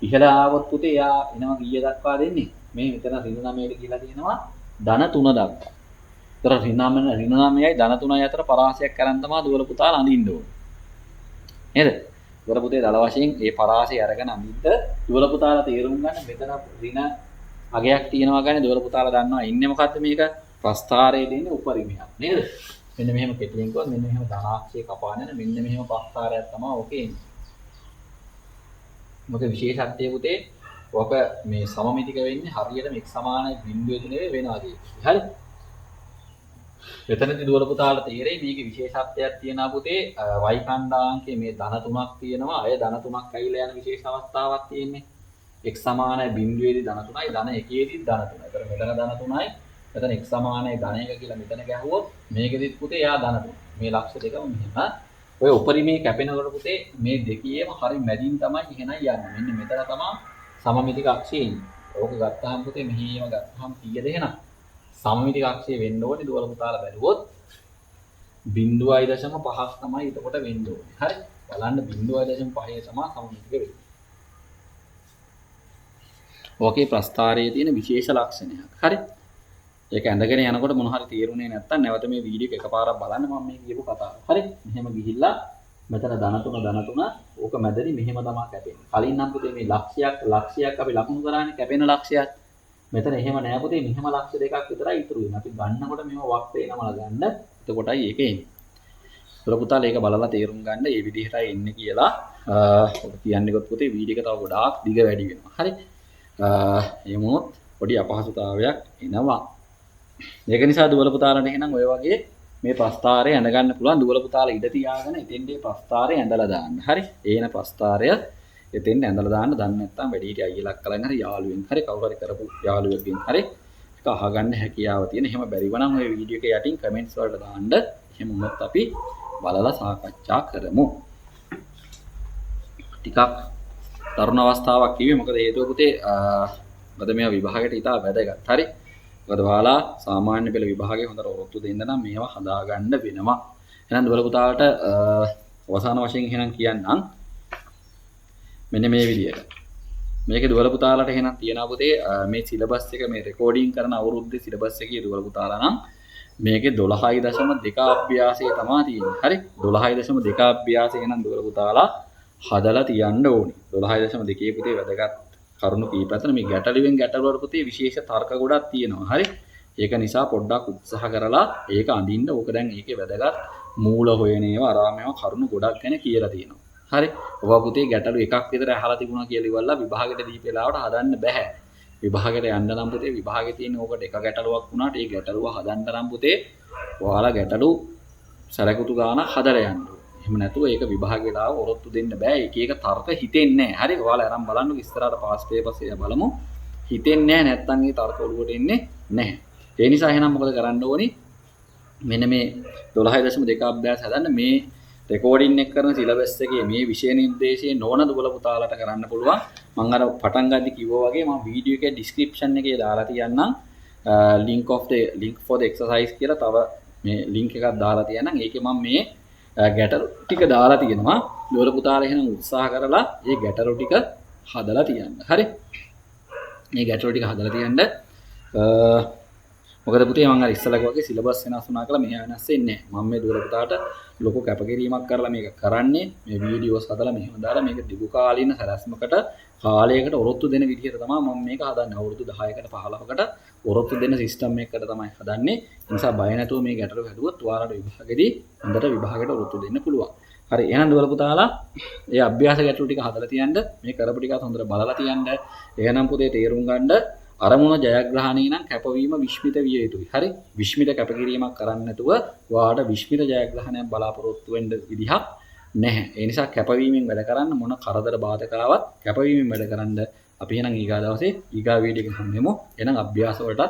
ඉහළ ආවොත් පුතේ යා එනවා කීය දක්වා දෙන්නේ? මේ මෙතන ඍණ 9ට කියලා තියෙනවා ධන 3 දක්වා. ඒතර ඍණ 9යි ධන 3යි අතර පරාසයක් කරන් තමයි දුවල පුතාලා අඳින්න ඕනේ. නේද? දුවල පුතේ දල වශයෙන් ඒ පරාසය අරගෙන අඳින්න දුවල පුතාලා තේරුම් ගන්න මෙතන ඍණ අගයක් තියෙනවා ගන්නේ දුවල පුතාලා දන්නවා ඉන්නේ මොකද්ද මේක? ප්‍රස්ථාරයේ දෙන්නේ උපරිමයක්. නේද? මෙන්න මෙහෙම කෙටියෙන් කිව්වොත් මෙන්න මෙහෙම ධනාක්ෂය කපාගෙන මෙන්න මෙහෙම ප්‍රස්ථාරයක් තමයි ඕකේ එන්නේ. මොකද විශේෂත්වයේ පුතේ ඔක මේ සමමිතික වෙන්නේ හරියටම x සමානයි බිඳුවේදී නෙවෙයි වෙනවා කියන්නේ. හරි? එතනදී දුවල පුතාලා තේරෙයි මේකේ විශේෂත්වයක් තියෙනවා පුතේ y ඛණ්ඩාංකයේ මේ ධන 3ක් තියෙනවා. අය ධන 3ක් ඇවිල්ලා යන විශේෂ අවස්ථාවක් තියෙන්නේ. x සමානයි බිඳුවේදී ධන 3යි ධන 1ේදී ධන 3යි. ඒතර මෙතන ධන 3යි මෙතන x සමානයි ධන 1 කියලා මෙතන ගැහුවොත් මේකෙදිත් පුතේ යා ධන 3. මේ ලක්ෂ දෙකම මෙහෙම ඔය උපරිමේ කැපෙනකොට පුතේ මේ දෙකේම හරි මැදින් තමයි එහෙනම් යන්නේ. මෙන්න මෙතන තමයි සමමිතික අක්ෂය ඉන්නේ. ඕක ගත්තාම පුතේ මෙහෙම ගත්තාම කීයද එහෙනම්? සමමිතික අක්ෂය වෙන්න ඕනේ දුවල පුතාලා බැලුවොත් 0.5ක් තමයි එතකොට වෙන්න ඕනේ. හරි? බලන්න 0.5 තමයි සමමිතික වෙන්නේ. ඕකේ ප්‍රස්ථාරයේ තියෙන විශේෂ ලක්ෂණයක්. හරි? ඒක ඇඳගෙන යනකොට මොන හරි තේරුනේ නැත්තම් නැවත මේ වීඩියෝ එක එකපාරක් බලන්න මම මේ කියපු කතාව. හරි? මෙහෙම ගිහිල්ලා මෙතන ධන 3 ඕක මැදදී මෙහෙම තමයි කැපෙන්නේ. කලින් නම් පුතේ මේ ලක්ෂයක් අපි ලකුණු කරානේ කැපෙන ලක්ෂයක්. මෙතන එහෙම නෑ පුතේ මෙහෙම ලක්ෂ දෙකක් විතරයි ඉතුරු වෙන්නේ. අපි ගන්නකොට මෙහෙම වක්තේ නමල ගන්න. එතකොටයි ඒක එන්නේ. ඒතර පුතාලා ඒක බලලා තේරුම් ගන්න මේ විදිහටයි එන්නේ කියලා ඔක කියන්නේකොත් පුතේ වීඩියෝ එක තව ගොඩාක් දිග වැඩි වෙනවා. හරි? එමුත් පොඩි අපහසුතාවයක් එනවා. ඒක නිසා දුවල පුතාලට එහෙනම් ඔය වගේ මේ ප්‍රස්ථාරය ඇඳ ගන්න පුළුවන් දුවල පුතාලා ඉඳ තියාගෙන එතෙන්දී ප්‍රස්ථාරය ඇඳලා දාන්න. හරි? ඒන ප්‍රස්ථාරය එතෙන් ඇඳලා දාන්න දන්නේ නැත්නම් වැඩි හිටිය අයියලක් කලින් හරි යාළුවෙන් හරි කවුරු හරි කරපු යාළුවෙක්ගෙන් හරි ඒක අහගන්න හැකියාව තියෙන. එහෙම බැරිව නම් ඔය වීඩියෝ එක යටින් කමෙන්ට්ස් වලට දාන්න. එහෙම වුණොත් අපි බලලා සාකච්ඡා කරමු. ටිකක් තරුණ අවස්ථාවක් කිව්වේ මොකද හේතුව පුතේ මොකද මේ විභාගයට ඉතා වැදගත්. හරි? මොකද ඔයාලා සාමාන්‍ය පෙළ විභාගයේ හොඳට ඔරොත්තු දෙන්න නම් මේවා හදාගන්න වෙනවා. එහෙනම් දුවල පුතාලට අවසාන වශයෙන් එහෙනම් කියන්නම් මෙන්න මේ විදියට. මේකේ දුවල පුතාලට එහෙනම් තියනවා පුතේ මේ සිලබස් එක මේ රෙකෝඩින් කරන අවුරුද්දේ සිලබස් එකේ දුවල පුතාලා නම් මේකේ 12.2 අභ්‍යාසය තමයි තියෙන්නේ. හරි? 12.2 අභ්‍යාසය එහෙනම් දුවල පුතාලා හදලා තියන්න ඕනේ. 12.2 පුතේ වැදගත් කරුණු කීප අතර මේ ගැටලුවෙන් ගැටලුවට පුතේ විශේෂ තර්ක ගොඩක් තියෙනවා. හරි? ඒක නිසා පොඩ්ඩක් උත්සාහ කරලා ඒක අඳින්න. ඕක දැන් ඒකේ වැදගත් මූල හොයන ඒවා අරාමේව කරුණු ගොඩක් ගැන කියලා තියෙනවා. හරි. ඔබ පුතේ ගැටලු එකක් විතර අහලා තිබුණා කියලා ඉවරලා විභාගෙට දීපේ ලාවට හදන්න බෑ. විභාගෙට යන්න නම් පුතේ විභාගේ තියෙන ඕකට එක ගැටලුවක් වුණාට ඒ ගැටලුව හදන්න නම් පුතේ ඔයාලා ගැටලු සැලකුතු ගානක් හදලා යන්න ඕනේ. එහෙම නැතුව ඒක විභාගෙට ආව ඔරොත්තු දෙන්න බෑ. එක එක තර්ක හිතෙන්නේ නැහැ. හරි. ඔයාලා අරන් බලන්න ඉස්සරහට පාස් පේපර්ස් එක බලමු. හිතෙන්නේ නැහැ නැත්තම් ඒ තර්ක ඔළුවට එන්නේ නැහැ. ඒ නිසා එහෙනම් මොකද කරන්න ඕනේ? මෙන්න මේ 12.2 අභ්‍යාස හදන්න මේ රෙකෝඩින් එක කරන සිලබස් එකේ මේ විෂය නිර්දේශයේ නොවන දුබල පුතාලට කරන්න පුළුවන්. මම අර පටන් ගද්දි කිව්වා වගේ මම වීඩියෝ එකේ ඩිස්ක්‍රිප්ෂන් එකේ දාලා තියන්නම් link for the exercise කියලා තව මේ link එකක් දාලා තියන්නම්. ඒකේ මම මේ ගැටලු ටික දාලා තියෙනවා. දුබල පුතාලා එහෙනම් උත්සාහ කරලා මේ ගැටලු ටික හදලා තියන්න. හරි. මේ ගැටලු ටික හදලා තියන්න. මොකද පුතේ මම අර ඉස්සලා වගේ සිලබස් වෙනස් වුණා කියලා මෙහා වෙනස් වෙන්නේ නැහැ. මම මේ දුර පුතාට ලොකු කැපකිරීමක් කරලා මේක කරන්නේ. මේ වීඩියෝස් හදලා මෙහෙම දාලා මේක දිගු කාලීන සැලැස්මකට කාලයකට ඔරොත්තු දෙන විදිහට තමයි මම මේක හදන්නේ. අවුරුදු 10කට 15කට ඔරොත්තු දෙන සිස්ටම් එකකට තමයි හදන්නේ. ඒ නිසා බය නැතුව මේ ගැටලු හැදුවොත් ඔයාලට විභාගෙදී හොඳට විභාගයට ඔරොත්තු දෙන්න පුළුවන්. හරි. එහෙනම් දුර පුතාලා මේ අභ්‍යාස ගැටලු ටික හදලා තියන්න. මේ කරපු ටිකත් හොඳට බලලා තියන්න. එහෙනම් පුතේ තේරුම් ගන්න අරමුණ ජයග්‍රහණය නම් කැපවීම විශ්මිත විය යුතුයි. හරි. විශ්මිත කැපකිරීමක් කරන්න නැතුව ඔයාට විශ්මිත ජයග්‍රහණයක් බලාපොරොත්තු වෙන්න විදිහක් නැහැ. ඒ නිසා කැපවීමෙන් වැඩ කරන්න මොන කරදර බාධකාවක් කැපවීමෙන් වැඩ කරන්න අපි එහෙනම් ඊගා දවසේ ඊගා වීඩියෝ එක හම්බෙමු. එහෙනම් අභ්‍යාස වලට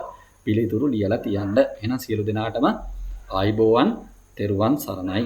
පිළිතුරු ලියලා තියන්න. එහෙනම් සියලු දෙනාටම ආයිබෝවන් තෙරුවන් සරණයි.